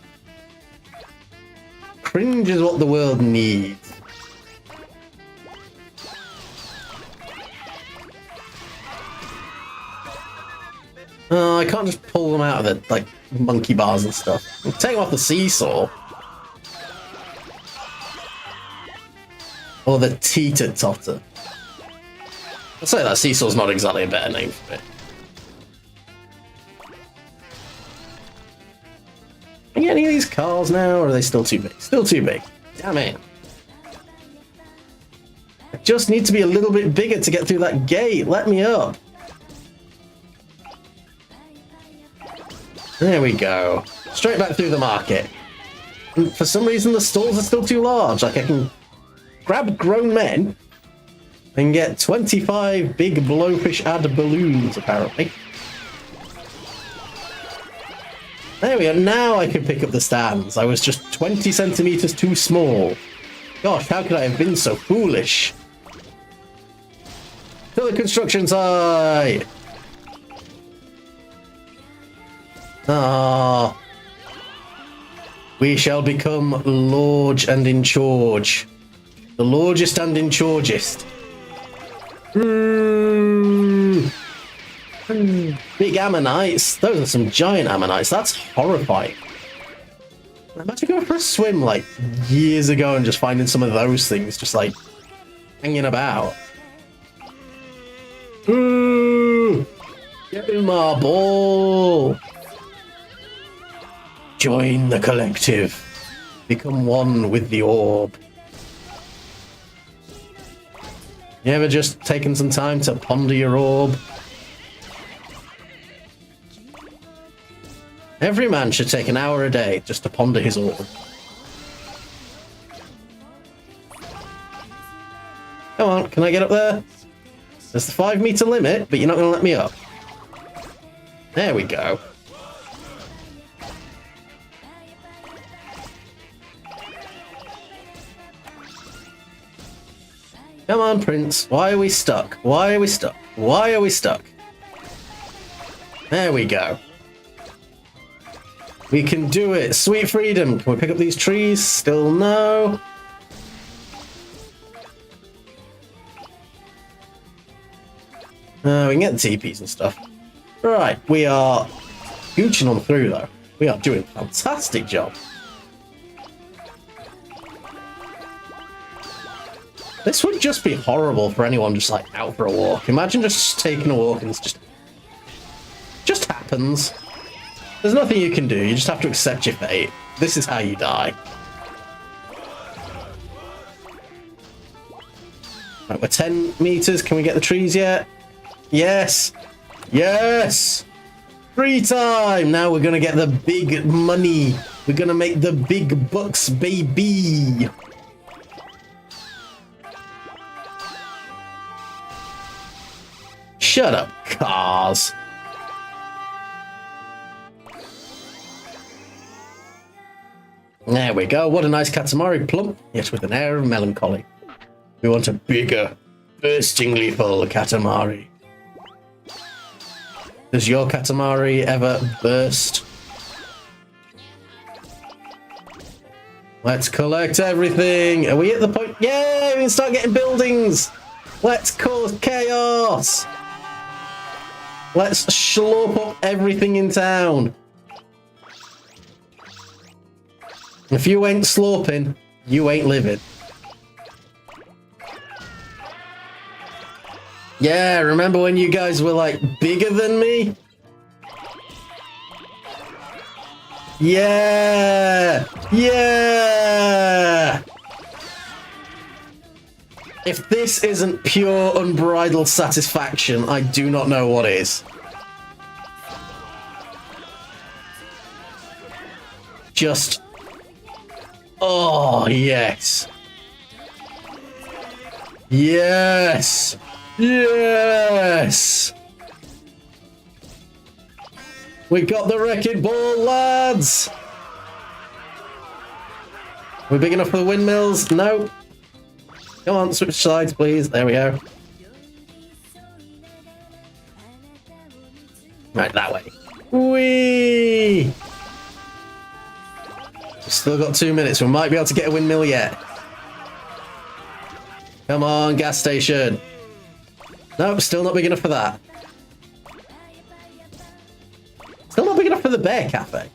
Cringe is what the world needs. Oh, I can't just pull them out of the, like, monkey bars and stuff. I'll take them off the seesaw. Or the teeter-totter. I'll say that seesaw's not exactly a better name for it. And yeah, any of these cars now, or are they still too big? Still too big. Damn it. I just need to be a little bit bigger to get through that gate. Let me up. There we go. Straight back through the market. And for some reason, the stalls are still too large. Like, I can grab grown men and get 25 big blowfish ad balloons, apparently. There we go. Now I can pick up the stands. I was just 20 centimeters too small. Gosh, how could I have been so foolish? To the construction site! Ah, we shall become large and in charge. The largest and in chargest. Big ammonites. Those are some giant ammonites. That's horrifying. Imagine going for a swim like years ago and just finding some of those things just like hanging about. Get in my ball. Join the collective. Become one with the orb. You ever just taken some time to ponder your orb? Every man should take an hour a day just to ponder his orb. Come on, can I get up there? There's the 5-meter limit, but you're not going to let me up. There we go. Come on, Prince. Why are we stuck? Why are we stuck? Why are we stuck? There we go. We can do it. Sweet freedom. Can we pick up these trees? Still no. We can get the TPs and stuff. Right, we are gooching on through though. We are doing a fantastic job. This would just be horrible for anyone just like out for a walk. Imagine just taking a walk and it's just happens. There's nothing you can do. You just have to accept your fate. This is how you die. Right, we're 10 meters. Can we get the trees yet? Yes. Yes. Free time. Now we're going to get the big money. We're going to make the big bucks, baby. Shut up, cars. There we go. What a nice Katamari, plump, yet with an air of melancholy. We want a bigger, burstingly full Katamari. Does your Katamari ever burst? Let's collect everything. Are we at the point? Yay! We can start getting buildings. Let's cause chaos. Let's slurp up everything in town. If you ain't slurping, you ain't living. Yeah, remember when you guys were like bigger than me? Yeah! Yeah! If this isn't pure unbridled satisfaction, I do not know what is. Just... oh, yes. Yes! Yes! We got the wrecking ball, lads! We're big enough for the windmills? No. Come on, switch sides, please. There we go. Right, that way. Whee! We've still got 2 minutes. We might be able to get a windmill yet. Come on, gas station. Nope, still not big enough for that. Still not big enough for the Bear Cafe.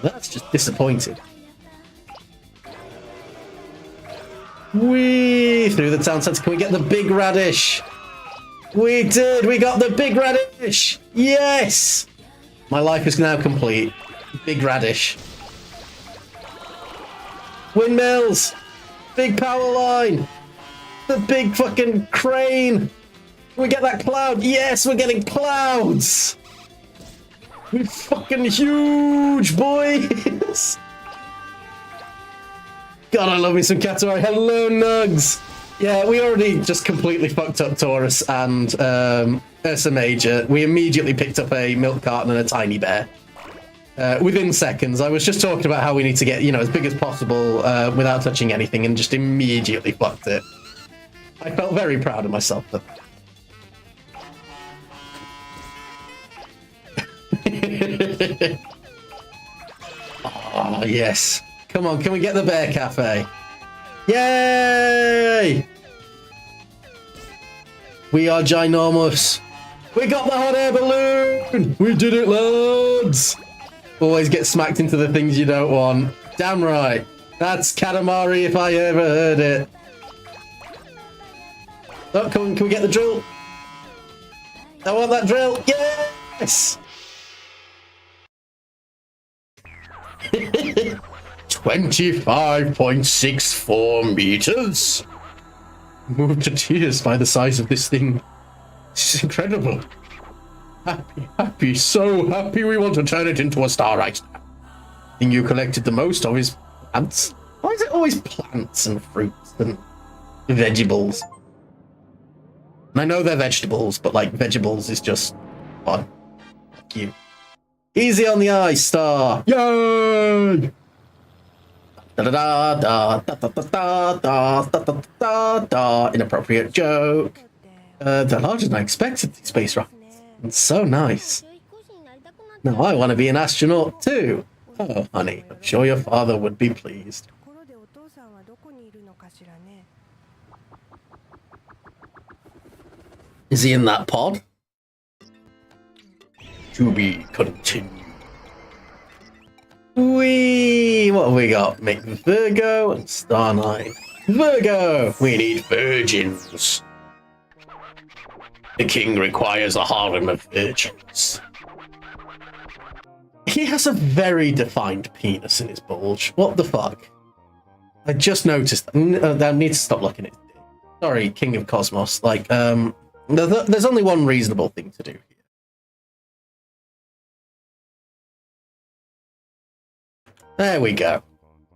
That's just disappointing. Whee! Through the town centre. Can we get the big radish? We did! We got the big radish! Yes! My life is now complete. Big radish. Windmills! Big power line! The big fucking crane! Can we get that cloud? Yes, we're getting clouds! We're fucking huge, boys! God, I love me some Katamari. Hello, Nugs! Yeah, we already just completely fucked up Taurus and Ursa Major. We immediately picked up a milk carton and a tiny bear. Within seconds. I was just talking about how we need to get, you know, as big as possible without touching anything, and just immediately fucked it. I felt very proud of myself for that. Oh, yes. Come on, can we get the Bear Cafe? Yay! We are ginormous. We got the hot air balloon! We did it, lads! Always get smacked into the things you don't want. Damn right. That's Katamari if I ever heard it. Oh, can we get the drill? I want that drill. Yes! 25.64 meters. Moved to tears by the size of this thing. This is incredible. Happy, so happy we want to turn it into a star right now. Thing you collected the most of is plants. Why is it always plants and fruits and vegetables? And I know they're vegetables, but like vegetables is just fun. Fuck you. Easy on the eye, star. Yay! Da da da da da da da da da da da da. Inappropriate joke. They're larger than I expected. These space rockets. It's so nice. Now I want to be an astronaut too. Oh, honey, I'm sure your father would be pleased. Is he in that pod? To be continued. Whee! What have we got? Make Virgo and Star 9. Virgo! We need virgins. The king requires a harem of virgins. He has a very defined penis in his bulge. What the fuck? I just noticed. I need to stop looking at it. Sorry, King of Cosmos. Like, there's only one reasonable thing to do here. There we go.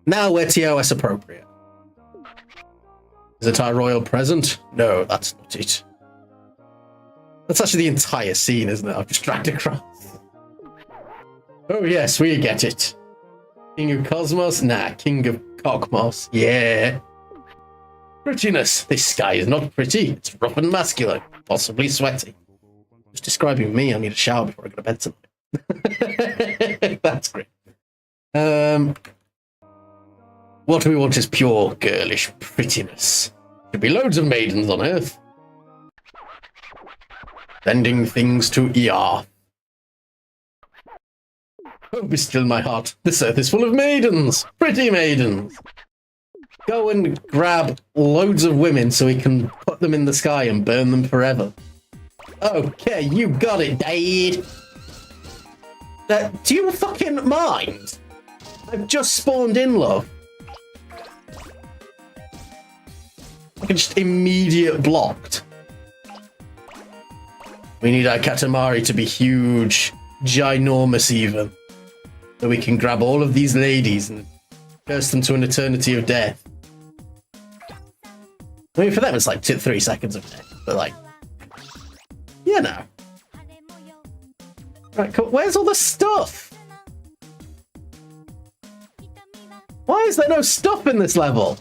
Now we're TOS appropriate. Is it our royal present? No, that's not it. That's actually the entire scene, isn't it? I've just dragged across. Oh yes, we get it. King of Cosmos? Nah, King of Cockmos. Yeah. Prettiness. This sky is not pretty. It's rough and masculine. Possibly sweaty. Just describing me, I need a shower before I go to bed tonight. That's great. What we want is pure girlish prettiness. There'll be loads of maidens on Earth. Sending things to ER. Oh, be still my heart. This Earth is full of maidens. Pretty maidens. Go and grab loads of women so we can put them in the sky and burn them forever. Okay, you got it, Dad. Do you fucking mind? I've just spawned in, love. I can just immediate blocked. We need our Katamari to be huge, ginormous even. So we can grab all of these ladies and curse them to an eternity of death. I mean, for them it's like 3 seconds of death, but like, you know. Right, cool. Where's all the stuff? Why is there no stuff in this level?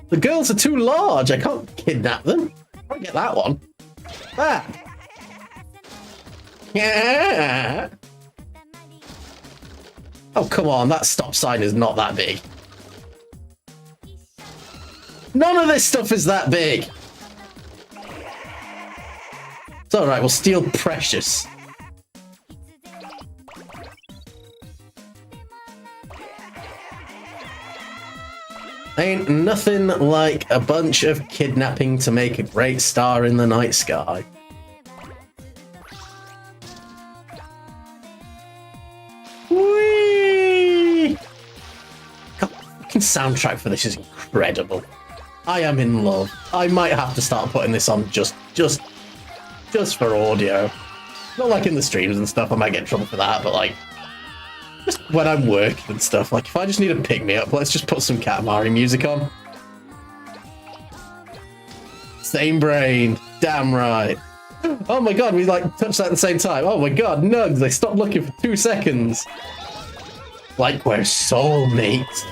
The girls are too large. I can't kidnap them. I get that one. Ah. Yeah. Oh, come on. That stop sign is not that big. None of this stuff is that big. It's alright. We'll steal Precious. Ain't nothing like a bunch of kidnapping to make a great star in the night sky. soundtrack for this is incredible. I am in love. I might have to start putting this on just for audio. Not like in the streams and stuff, I might get in trouble for that, but like, just when I'm working and stuff, like if I just need to pick me up, let's just put some Katamari music on. Same brain, damn right. Oh my god, we like touched that at the same time. Oh my god, nugs, they stopped looking for 2 seconds. Like we're soulmates.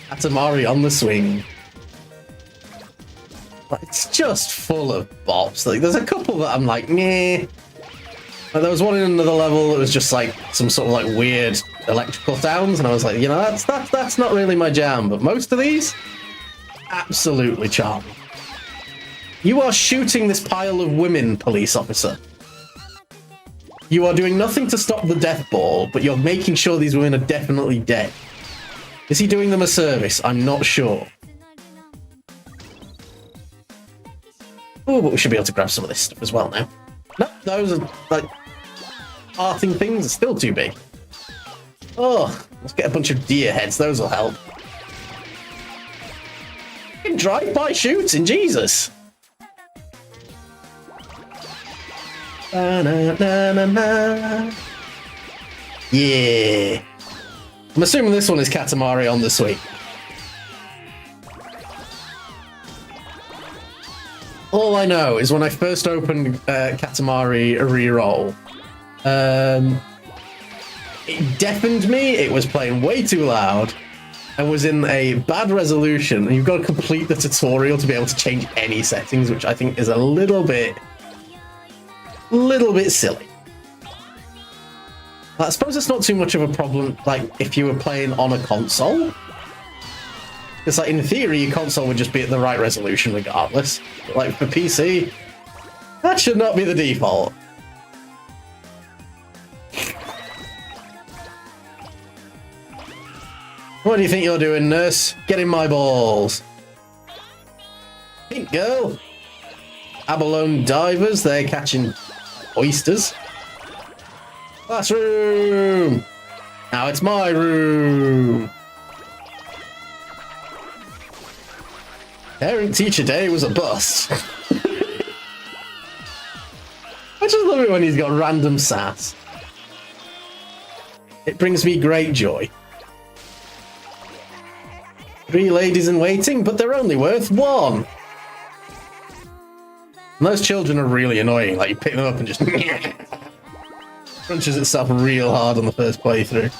Katamari on the swing. It's just full of bops. Like, there's a couple that I'm like, meh. Like, there was one in another level that was just like some sort of like weird electrical sounds, and I was like, you know, that's not really my jam. But most of these, absolutely charming. You are shooting this pile of women, police officer. You are doing nothing to stop the death ball, but you're making sure these women are definitely dead. Is he doing them a service? I'm not sure. Oh, but we should be able to grab some of this stuff as well now. No, those are, like, arting things are still too big. Oh, let's get a bunch of deer heads. Those will help. Drive-by shooting, Jesus. Ba-na-na-na-na. Yeah. I'm assuming this one is Katamari on the Swing. All I know is when I first opened Katamari ReRoll, it deafened me, it was playing way too loud, and was in a bad resolution, and you've got to complete the tutorial to be able to change any settings, which I think is a little bit silly. I suppose it's not too much of a problem, like, if you were playing on a console. Because, like, in theory, your console would just be at the right resolution regardless. But, like, for PC, that should not be the default. What do you think you're doing, nurse? Get in my balls. Pink girl. Abalone divers, they're catching oysters. Classroom! Now it's my room! Parent-teacher day was a bust. I just love it when he's got random sass. It brings me great joy. 3 ladies in waiting, but they're only worth 1. And those children are really annoying. Like, you pick them up and just crunches itself real hard on the first playthrough.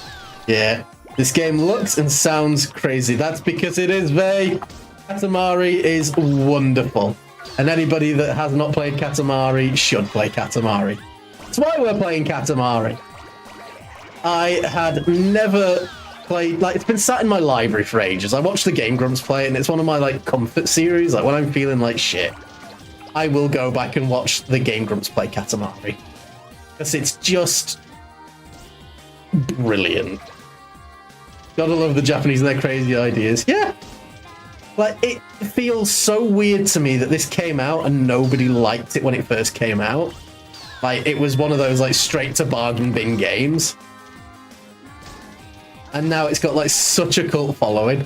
Yeah, this game looks and sounds crazy. That's because it is vague. Katamari is wonderful. And anybody that has not played Katamari should play Katamari. That's why we're playing Katamari. I had never played, like, it's been sat in my library for ages. I watched the Game Grumps play it, and it's one of my, like, comfort series. Like, when I'm feeling like shit, I will go back and watch the Game Grumps play Katamari. Because it's just brilliant. Gotta love the Japanese and their crazy ideas. Yeah. Like, it feels so weird to me that this came out and nobody liked it when it first came out. Like, it was one of those, like, straight to bargain bin games. And now it's got, like, such a cult following.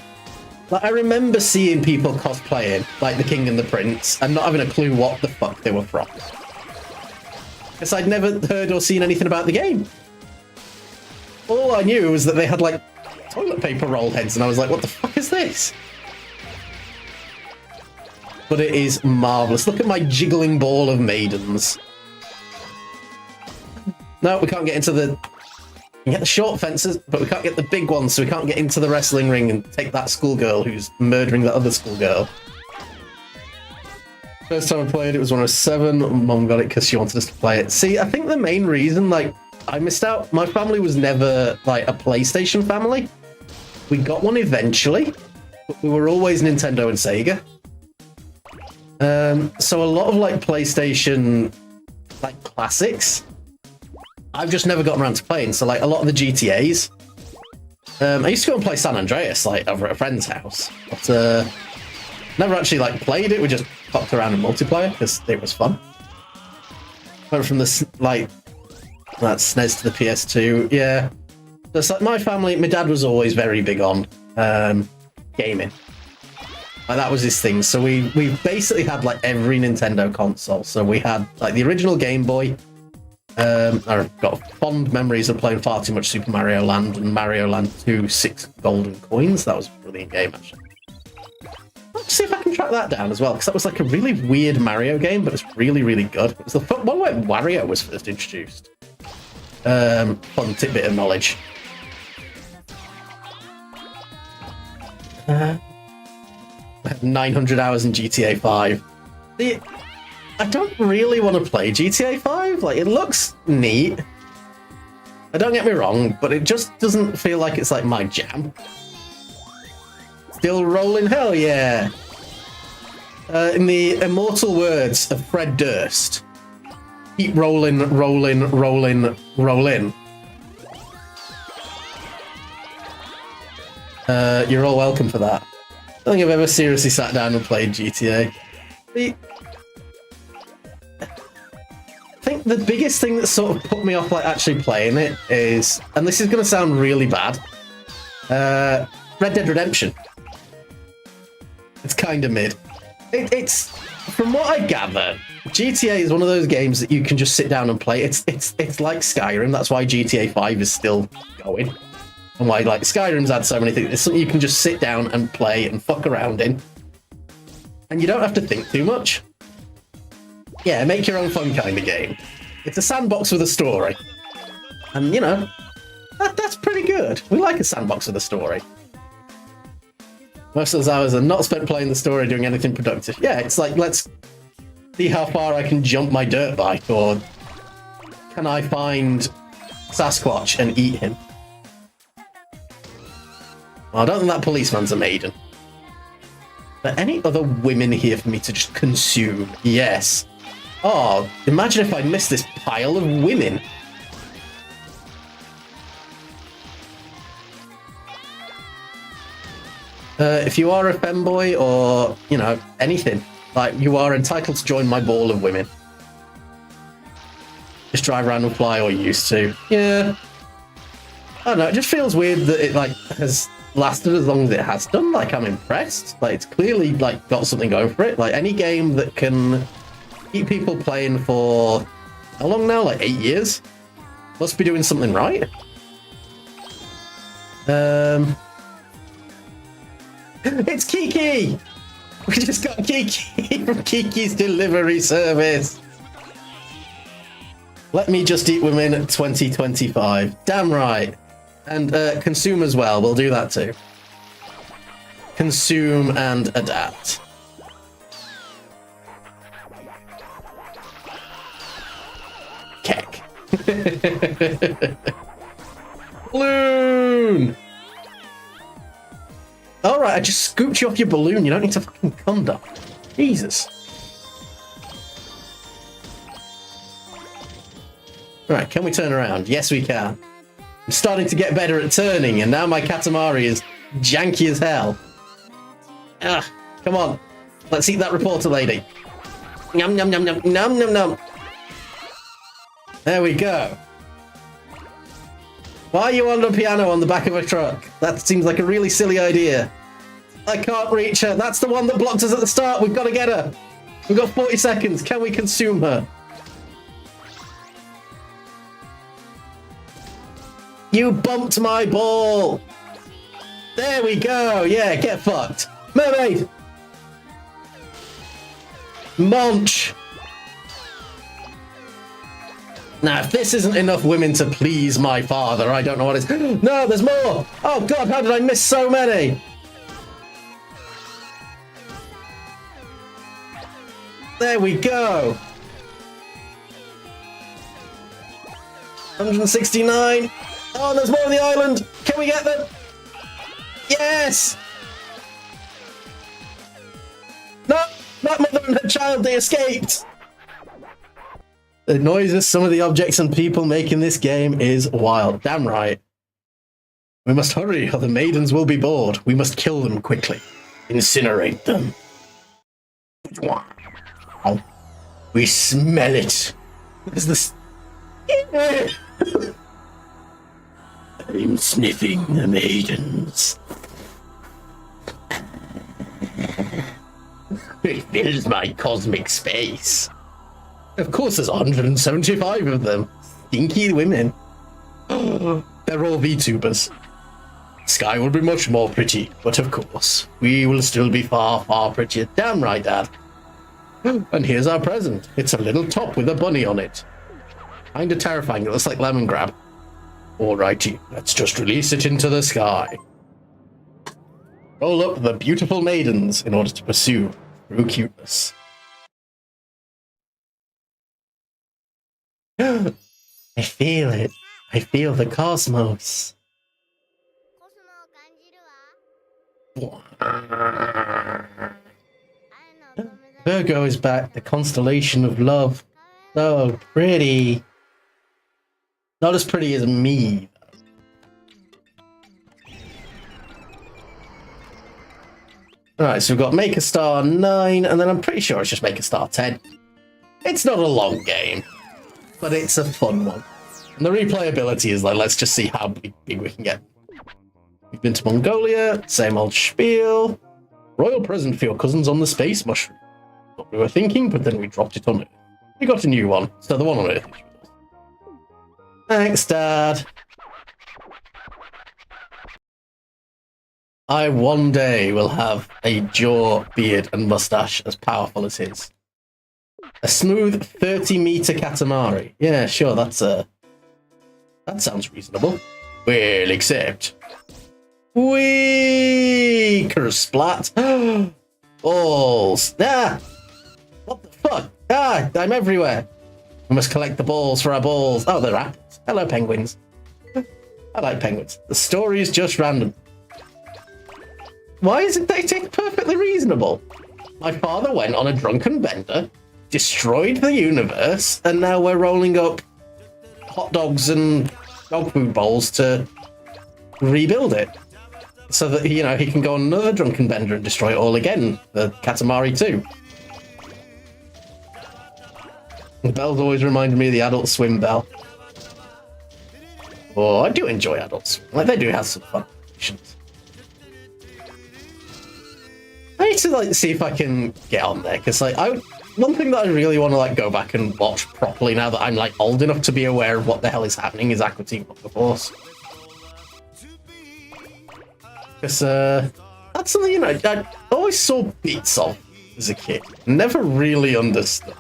Like, I remember seeing people cosplaying, like, the King and the Prince, and not having a clue what the fuck they were from. Because I'd never heard or seen anything about the game. All I knew was that they had, like, toilet paper roll heads, and I was like, what the fuck is this? But it is marvellous. Look at my jiggling ball of maidens. No, we can't get into the... We can get the short fences, but we can't get the big ones, so we can't get into the wrestling ring and take that schoolgirl who's murdering that other schoolgirl. First time I played it was when I was 7. Mum got it because she wanted us to play it. See, I think the main reason, like, I missed out... My family was never, like, a PlayStation family. We got one eventually, but we were always Nintendo and Sega. So a lot of, like, PlayStation, like, classics, I've just never gotten around to playing. So, like, a lot of the GTAs, I used to go and play San Andreas, like, over at a friend's house, but never actually, like, played it. We just popped around in multiplayer because it was fun. Went from the, like, that SNES to the PS2, yeah. Just like my family, my dad was always very big on gaming. Like that was his thing. So we basically had like every Nintendo console. So we had like the original Game Boy. I've got fond memories of playing far too much Super Mario Land and Mario Land 2 6 golden coins. That was a brilliant game, actually. Let's see if I can track that down as well, because that was like a really weird Mario game, but it's really, really good. It was the one where Wario was first introduced. Fun tidbit of knowledge. 900 hours in GTA 5. I don't really want to play GTA 5. Like, it looks neat. Don't get me wrong, but it just doesn't feel like it's like my jam. Still rolling, hell yeah. In the immortal words of Fred Durst, keep rolling, rolling, rolling, rolling. You're all welcome for that. I don't think I've ever seriously sat down and played GTA. I think the biggest thing that sort of put me off like actually playing it is, and this is going to sound really bad, Red Dead Redemption. It's kind of mid. It's from what I gather, GTA is one of those games that you can just sit down and play. It's like Skyrim. That's why GTA 5 is still going, and why like Skyrim's had so many things. It's something you can just sit down and play and fuck around in, and you don't have to think too much. Yeah, make your own fun kind of game. It's a sandbox with a story, and you know that's pretty good. We like a sandbox with a story. Most of those hours are not spent playing the story, doing anything productive. Yeah, it's like, let's see how far I can jump my dirt bike, or can I find Sasquatch and eat him? Well, I don't think that policeman's a maiden. Are there any other women here for me to just consume? Yes. Oh, imagine if I missed this pile of women. If you are a femboy or, you know, anything, like, you are entitled to join my ball of women. Just drive around and fly, or used to. Yeah. I don't know, it just feels weird that it, like, has lasted as long as it has done. Like, I'm impressed. Like, it's clearly, like, got something going for it. Like, any game that can keep people playing for, how long now? Like, 8 years? Must be doing something right. It's Kiki! We just got Kiki from Kiki's delivery service. Let me just eat women 2025. Damn right. And consume as well. We'll do that too. Consume and adapt. Keck. Balloon! Alright, I just scooped you off your balloon. You don't need to fucking come up. Jesus. Right, can we turn around? Yes, we can. I'm starting to get better at turning, and now my Katamari is janky as hell. Ugh, come on. Let's eat that reporter lady. Yum, yum, yum, yum, num, num, num. There we go. Why are you on the piano on the back of a truck? That seems like a really silly idea. I can't reach her. That's the one that blocked us at the start. We've got to get her. We've got 40 seconds. Can we consume her? You bumped my ball. There we go. Yeah, get fucked. Mermaid. Munch. Now, if this isn't enough women to please my father, I don't know what is. No, there's more! Oh god, how did I miss so many? There we go! 169! Oh, there's more on the island! Can we get them? Yes! No! That mother and her child, they escaped! The noises some of the objects and people make in this game is wild. Damn right. We must hurry, or the maidens will be bored. We must kill them quickly. Incinerate them. Wow. We smell it. What is this? I'm sniffing the maidens. It fills my cosmic space. Of course, there's 175 of them. Stinky women. They're all VTubers. Sky will be much more pretty, but of course, we will still be far, far prettier. Damn right, Dad. And here's our present. It's a little top with a bunny on it. Kinda terrifying. It looks like lemon grab. Alrighty, let's just release it into the sky. Roll up the beautiful maidens in order to pursue true cuteness. I feel it. I feel the cosmos. Virgo is back, the constellation of love. So pretty. Not as pretty as me, though. Alright, so we've got Make a Star 9, and then I'm pretty sure it's just Make a Star 10. It's not a long game, but it's a fun one. And the replayability is like, let's just see how big we can get. We've been to Mongolia, same old spiel. Royal present for your cousins on the space mushroom. What we were thinking, but then we dropped it on Earth. We got a new one, so the one on Earth is yours. Thanks, Dad. I one day will have a jaw, beard, and mustache as powerful as his. A smooth 30-meter Katamari. Yeah, sure, that sounds reasonable. Well, except... Whee! Splat. Balls. Ah! What the fuck? Ah, I'm everywhere. We must collect the balls for our balls. Oh, they're apples. Hello, penguins. I like penguins. The story is just random. Why isn't they perfectly reasonable? My father went on a drunken bender, destroyed the universe, and now we're rolling up hot dogs and dog food bowls to rebuild it. So that, you know, he can go on another drunken bender and destroy it all again. The Katamari 2. The bells always reminded me of the Adult Swim bell. Oh, I do enjoy Adult Swim. Like, they do have some fun options. I need to, like, see if I can get on there, because, like, one thing that I really want to, like, go back and watch properly now that I'm, like, old enough to be aware of what the hell is happening is Aqua Teen Hunger Force. Because, that's something, you know, I always saw bits of as a kid. Never really understood.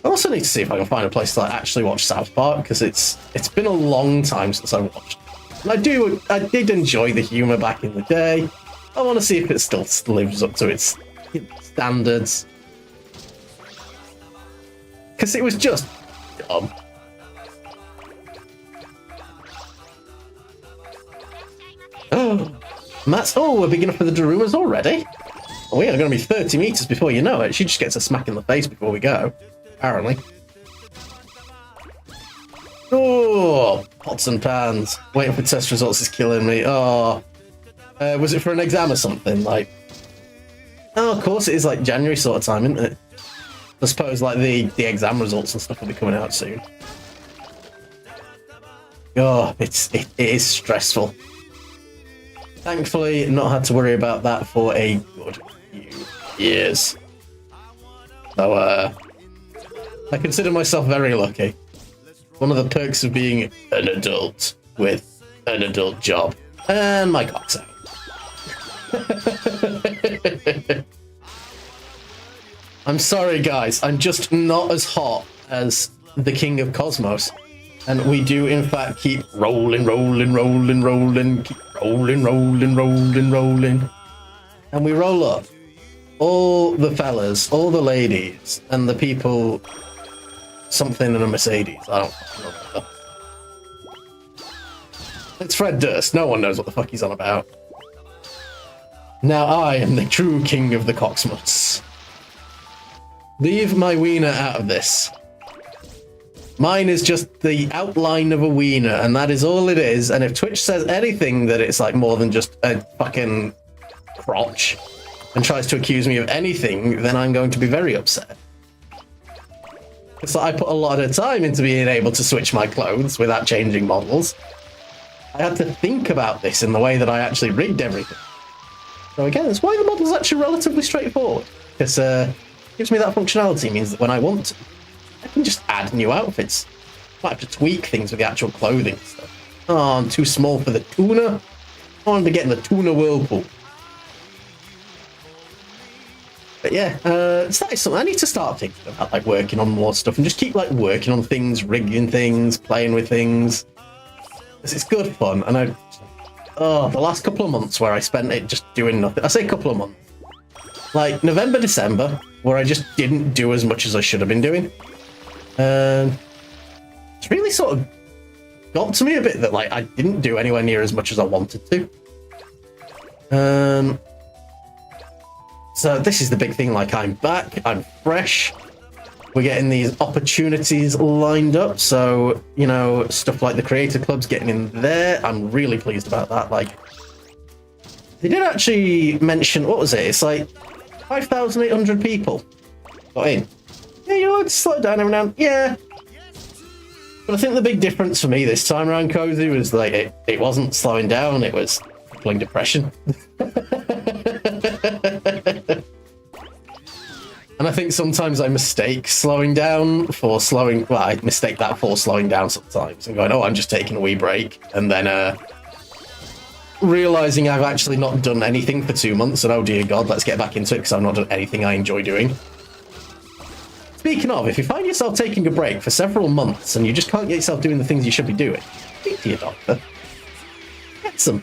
I also need to see if I can find a place to, like, actually watch South Park, because it's been a long time since I watched it. And I did enjoy the humour back in the day. I want to see if it still lives up to its standards. Because it was just dumb. Oh, we're big enough for the Darumas already? Oh, we are going to be 30 meters before you know it. She just gets a smack in the face before we go. Apparently. Oh, pots and pans. Waiting for test results is killing me. Oh, was it for an exam or something? Like, oh, of course it is, like January sort of time, isn't it? I suppose like the exam results and stuff will be coming out soon. Oh, it is stressful. Thankfully, not had to worry about that for a good few years. So, I consider myself very lucky. One of the perks of being an adult with an adult job. And my cock's out. I'm sorry, guys. I'm just not as hot as the King of Cosmos. And we do, in fact, keep rolling. Keep rolling. And we roll up all the fellas, all the ladies, and the people... Something in a Mercedes. I don't know. It's Fred Durst. No one knows what the fuck he's on about. Now I am the true king of the Coxmas. Leave my wiener out of this. Mine is just the outline of a wiener, and that is all it is. And if Twitch says anything that it's like more than just a fucking crotch and tries to accuse me of anything, then I'm going to be very upset. So I put a lot of time into being able to switch my clothes without changing models. I had to think about this in the way that I actually rigged everything. So again, that's why the model's actually relatively straightforward. Because it gives me that functionality, means that when I want to, I can just add new outfits. Might have to tweak things with the actual clothing and stuff. Oh, I'm too small for the tuna. I want to get in the tuna whirlpool. But yeah, so that is something I need to start thinking about, like working on more stuff and just keep like working on things, rigging things, playing with things. Because it's good fun, and the last couple of months where I spent it just doing nothing. I say a couple of months. Like November, December, where I just didn't do as much as I should have been doing. It's really sort of got to me a bit that like I didn't do anywhere near as much as I wanted to. So this is the big thing, like I'm back, I'm fresh, we're getting these opportunities lined up, so, you know, stuff like the creator club's getting in there. I'm really pleased about that. Like, they did actually mention, what was it? It's like 5,800 people got in. Yeah, you know, slow down every now and then. Yeah. But I think the big difference for me this time around, Cozy, was like it wasn't slowing down, it was playing depression. And I think sometimes I mistake slowing down for slowing. Well, I mistake that for slowing down sometimes and going, oh, I'm just taking a wee break. And then realizing I've actually not done anything for 2 months. And oh, dear God, let's get back into it because I've not done anything I enjoy doing. Speaking of, if you find yourself taking a break for several months and you just can't get yourself doing the things you should be doing, speak to your doctor. Get some.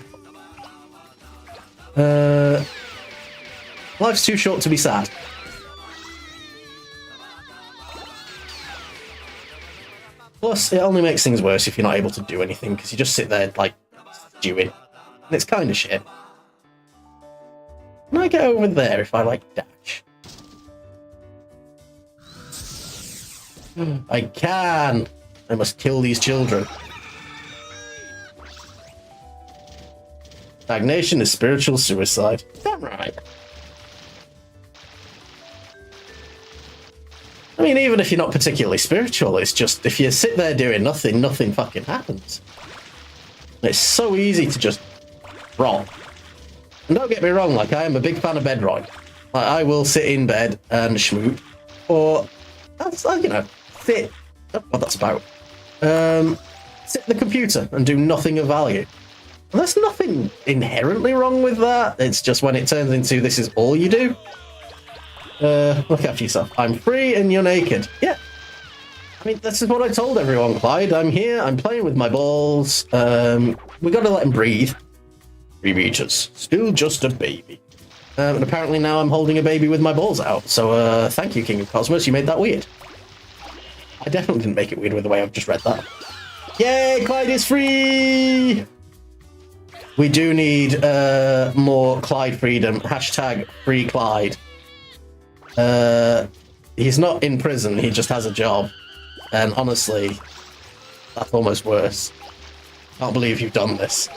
Life's too short to be sad. Plus, it only makes things worse if you're not able to do anything, because you just sit there, like, stewing. And it's kind of shit. Can I get over there if I, like, dash? I can! I must kill these children. Stagnation is spiritual suicide. Damn right. I mean, even if you're not particularly spiritual, it's just, if you sit there doing nothing, nothing fucking happens. And it's so easy to just rot. And don't get me wrong, like, I am a big fan of bed rot. Like, I will sit in bed and schmoop, or, that's, you know, sit, what that's about. Sit at the computer and do nothing of value. And there's nothing inherently wrong with that. It's just when it turns into this is all you do. Look after yourself. I'm free and you're naked. Yeah. I mean, this is what I told everyone, Clyde. I'm here, I'm playing with my balls. We gotta let him breathe. 3 meters. Still just a baby. And apparently now I'm holding a baby with my balls out. So, thank you, King of Cosmos. You made that weird. I definitely didn't make it weird with the way I've just read that. Yay, Clyde is free! We do need more Clyde freedom. Hashtag free Clyde. He's not in prison, he just has a job. And honestly, that's almost worse. Can't believe you've done this.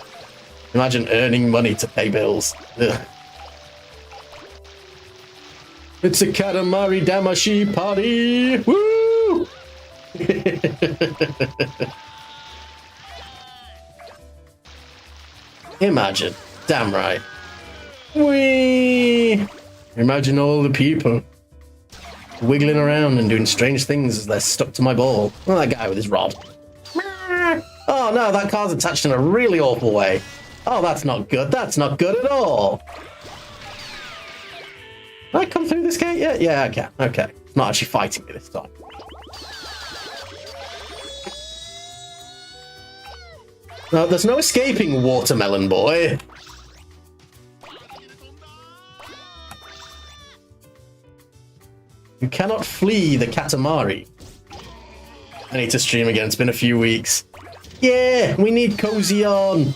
Imagine earning money to pay bills. Ugh. It's a Katamari Damashi party! Woo! Imagine. Damn right. Whee! Imagine all the people wiggling around and doing strange things as they're stuck to my ball. Oh, that guy with his rod. Oh no, that car's attached in a really awful way. Oh, that's not good. That's not good at all. Can I come through this gate yet? Yeah, I can. Okay. It's not actually fighting me this time. No, there's no escaping, watermelon boy. You cannot flee the Katamari. I need to stream again. It's been a few weeks. Yeah, we need Cozy on.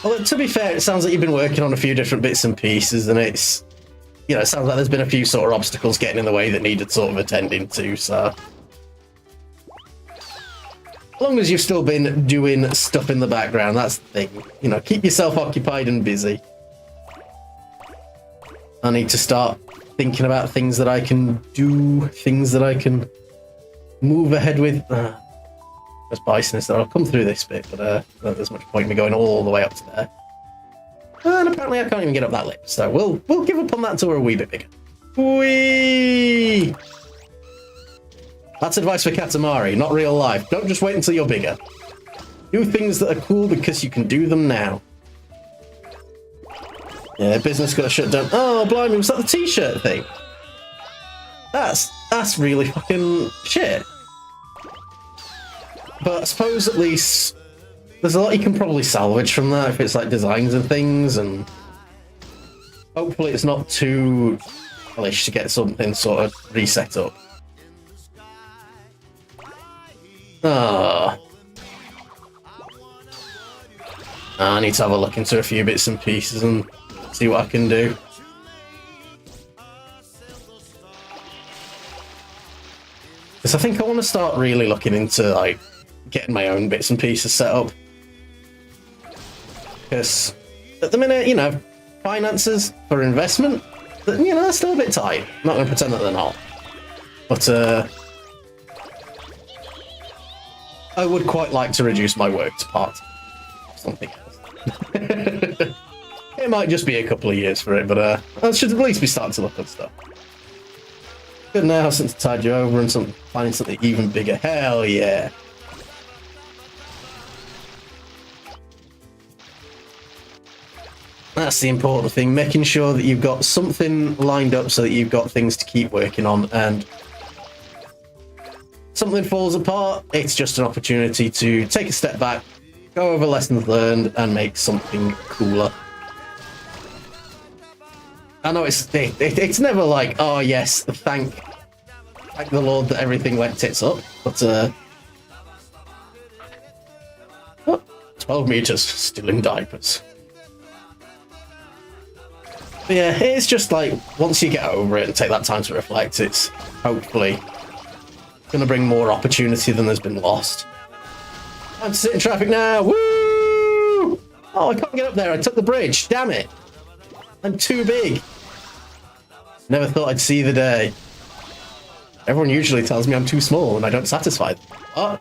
Well, to be fair, it sounds like you've been working on a few different bits and pieces, and it's, you know, it sounds like there's been a few sort of obstacles getting in the way that needed sort of attending to, so. As long as you've still been doing stuff in the background, that's the thing. You know, keep yourself occupied and busy. I need to start thinking about things that I can do, things that I can move ahead with. There's bison instead. I'll come through this bit, but not there's much point in me going all the way up to there. And apparently I can't even get up that lip, so we'll give up on that until we're a wee bit bigger. Whee! That's advice for Katamari, not real life. Don't just wait until you're bigger. Do things that are cool because you can do them now. Yeah, business got shut down. Oh, blimey, was that the t-shirt thing? That's really fucking shit. But I suppose at least there's a lot you can probably salvage from that if it's like designs and things, and hopefully it's not too hellish to get something sort of reset up. I need to have a look into a few bits and pieces and see what I can do. Because I think I want to start really looking into like getting my own bits and pieces set up. Because at the minute, you know, finances for investment, you know, they're still a bit tight. I'm not going to pretend that they're not. But I would quite like to reduce my work to part something else. It might just be a couple of years for it, but I should at least be starting to look at stuff. Good now, since I tied you over and finding something even bigger. Hell yeah. That's the important thing, making sure that you've got something lined up so that you've got things to keep working on, and something falls apart, it's just an opportunity to take a step back, go over lessons learned, and make something cooler. I know it's never like, oh yes, thank the Lord that everything went tits up, but 12 meters, still in diapers. But yeah, it's just like, once you get over it and take that time to reflect, it's hopefully going to bring more opportunity than there's been lost. Time to sit in traffic now. Woo! Oh, I can't get up there. I took the bridge. Damn it. I'm too big. Never thought I'd see the day. Everyone usually tells me I'm too small and I don't satisfy them. Oh.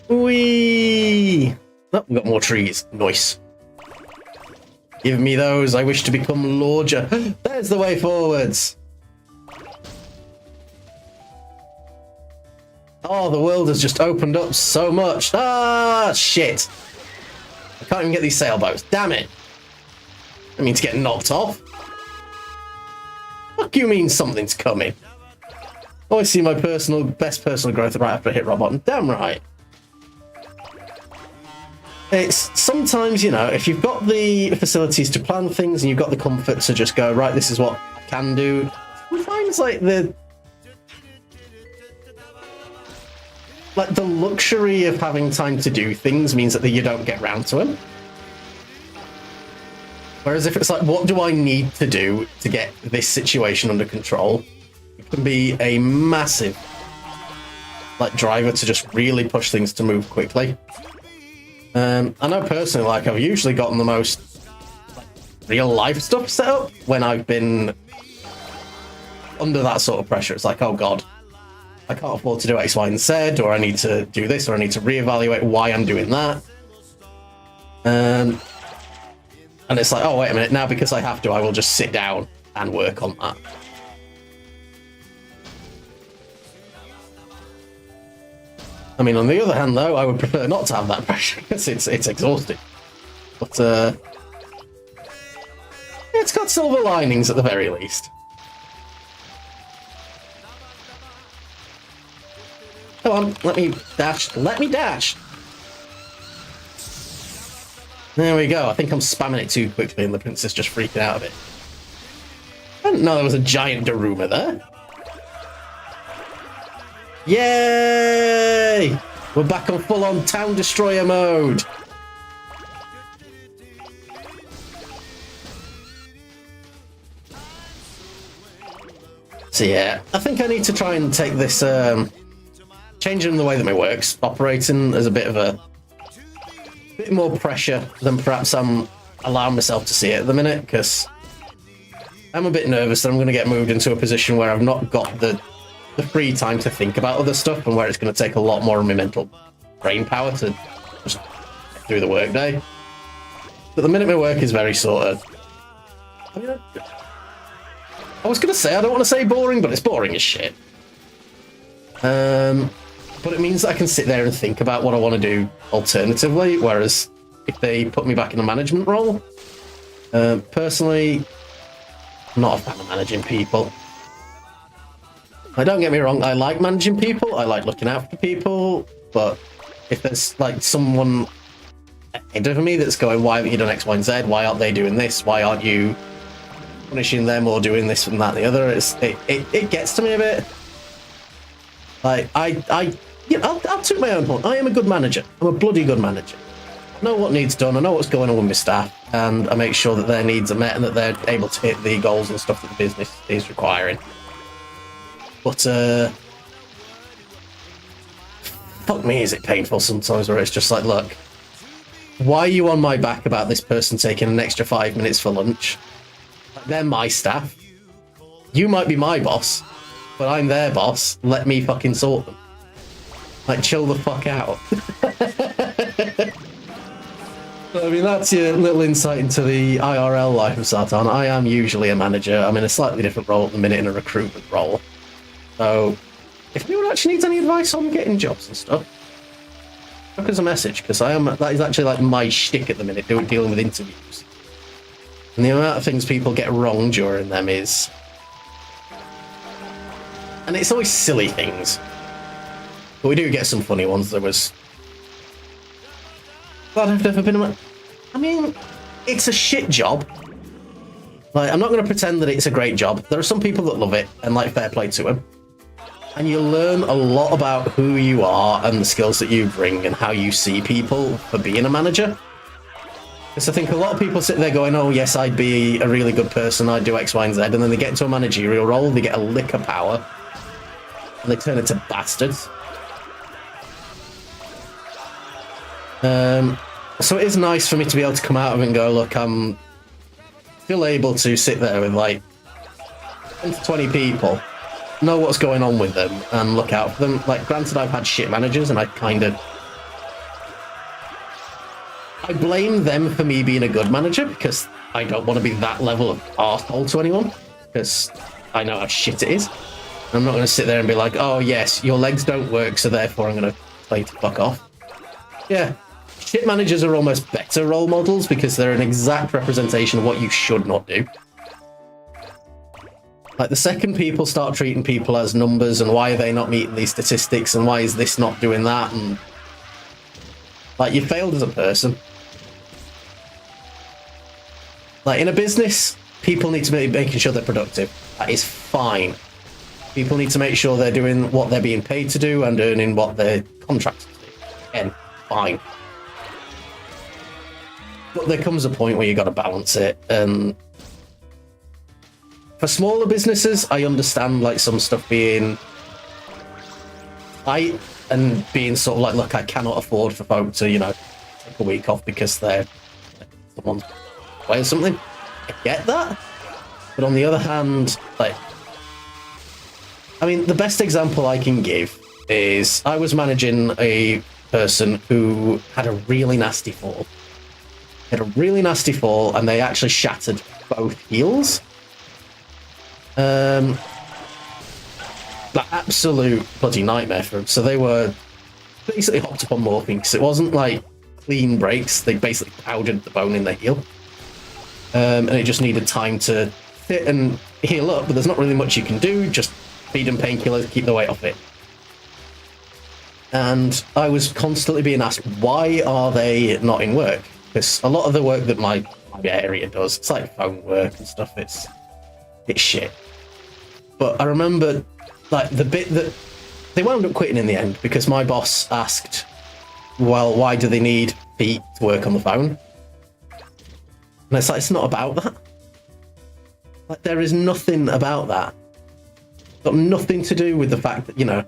Whee! Oh, we've got more trees. Nice. Give me those. I wish to become larger. There's the way forwards. Oh, the world has just opened up so much. Ah, shit. I can't even get these sailboats. Damn it. I mean to get knocked off. What do you mean something's coming? Oh, I see my best personal growth right after I hit rock bottom. Damn right. It's sometimes, you know, if you've got the facilities to plan things and you've got the comfort to just go, right, this is what I can do. Sometimes, like, the luxury of having time to do things means that you don't get round to them. Whereas if it's like, what do I need to do to get this situation under control? It can be a massive, like, driver to just really push things to move quickly. I know personally, like, I've usually gotten the most real life stuff set up when I've been under that sort of pressure. It's like, oh god, I can't afford to do X, Y, and Z, or I need to do this, or I need to reevaluate why I'm doing that. And it's like, oh wait a minute, now because I have to, I will just sit down and work on that. I mean, on the other hand, though, I would prefer not to have that pressure because it's exhausting. But it's got silver linings at the very least. Come on, let me dash. Let me dash. There we go. I think I'm spamming it too quickly, and the princess just freaking out a bit. I didn't know there was a giant Daruma there. Yay! We're back on full-on town destroyer mode. So yeah, I think I need to try and take this, changing the way that my work's operating as a bit more pressure than perhaps I'm allowing myself to see it at the minute, because I'm a bit nervous that I'm going to get moved into a position where I've not got the free time to think about other stuff, and where it's going to take a lot more of my mental brain power to just get through the workday. But the minute my work is very sort of... I mean, I was going to say, I don't want to say boring, but it's boring as shit. But it means that I can sit there and think about what I want to do alternatively, whereas if they put me back in a management role, personally, I'm not a fan of managing people. Don't get me wrong, I like managing people, I like looking after people, but if there's like someone ahead of me that's going, why haven't you done X, Y, and Z? Why aren't they doing this? Why aren't you punishing them or doing this and that and the other? It gets to me a bit. Like, I'll toot my own horn. I am a good manager. I'm a bloody good manager. I know what needs done, I know what's going on with my staff, and I make sure that their needs are met and that they're able to hit the goals and stuff that the business is requiring. But, fuck me, is it painful sometimes where it's just like, look, why are you on my back about this person taking an extra 5 minutes for lunch? Like, they're my staff. You might be my boss, but I'm their boss. Let me fucking sort them. Like, chill the fuck out. I mean, that's your little insight into the IRL life of Satan. I am usually a manager. I'm in a slightly different role at the minute, in a recruitment role. So, if anyone actually needs any advice on getting jobs and stuff, look us a message, because that is actually like my shtick at the minute, dealing with interviews. And the amount of things people get wrong during them is... And it's always silly things. But we do get some funny ones. There was... Glad I've never been a... I mean, it's a shit job. Like, I'm not going to pretend that it's a great job. There are some people that love it, and like, fair play to them. And you learn a lot about who you are and the skills that you bring and how you see people for being a manager. Because I think a lot of people sit there going, oh yes, I'd be a really good person, I'd do X, Y, and Z, and then they get into a managerial role, they get a lick of power, and they turn into bastards. So it is nice for me to be able to come out of it and go, look, I'm still able to sit there with like 10 to 20 people, know what's going on with them, and look out for them. Like, granted, I've had shit managers, and I blame them for me being a good manager, because I don't want to be that level of arsehole to anyone, because I know how shit it is. I'm not going to sit there and be like, oh yes, your legs don't work, so therefore I'm going to play to fuck off. Yeah, shit managers are almost better role models, because they're an exact representation of what you should not do. Like, the second people start treating people as numbers, and why are they not meeting these statistics, and why is this not doing that, and... Like, you failed as a person. Like, in a business, people need to be making sure they're productive. That is fine. People need to make sure they're doing what they're being paid to do and earning what they're contracted to do. Again, fine. But there comes a point where you got to balance it, and... For smaller businesses, I understand, like, some stuff being tight and being sort of like, look, I cannot afford for folk to, you know, take a week off because they're someone's away or something. I get that. But on the other hand, like, I mean, the best example I can give is I was managing a person who had a really nasty fall. And they actually shattered both heels. Like, absolute bloody nightmare for them. So they were basically hopped up on morphine, because it wasn't like clean breaks. They basically powdered the bone in their heel, and it just needed time to fit and heal up. But there's not really much you can do. Just feed them painkillers, keep the weight off it. And I was constantly being asked, why are they not in work? Because a lot of the work that my area does, it's like phone work and stuff. It's shit. But I remember, like, the bit that they wound up quitting in the end, because my boss asked, well, why do they need feet to work on the phone? And it's like, it's not about that. Like, there is nothing about that. It's got nothing to do with the fact that, you know,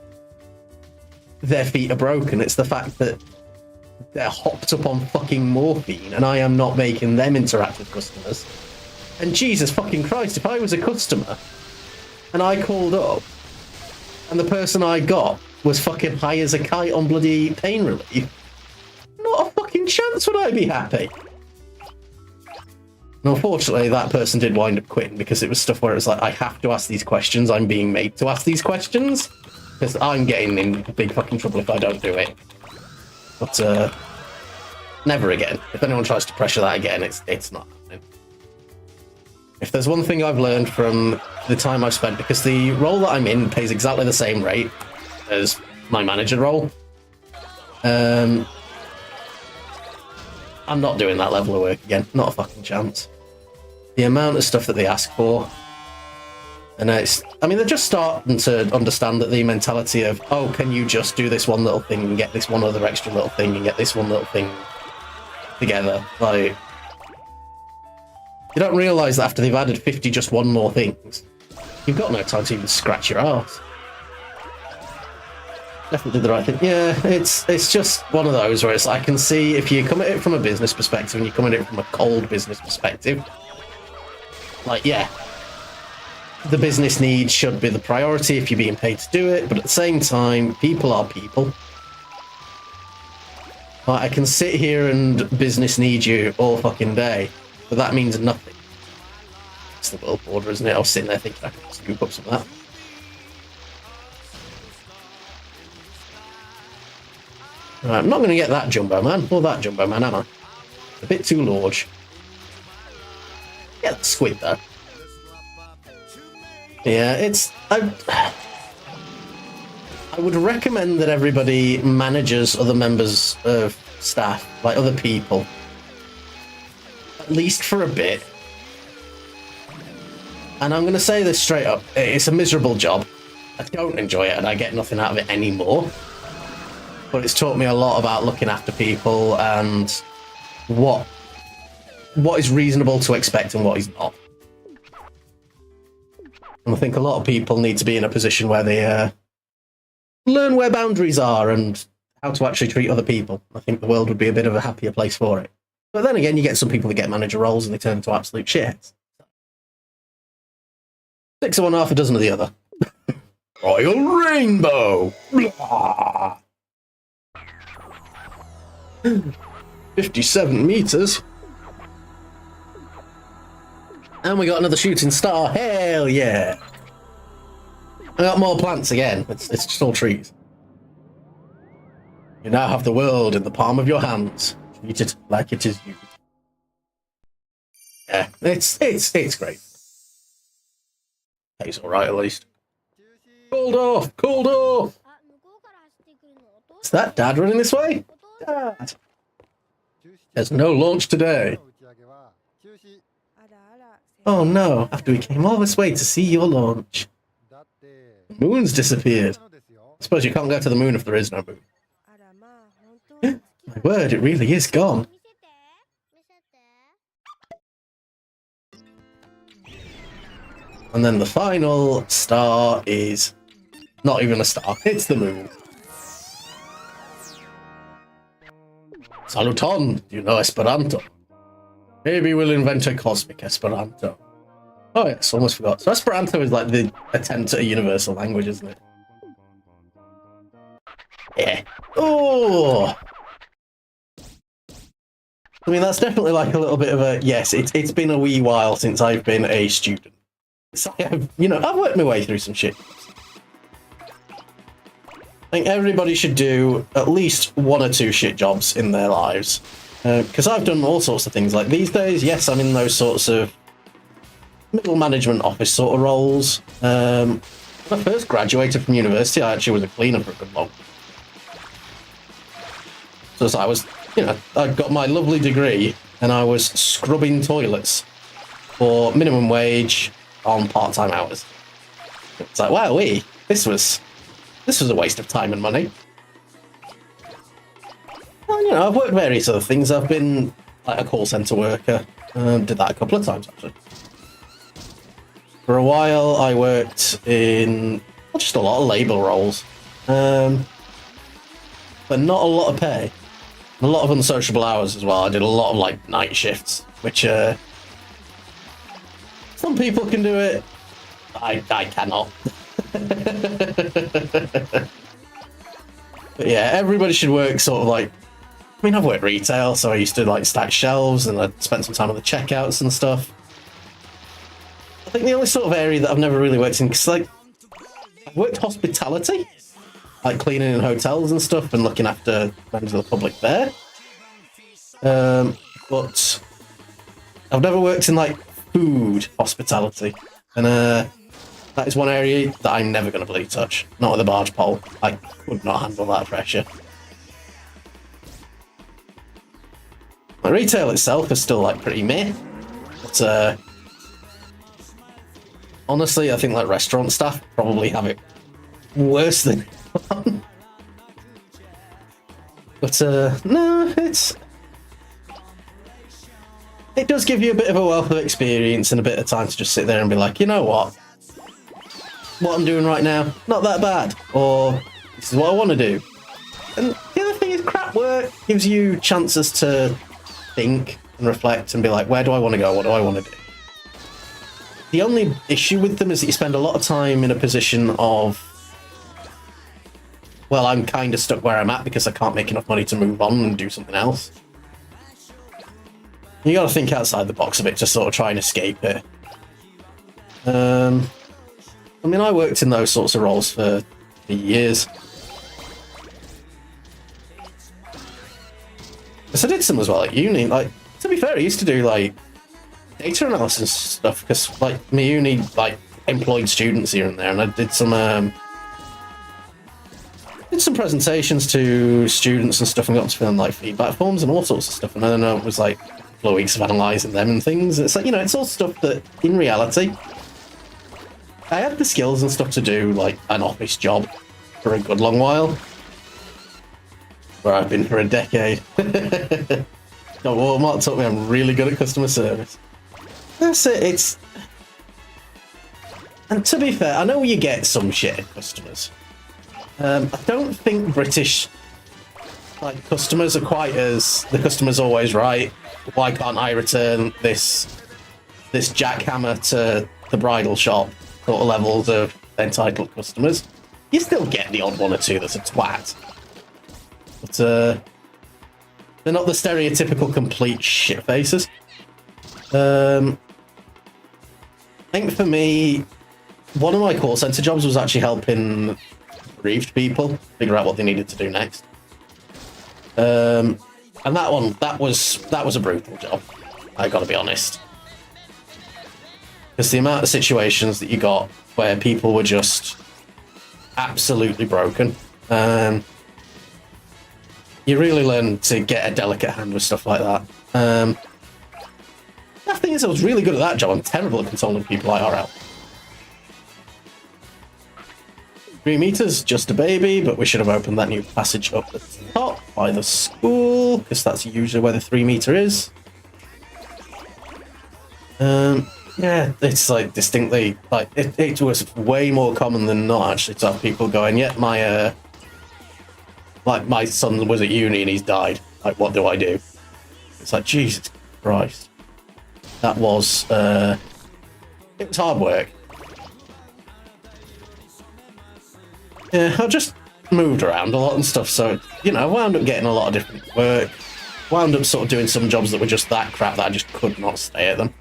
their feet are broken. It's the fact that they're hopped up on fucking morphine, and I am not making them interact with customers. And Jesus fucking Christ, if I was a customer and I called up and the person I got was fucking high as a kite on bloody pain relief, not a fucking chance would I be happy. And unfortunately, that person did wind up quitting because it was stuff where it's like, I have to ask these questions. I'm being made to ask these questions because I'm getting in big fucking trouble if I don't do it. But never again. If anyone tries to pressure that again, it's not happening. If there's one thing I've learned from the time I've spent, because the role that I'm in pays exactly the same rate as my manager role, I'm not doing that level of work again. Not a fucking chance. The amount of stuff that they ask for. And I mean, they're just starting to understand that the mentality of, oh, can you just do this one little thing and get this one other extra little thing and get this one little thing together? Like, you don't realise that after they've added 50 just one more things, you've got no time to even scratch your arse. Definitely did the right thing. Yeah, it's just one of those where it's, I can see if you come at it from a business perspective and you come at it from a cold business perspective, like, yeah, the business need should be the priority if you're being paid to do it, but at the same time, people are people. Like, I can sit here and business need you all fucking day, but that means nothing. It's the world border, isn't it? I was sitting there thinking I could scoop up some of that. Right, I'm not going to get that Jumbo Man, or that Jumbo Man, am I? A bit too large. Get that squid, though. Yeah, it's... I would recommend that everybody manages other members of staff, like other people. At least for a bit. And I'm going to say this straight up. It's a miserable job. I don't enjoy it, and I get nothing out of it anymore. But it's taught me a lot about looking after people and what is reasonable to expect and what is not. And I think a lot of people need to be in a position where they learn where boundaries are and how to actually treat other people. I think the world would be a bit of a happier place for it. But then again, you get some people that get manager roles and they turn into absolute shits. 6 of one, half a dozen of the other. Royal Rainbow! Blah. 57 meters. And we got another shooting star. Hell yeah. I got more plants again. It's just all trees. You now have the world in the palm of your hands. Treat it like it is you. Yeah, it's great. Pays alright at least. Called off! Called off! Is that Dad running this way? Dad! There's no launch today. Oh no, after we came all this way to see your launch. The moon's disappeared. I suppose you can't go to the moon if there is no moon. My word, it really is gone. And then the final star is not even a star, it's the moon. Saluton, you know Esperanto. Maybe we'll invent a cosmic Esperanto. Oh yes, almost forgot. So Esperanto is like the attempt at a universal language, isn't it? Yeah. Oh! I mean, that's definitely like a little bit of a... Yes, it's been a wee while since I've been a student. So I've worked my way through some shit. I think everybody should do at least 1 or 2 shit jobs in their lives. Because I've done all sorts of things. Like these days, yes, I'm in those sorts of middle management office sort of roles. When I first graduated from university, I actually was a cleaner for a good long. So I was, I got my lovely degree and I was scrubbing toilets for minimum wage on part-time hours. It's like, wow, this was a waste of time and money. Well, I've worked various other things. I've been like a call centre worker. Did that a couple of times, actually. For a while, I worked in just a lot of labour roles. But not a lot of pay. And a lot of unsociable hours as well. I did a lot of, night shifts, which, Some people can do it. I cannot. But yeah, everybody should work sort of like... I mean, I've worked retail, so I used to like stack shelves and I spent some time on the checkouts and stuff. I think the only sort of area that I've never really worked in, because like, I've worked hospitality, like cleaning in hotels and stuff and looking after members of the public there. But I've never worked in like food hospitality, and that is one area that I'm never going to bloody touch. Not with a barge pole. I could not handle that pressure. My retail itself is still like pretty meh, but honestly, I think like restaurant staff probably have it worse than anyone. But no, it does give you a bit of a wealth of experience and a bit of time to just sit there and be like, you know what I'm doing right now, not that bad, or this is what I want to do. And the other thing is, crap work gives you chances to think and reflect and be like, where do I want to go? What do I want to do? The only issue with them is that you spend a lot of time in a position of, well, I'm kind of stuck where I'm at because I can't make enough money to move on and do something else. You got to think outside the box a bit to sort of try and escape it. I mean, I worked in those sorts of roles for years. So I did some as well at uni. Like, to be fair, I used to do like data analysis stuff because like my uni like employed students here and there, and I did some presentations to students and stuff, and got to fill in like feedback forms and all sorts of stuff. And then it was like a couple of weeks of analysing them and things. It's like, you know, it's all stuff that in reality I had the skills and stuff to do like an office job for a good long while, where I've been for a decade. No, Walmart taught me I'm really good at customer service. That's it. And to be fair, I know you get some shit customers. I don't think British like customers are quite as the customer's always right. Why can't I return this jackhammer to the bridal shop sort of levels of entitled customers? You still get the odd one or two that's a twat. But they're not the stereotypical complete shit faces. I think for me, one of my call center jobs was actually helping bereaved people figure out what they needed to do next. And that was a brutal job, I gotta be honest. Because the amount of situations that you got where people were just absolutely broken, you really learn to get a delicate hand with stuff like that. The thing is, I was really good at that job. I'm terrible at controlling people IRL. 3 meters, just a baby, but we should have opened that new passage up at the top by the school, because that's usually where the 3 meter is. Yeah, it's like distinctly, like, it was way more common than not actually to have people going, yeah, my son was at uni and he's died. Like, what do I do? It's like, Jesus Christ. That was, it was hard work. Yeah, I just moved around a lot and stuff, so, you know, I wound up getting a lot of different work. Wound up sort of doing some jobs that were just that crap that I just could not stay at them.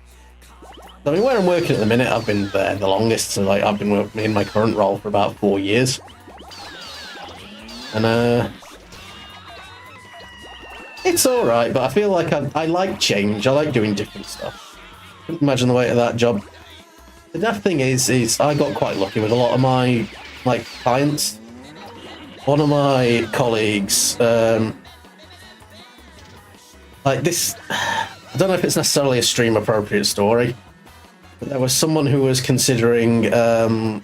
I mean, where I'm working at the minute, I've been there the longest, so like I've been working in my current role for about 4 years. And it's alright, but I feel like I like change. I like doing different stuff. Couldn't imagine the weight of that job. The daft thing is I got quite lucky with a lot of my like clients. One of my colleagues, like this, I don't know if it's necessarily a stream appropriate story, but there was someone who was considering an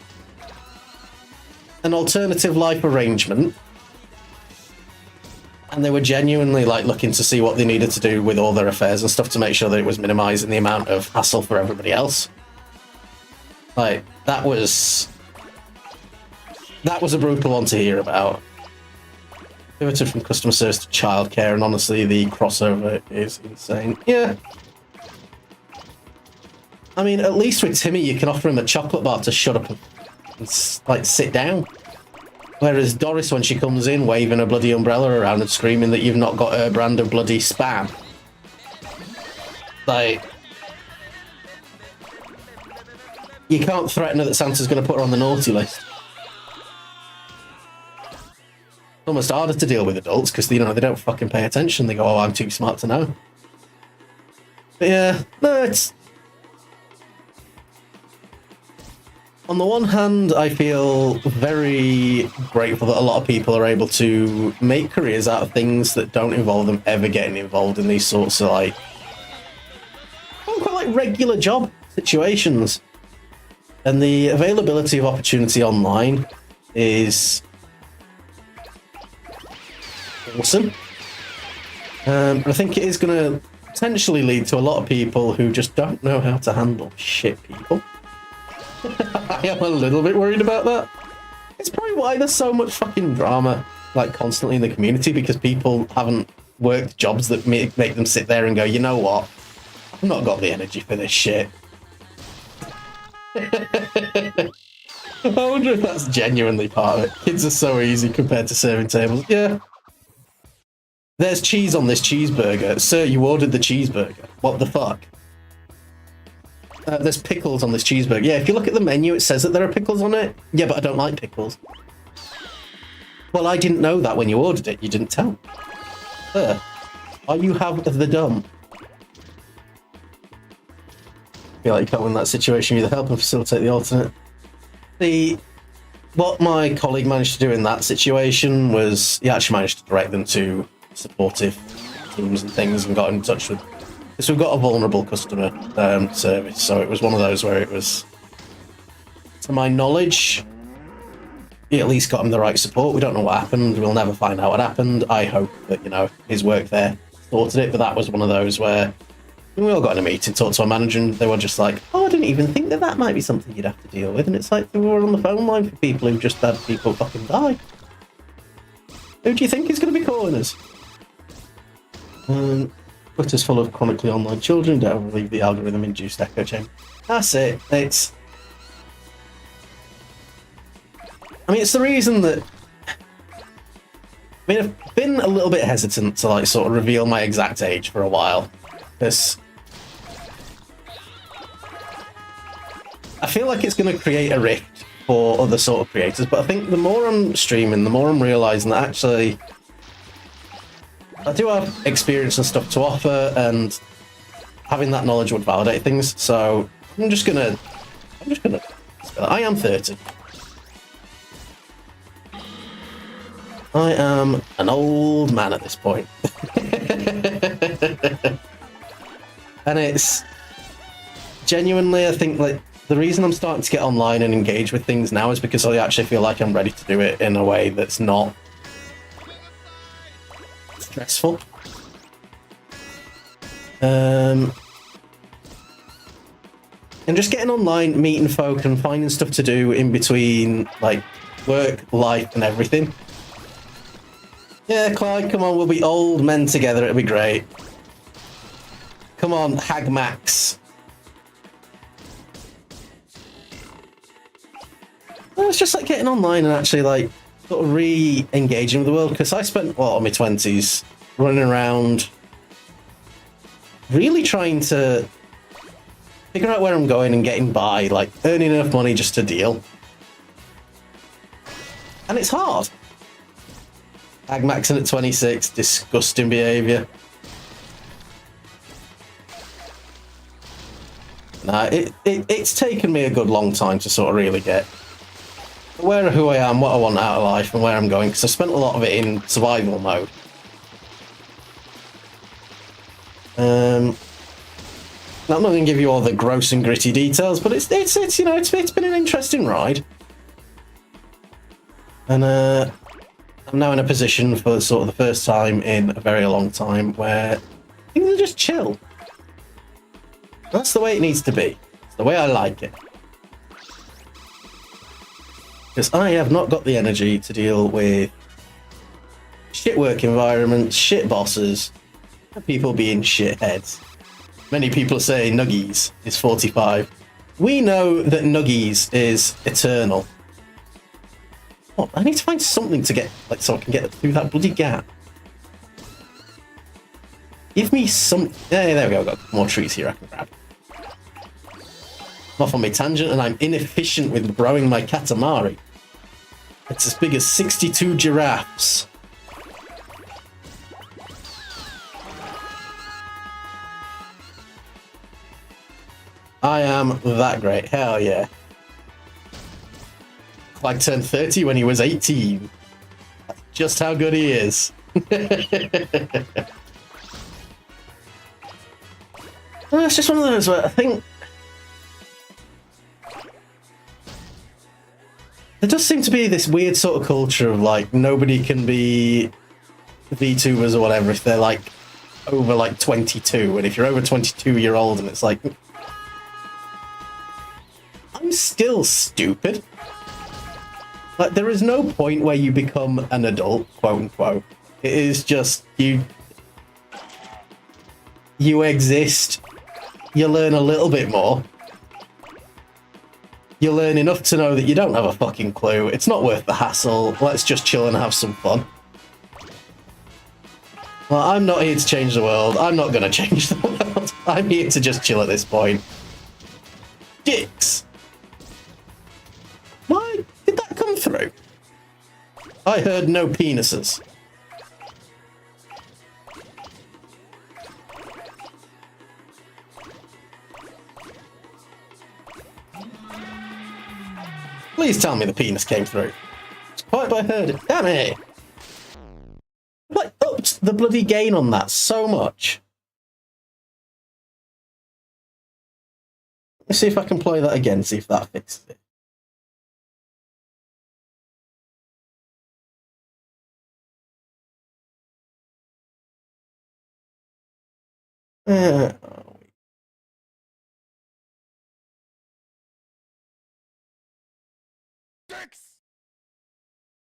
alternative life arrangement, and they were genuinely like looking to see what they needed to do with all their affairs and stuff to make sure that it was minimizing the amount of hassle for everybody else. Like, that was a brutal one to hear about. Pivoted from customer service to childcare, and honestly, the crossover is insane. Yeah. I mean, at least with Timmy, you can offer him a chocolate bar to shut up and like, sit down. Whereas Doris, when she comes in, waving a bloody umbrella around and screaming that you've not got her brand of bloody spam. Like, you can't threaten her that Santa's going to put her on the naughty list. It's almost harder to deal with adults because, you know, they don't fucking pay attention. They go, oh, I'm too smart to know. But yeah, no, it's... On the one hand, I feel very grateful that a lot of people are able to make careers out of things that don't involve them ever getting involved in these sorts of, like, quite like regular job situations. And the availability of opportunity online is awesome. I think it is going to potentially lead to a lot of people who just don't know how to handle shit people. I am a little bit worried about that. It's probably why there's so much fucking drama, like, constantly in the community, because people haven't worked jobs that make them sit there and go, you know what? I've not got the energy for this shit. I wonder if that's genuinely part of it. Kids are so easy compared to serving tables. Yeah. There's cheese on this cheeseburger. Sir, you ordered the cheeseburger. What the fuck? There's pickles on this cheeseburger. Yeah, if you look at the menu, it says that there are pickles on it. Yeah, but I don't like pickles. Well, I didn't know that when you ordered it. You didn't tell. Sir, are you have the dumb? I feel like you can't win that situation. You either help and facilitate the alternate. What my colleague managed to do in that situation was he actually managed to direct them to supportive teams and things and got in touch with... So we've got a vulnerable customer service, so it was one of those where it was, to my knowledge, he at least got him the right support. We don't know what happened. We'll never find out what happened. I hope that, you know, his work there sorted it, but that was one of those where we all got in a meeting, talked to our manager, and they were just like, oh, I didn't even think that that might be something you'd have to deal with. And it's like, we were on the phone line for people who've just had people fucking die. Who do you think is going to be calling us? Twitter's full of chronically online children. Don't believe the algorithm-induced echo chamber. That's it. It's... I mean, it's the reason that... I mean, I've been a little bit hesitant to, like, sort of reveal my exact age for a while. Because... I feel like it's going to create a rift for other sort of creators, but I think the more I'm streaming, the more I'm realising that actually... I do have experience and stuff to offer, and having that knowledge would validate things. So I'm just gonna. I am 30. I am an old man at this point, and it's genuinely. I think like the reason I'm starting to get online and engage with things now is because I actually feel like I'm ready to do it in a way that's not stressful. And just getting online, meeting folk and finding stuff to do in between, like, work, life and everything. Yeah, Clyde, come on, we'll be old men together, it'll be great. Come on, Hag Max. Well, it's just like getting online and actually, like, sort of re-engaging with the world, because I spent a lot of my 20s running around really trying to figure out where I'm going and getting by, like earning enough money just to deal. And it's hard. Agmaxing at 26, disgusting behaviour. Nah, it's taken me a good long time to sort of really get aware of who I am, what I want out of life, and where I'm going, because I spent a lot of it in survival mode. I'm not going to give you all the gross and gritty details, but it's you know, it's been an interesting ride, and I'm now in a position for sort of the first time in a very long time where things are just chill. That's the way it needs to be. It's the way I like it. Because I have not got the energy to deal with shit work environments, shit bosses, and people being shitheads. Many people say Nuggies is 45. We know that Nuggies is eternal. Oh, I need to find something to get, like, so I can get through that bloody gap. Give me some... Yeah, there we go. I've got more trees here I can grab. I'm off on my tangent, and I'm inefficient with growing my Katamari. It's as big as 62 giraffes. I am that great. Hell yeah. Clyde turned 30 when he was 18. That's just how good he is. Well, it's just one of those where I think there does seem to be this weird sort of culture of like nobody can be VTubers or whatever if they're like over like 22, and if you're over 22 you're old, and it's like I'm still stupid. Like there is no point where you become an adult, quote unquote. It is just you exist. You learn a little bit more. You learn enough to know that you don't have a fucking clue. It's not worth the hassle. Let's just chill and have some fun. Well, I'm not here to change the world. I'm not going to change the world. I'm here to just chill at this point. Dicks! Why did that come through? I heard no penises. Please tell me the penis came through. It's quite I heard it. Damn it! I upped the bloody gain on that so much. Let's see if I can play that again, see if that fixes it.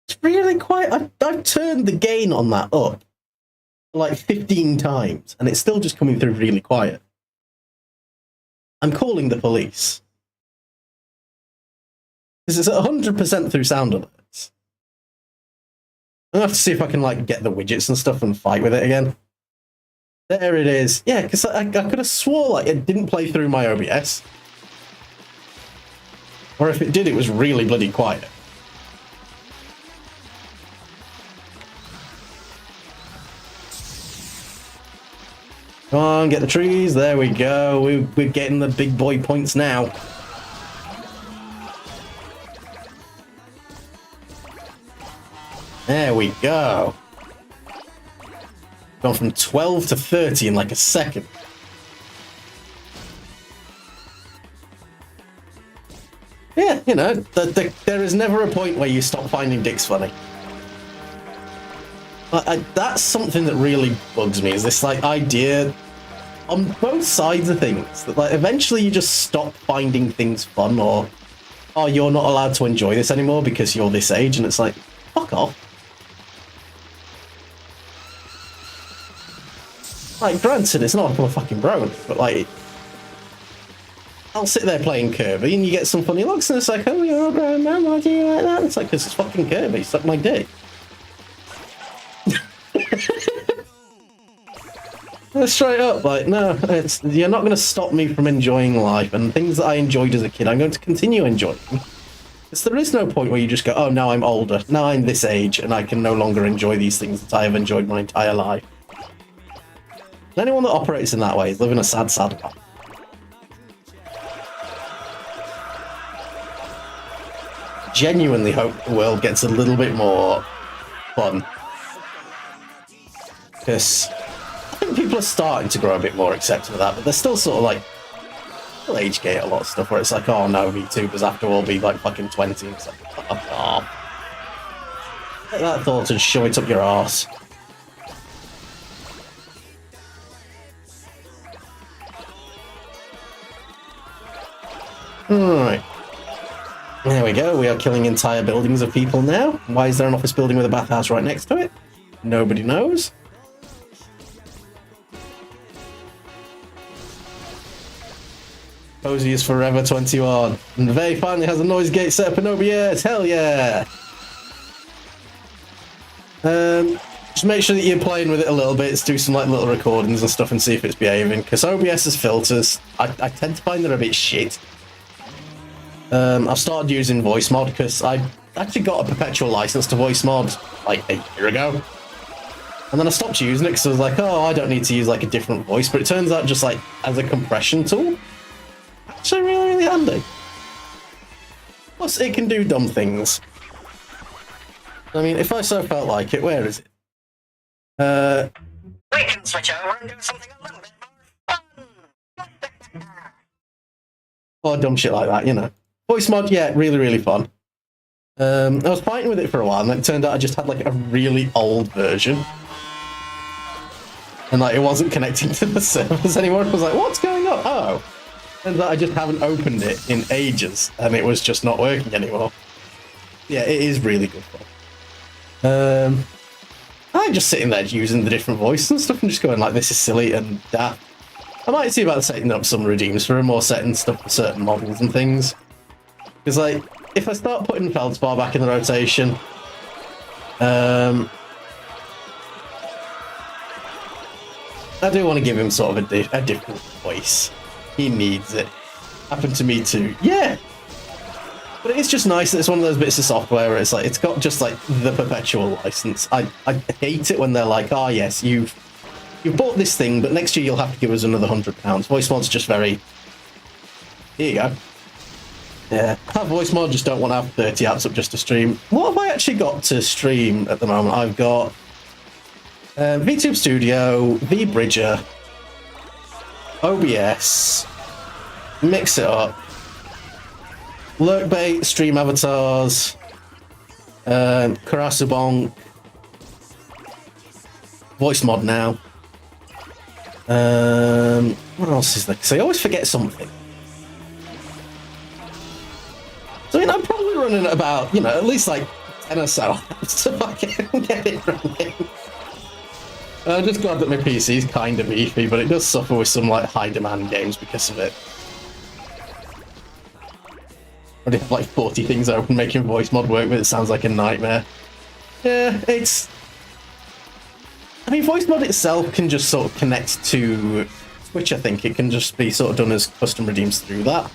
It's really quite... I've turned the gain on that up like 15 times, and it's still just coming through really quiet. I'm calling the police. This is 100% through sound alerts. I'll have to see if I can like get the widgets and stuff and fight with it again. There it is. Yeah, because I could have swore like it didn't play through my OBS. Or if it did, it was really bloody quiet. Come on, get the trees. There we go. We're getting the big boy points now. There we go. Gone from 12 to 30 in like a second. Yeah, you know, there is never a point where you stop finding dicks funny. That's something that really bugs me, is this like idea on both sides of things that like eventually you just stop finding things fun, or oh, you're not allowed to enjoy this anymore because you're this age, and it's like, fuck off. Like, granted, it's not like I'm a fucking bro, but like, I'll sit there playing Kirby and you get some funny looks and it's like, oh, you're a grown man, why do you like that? It's like, because it's fucking Kirby, suck my dick. Straight up, like, no, you're not going to stop me from enjoying life, and things that I enjoyed as a kid, I'm going to continue enjoying. Because there is no point where you just go, oh, now I'm older, now I'm this age, and I can no longer enjoy these things that I have enjoyed my entire life. Anyone that operates in that way is living a sad, sad life. Genuinely hope the world gets a little bit more fun. Because I think people are starting to grow a bit more accepting of that, but they're still sort of like, they'll age gate a lot of stuff where it's like, oh no, VTubers after all be like fucking 20. It's like, oh. Take that thought and shove it up your arse. Alright. There we go, we are killing entire buildings of people now. Why is there an office building with a bathhouse right next to it? Nobody knows. Cozy is forever 21. And Vey finally has a noise gate set up in OBS. Hell yeah! Just make sure that you're playing with it a little bit. Do some like little recordings and stuff and see if it's behaving. Because OBS's filters, I tend to find they're a bit shit. I've started using voice mod because I actually got a perpetual license to voice mod like a year ago. And then I stopped using it because I was like, oh, I don't need to use like a different voice. But it turns out just like as a compression tool, actually really, really handy. Plus, it can do dumb things. I mean, if I so felt like it, where is it? We can switch over and do something a little bit more fun. Or dumb shit like that, you know. Voice mod, yeah, really, really fun. I was fighting with it for a while, and it turned out I just had like a really old version. And like it wasn't connecting to the servers anymore. I was like, what's going on? Oh. Turns out I just haven't opened it in ages, and it was just not working anymore. Yeah, it is really good fun. I'm just sitting there using the different voices and stuff and just going like, this is silly and daft. I might see about setting up some redeems for more setting stuff for certain models and things. Because like, if I start putting Feldspar back in the rotation, I do want to give him sort of a different voice. He needs it. Happened to me too. Yeah! But it's just nice that it's one of those bits of software where it's like, it's got just like the perpetual license. I hate it when they're like, oh yes, you've bought this thing, but next year you'll have to give us another £100. Voice mod's just very, here you go. Yeah, voice mod, just don't want to have 30 apps up just to stream. What have I actually got to stream at the moment? I've got VTube Studio, VBridger, OBS, Mix It Up, Lurkbait, Stream Avatars, Karasubonk, Voice Mod now. What else is there? Because I always forget something. So, I mean, I'm probably running at about, you know, at least like 10 or so so I can get it running. I'm just glad that my PC is kind of beefy, but it does suffer with some like high demand games because of it. I already have like 40 things open making voice mod work, but it sounds like a nightmare. Yeah, it's... I mean, voice mod itself can just sort of connect to Twitch, I think. It can just be sort of done as custom redeems through that.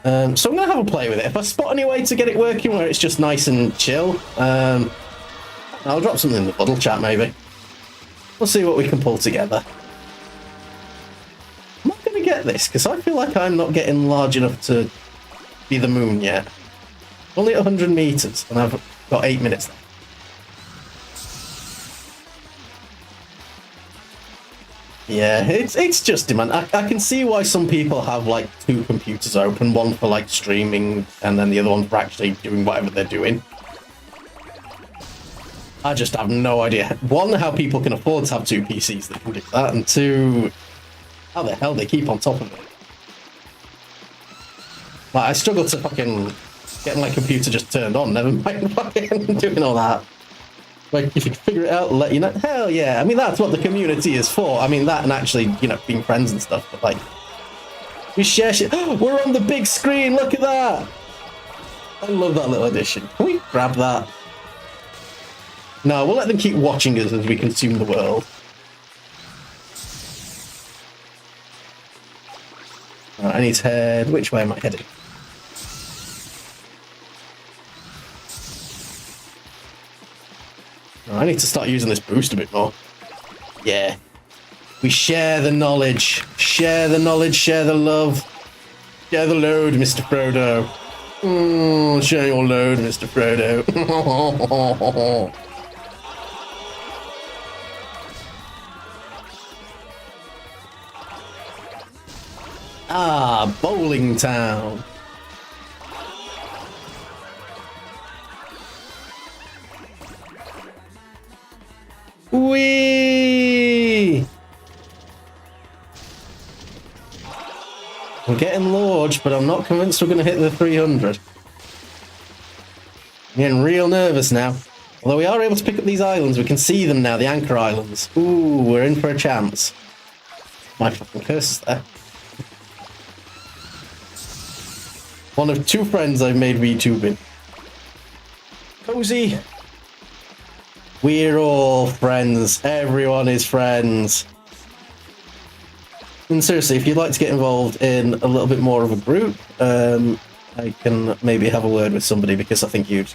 So I'm going to have a play with it. If I spot any way to get it working where it's just nice and chill, I'll drop something in the puddle chat maybe. We'll see what we can pull together. I'm not going to get this, because I feel like I'm not getting large enough to be the moon yet. Only 100 meters, and I've got 8 minutes left. Yeah, it's just demand. I can see why some people have like 2 computers open, one for like streaming, and then the other one for actually doing whatever they're doing. I just have no idea. 1, how people can afford to have 2 PCs that can do that, and 2, how the hell they keep on top of it. Like, I struggle to fucking get my computer just turned on, never mind fucking doing all that. Like, if you can figure it out, let you know. Hell yeah. I mean, that's what the community is for. I mean, that and actually, you know, being friends and stuff. But, like, we share shit. We're on the big screen. Look at that. I love that little addition. Can we grab that? No, we'll let them keep watching us as we consume the world. Right, I need to head... Which way am I heading? I need to start using this boost a bit more. Yeah. We share the knowledge. Share the knowledge, share the love. Share the load, Mr. Frodo. Share your load, Mr. Frodo. Ah, Bowling Town. Whee! We're getting large, but I'm not convinced we're going to hit the 300. I'm getting real nervous now. Although we are able to pick up these islands, we can see them now, the anchor islands. Ooh, we're in for a chance. My fucking curse is there. One of 2 friends I've made VTubing. Cozy. We're all friends. Everyone is friends. And seriously, if you'd like to get involved in a little bit more of a group, I can maybe have a word with somebody, because I think you'd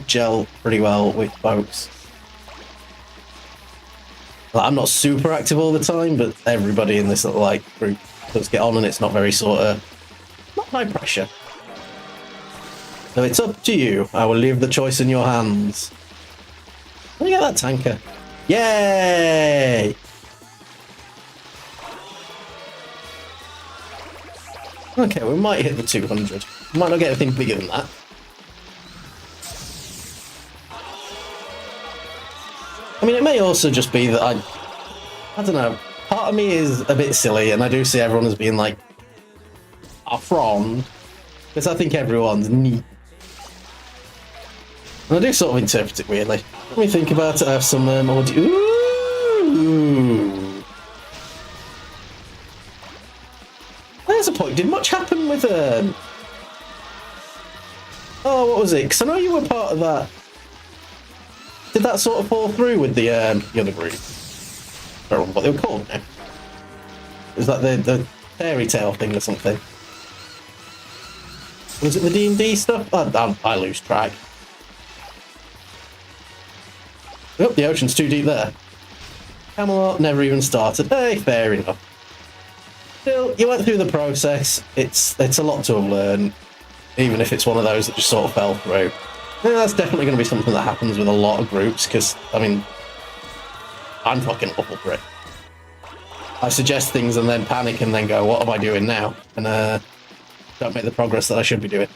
gel pretty well with folks. Like, I'm not super active all the time, but everybody in this little group does get on, and it's not very not high pressure. So it's up to you. I will leave the choice in your hands. Let me get that tanker. Yay! Okay, we might hit the 200. We might not get anything bigger than that. I mean, it may also just be that I don't know, part of me is a bit silly, and I do see everyone as being like a frond, because I think everyone's neat. And I do sort of interpret it weirdly. Let me think about it. I have some audio. Ooh. There's a point. Did much happen with oh, what was it? Because I know you were part of that. Did that sort of fall through with the other group? I don't remember what they were called now. Is that the fairy tale thing or something? Was it the D&D stuff? I lose track. Oh, the ocean's too deep there. Camelot never even started. Hey, fair enough. Still, you went through the process. It's a lot to have learned, even if it's one of those that just sort of fell through. Yeah, that's definitely going to be something that happens with a lot of groups, because, I mean, I'm fucking awful for it. I suggest things and then panic and then go, what am I doing now? And don't make the progress that I should be doing.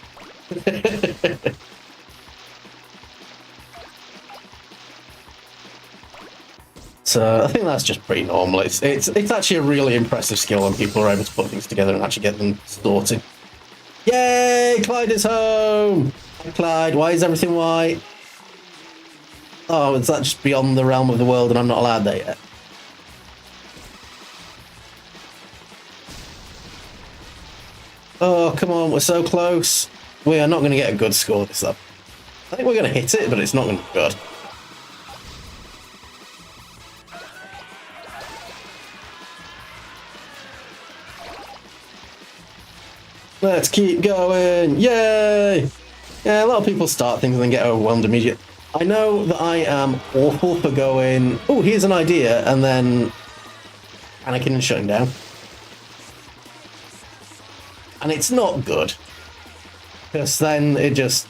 So I think that's just pretty normal. It's actually a really impressive skill when people are able to put things together and actually get them sorted. Yay! Clyde is home! Hi, Clyde, why is everything white? Oh, is that just beyond the realm of the world and I'm not allowed there yet? Oh, come on, we're so close. We are not going to get a good score this up. I think we're going to hit it, but it's not going to be good. Let's keep going. Yay! Yeah, a lot of people start things and then get overwhelmed immediately. I know that I am awful for going, oh, here's an idea, and then panicking and shutting down. And it's not good. Because then it's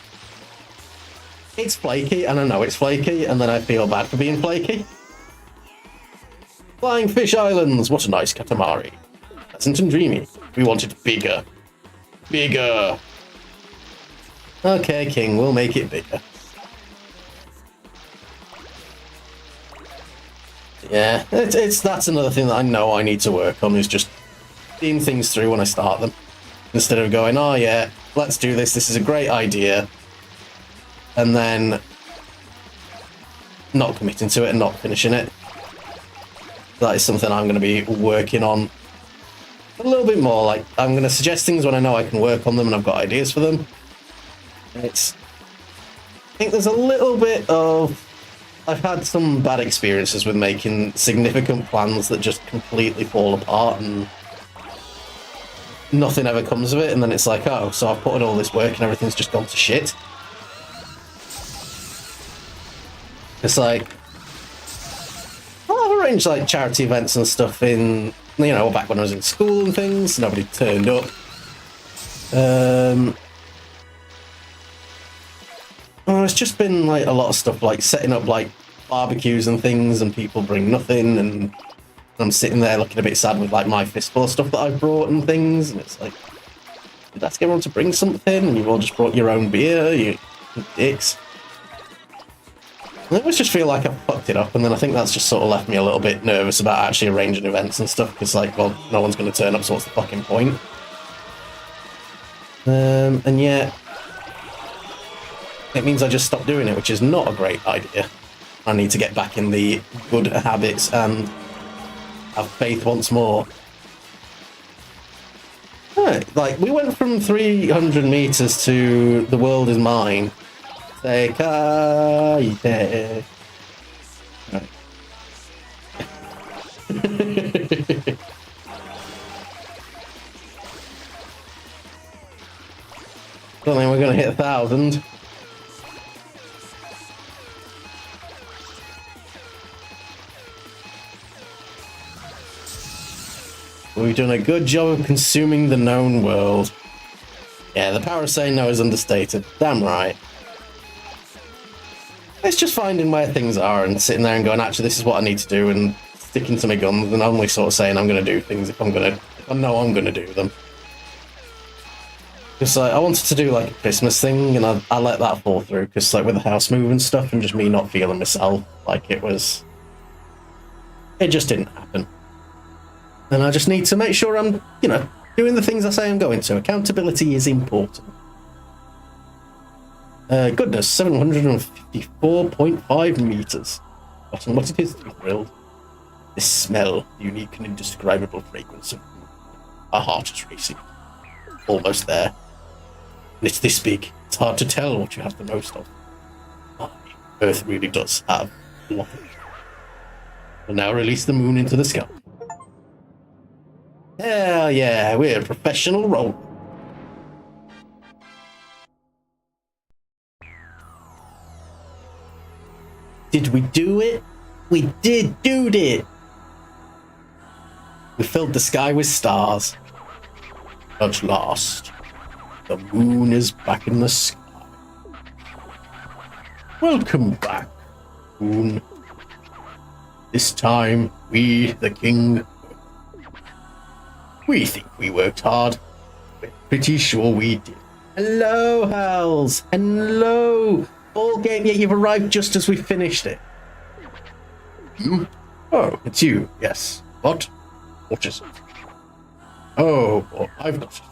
flaky, and I know it's flaky, and then I feel bad for being flaky. Flying Fish Islands, what a nice Katamari. Pleasant and dreamy. We want it bigger. Bigger. Okay, King, we'll make it bigger. Yeah, that's another thing that I know I need to work on, is just seeing things through when I start them. Instead of going, oh yeah, let's do this, this is a great idea, and then not committing to it and not finishing it. That is something I'm going to be working on a little bit more. Like, I'm going to suggest things when I know I can work on them and I've got ideas for them. I think there's a little bit of... I've had some bad experiences with making significant plans that just completely fall apart and nothing ever comes of it, and then it's like, oh, so I've put in all this work and everything's just gone to shit. It's like, I've arranged like charity events and stuff in, you know, back when I was in school and things. Nobody turned up. Well, it's just been like a lot of stuff, like setting up like barbecues and things, and people bring nothing, and I'm sitting there looking a bit sad with like my fistful of stuff that I've brought and things, and it's like, did I ask everyone to bring something and you've all just brought your own beer, you dicks? And I always just feel like I fucked it up, and then I think that's just sort of left me a little bit nervous about actually arranging events and stuff, because like, well, no one's going to turn up, so what's the fucking point? And yet it means I just stopped doing it, which is not a great idea. I need to get back in the good habits and have faith once more. Right, like, we went from 300 meters to the world is mine. Sekai. Right. Don't think we're gonna hit 1,000. We've done a good job of consuming the known world. Yeah, the power of saying no is understated. Damn right. It's just finding where things are and sitting there and going, actually, this is what I need to do, and sticking to my guns and only sort of saying I'm going to do things if I know I'm going to do them. Because I wanted to do like a Christmas thing, and I let that fall through because like with the house move and stuff, and just me not feeling myself, like it just didn't happen. And I just need to make sure I'm, doing the things I say I'm going to. Accountability is important. Goodness, 754.5 meters. What it is to be thrilled. This smell, the unique and indescribable fragrance of our heart is racing. Almost there. And it's this big, it's hard to tell what you have the most of. Earth really does have a lot of it. We'll now release the moon into the sky. Hell yeah, we're a professional roller. Did we do it? We did do it! We filled the sky with stars. At last, the moon is back in the sky. Welcome back, moon. This time, we, the king, we think we worked hard. We're pretty sure we did. Hello, Hals. Hello. All game, yet you've arrived just as we finished it. Hmm? Oh, it's you. Yes. What? What is it? Oh, well, I've got it.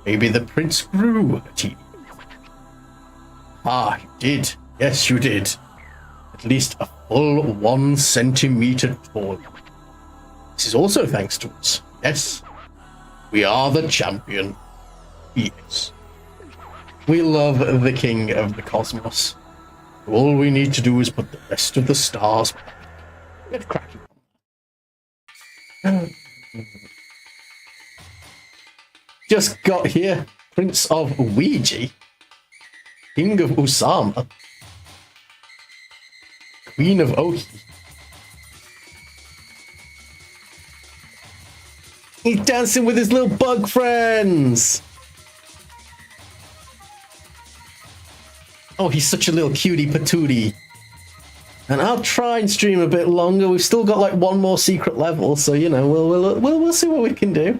Maybe the prince grew a teeny. Ah, you did. Yes, you did. At least a full 1 centimeter tall. This is also thanks to us. Yes. We are the champion. Yes. We love the king of the cosmos. All we need to do is put the rest of the stars back. Get cracking. Just got here. Prince of Ouija. King of Usama. Queen of Ohi. He's dancing with his little bug friends. Oh, he's such a little cutie patootie. And I'll try and stream a bit longer. We've still got like one more secret level, so we'll see what we can do.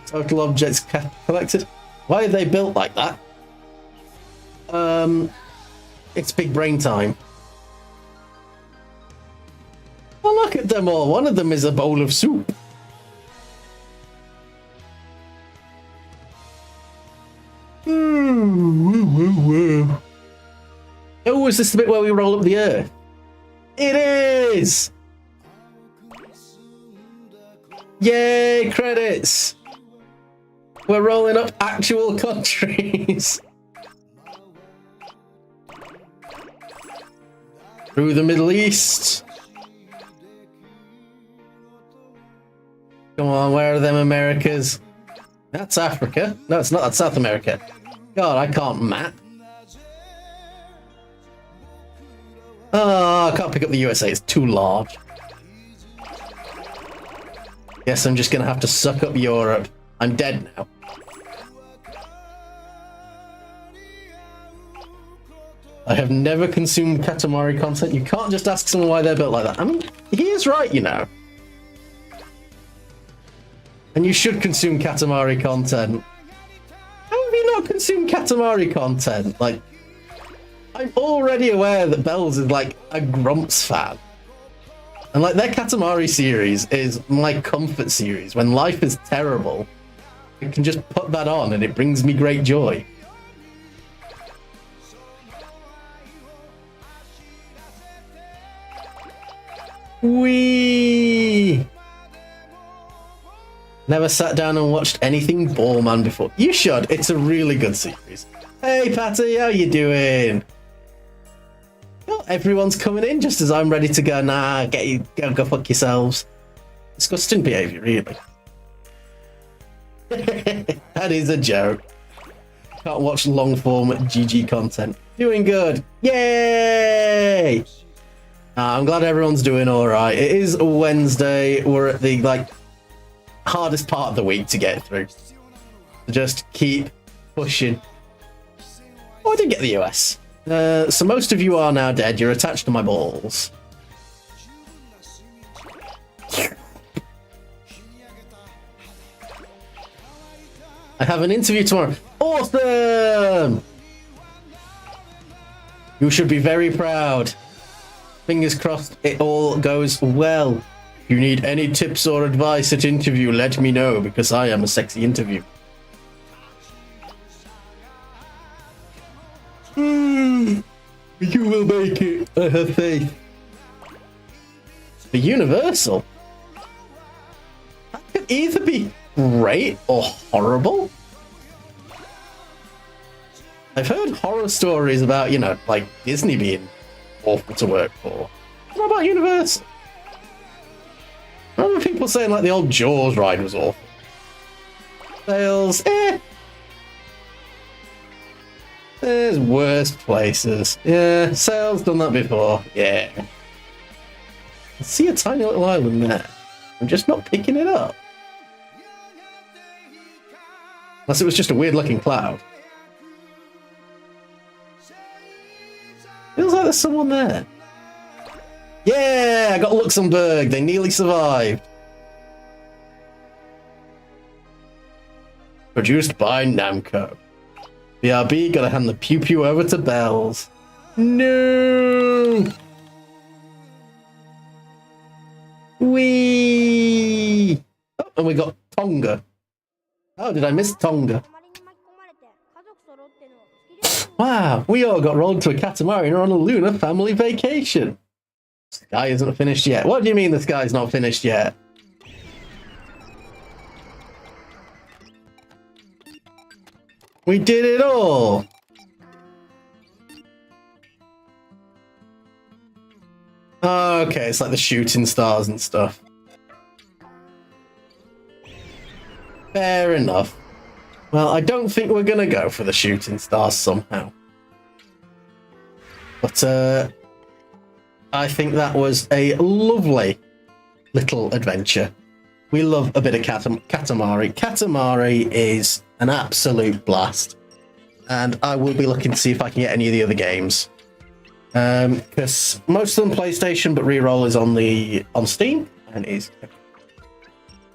Total objects collected. Why are they built like that? It's big brain time. Well, look at them all. One of them is a bowl of soup. Oh, is this the bit where we roll up the earth? It is! Yay, credits! We're rolling up actual countries. Through the Middle East. Come on, where are them Americas? That's Africa. No, it's not. That's South America. God, I can't map. Oh, I can't pick up the USA. It's too large. Guess I'm just going to have to suck up Europe. I'm dead now. I have never consumed Katamari content. You can't just ask someone why they're built like that. I mean, he is right, you know. And you should consume Katamari content. How have you not consumed Katamari content? Like, I'm already aware that Bells is like a Grumps fan. And like their Katamari series is my comfort series. When life is terrible, I can just put that on and it brings me great joy. Whee! Never sat down and watched anything Ballman before. You should. It's a really good series. Hey, Patty, how you doing? Oh, everyone's coming in just as I'm ready to go. Nah, go fuck yourselves. Disgusting behaviour, really. That is a joke. Can't watch long form GG content. Doing good. Yay! I'm glad everyone's doing all right. It is a Wednesday. We're at the hardest part of the week to get through. So just keep pushing. Oh, I did get the US. So most of you are now dead. You're attached to my balls. I have an interview tomorrow. Awesome! You should be very proud. Fingers crossed it all goes well. If you need any tips or advice at interview, let me know, because I am a sexy interview. You will make it. I have faith. The Universal? That could either be great or horrible. I've heard horror stories about, like Disney being awful to work for. What about Universal? I remember people saying like the old Jaws ride was awful. Sales, There's worse places. Yeah, Sales done that before. Yeah. I see a tiny little island there. I'm just not picking it up. Unless it was just a weird looking cloud. Feels like there's someone there. Yeah, I got Luxembourg. They nearly survived. Produced by Namco. BRB, gotta hand the pew pew over to Bells. No! Whee! Oh, and we got Tonga. Oh, did I miss Tonga? Wow, we all got rolled to a Katamari and are on a lunar family vacation. Sky isn't finished yet. What do you mean the sky's not finished yet? We did it all! Okay, it's like the shooting stars and stuff. Fair enough. Well, I don't think we're gonna go for the shooting stars somehow. But, I think that was a lovely little adventure. We love a bit of Katamari. Katamari is an absolute blast. And I will be looking to see if I can get any of the other games. Because most of them PlayStation, but ReRoll is on Steam and is.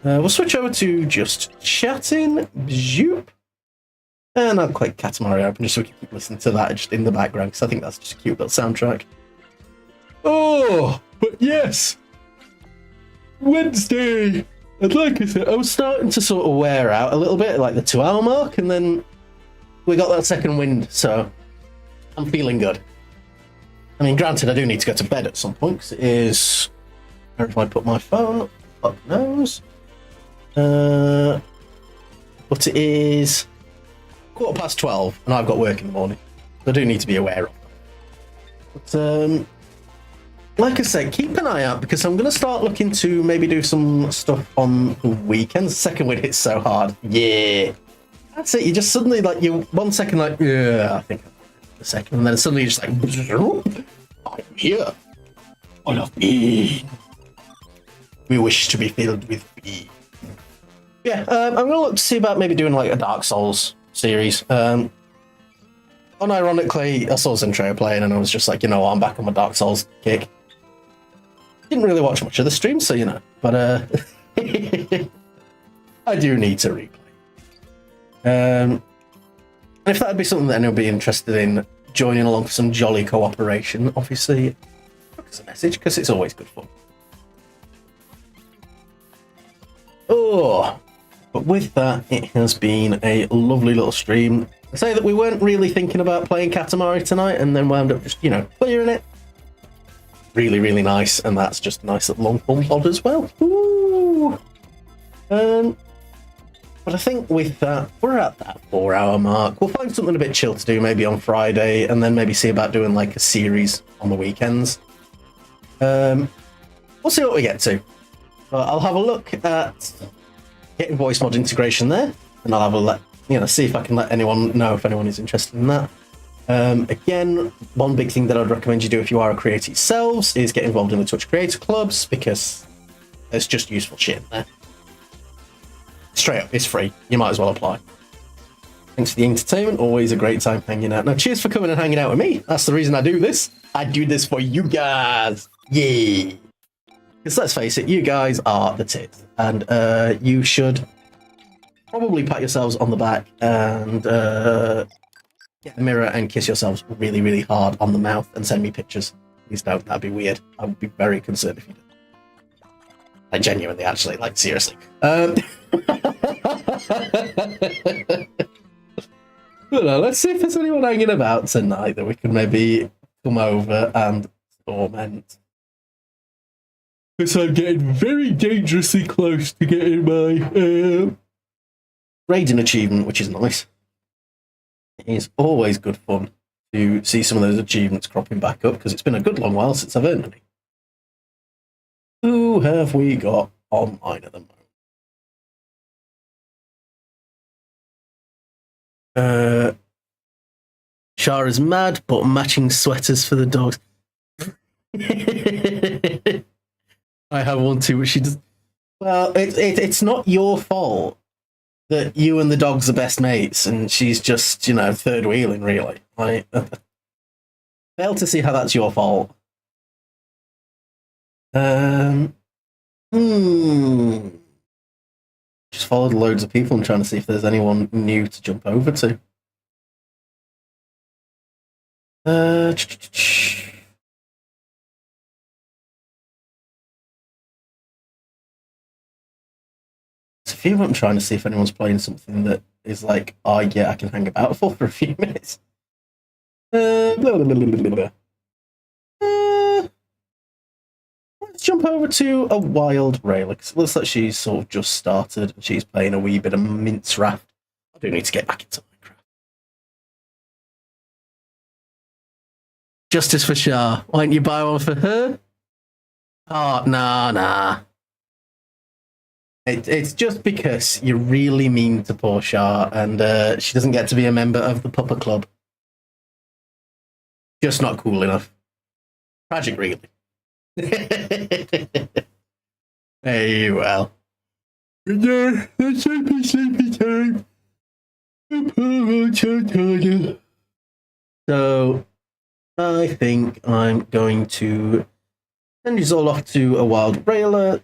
We'll switch over to just chatting. Zoop. And I'll click Katamari open just so we can keep listening to that just in the background, because I think that's just a cute little soundtrack. Oh, but yes, Wednesday. And like I said, I was starting to sort of wear out a little bit, like the 2-hour mark, and then we got that second wind, so I'm feeling good. I mean, granted, I do need to go to bed at some point, because it is... Where if I put my phone? Fuck knows. But it is 12:15, and I've got work in the morning. So I do need to be aware of that. But, like I said, keep an eye out, because I'm going to start looking to maybe do some stuff on the weekends. Second wind hits so hard. Yeah. That's it. You just suddenly, like, you 1 second, like, yeah, I think a second, and then suddenly you're just like, I'm here. I love me. We wish to be filled with me. Yeah, I'm going to look to see about maybe doing, like, a Dark Souls series. Unironically, I saw Zentrea playing, and I was just like, I'm back on my Dark Souls kick. Didn't really watch much of the stream, so but I do need to replay. And if that'd be something that anyone would be interested in joining along for some jolly cooperation, obviously, drop us a message, because it's always good fun. Oh, but with that, it has been a lovely little stream. I say that we weren't really thinking about playing Katamari tonight, and then wound up just, clearing it. Really, really nice, and that's just a nice little long form VOD as well. Ooh. but I think with that, we're at that 4-hour mark. We'll find something a bit chill to do maybe on Friday, and then maybe see about doing like a series on the weekends. We'll see what we get to. But I'll have a look at getting voice mod integration there, and I'll have a see if I can let anyone know if anyone is interested in that. Again, one big thing that I'd recommend you do if you are a creator yourselves is get involved in the Twitch creator clubs, because there's just useful shit in there. Straight up, it's free. You might as well apply. Thanks for the entertainment. Always a great time hanging out. Now, cheers for coming and hanging out with me. That's the reason I do this. I do this for you guys. Yeah. Because let's face it, you guys are the tits. And you should probably pat yourselves on the back and get a mirror and kiss yourselves really, really hard on the mouth and send me pictures. Please don't. That'd be weird. I would be very concerned if you did. Like, genuinely, actually. Like, seriously. Let's see if there's anyone hanging about tonight that we can maybe come over and torment. Because I'm getting very dangerously close to getting my raiding achievement, which is nice. It is always good fun to see some of those achievements cropping back up, because it's been a good long while since I've earned any. Who have we got online at the moment? Shah is mad, but matching sweaters for the dogs. I have one too, but she does. Well, it's not your fault that you and the dogs are best mates, and she's just, third wheeling, really. I fail to see how that's your fault. Just followed loads of people and trying to see if there's anyone new to jump over to. There's a few of them trying to see if anyone's playing something that is like, oh yeah, I can hang about for a few minutes. Let's jump over to a wild railer, because it looks like she's sort of just started and she's playing a wee bit of mince raft. I do need to get back into Minecraft. Justice for Shah. Why don't you buy one for her? Oh, nah. It's just because you're really mean to poor Shah, and she doesn't get to be a member of the Pupper Club. Just not cool enough. Tragic, really. Hey, well. Yeah, it's sleepy time. So, I think I'm going to send you all off to a wild railer.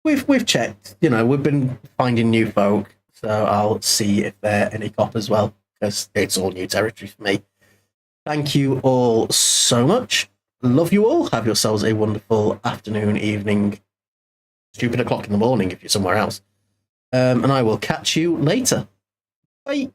We've checked, we've been finding new folk, so I'll see if there are any cop as well, because it's all new territory for me. Thank you all so much. Love you all. Have yourselves a wonderful afternoon, evening, stupid o'clock in the morning if you're somewhere else. And I will catch you later. Bye.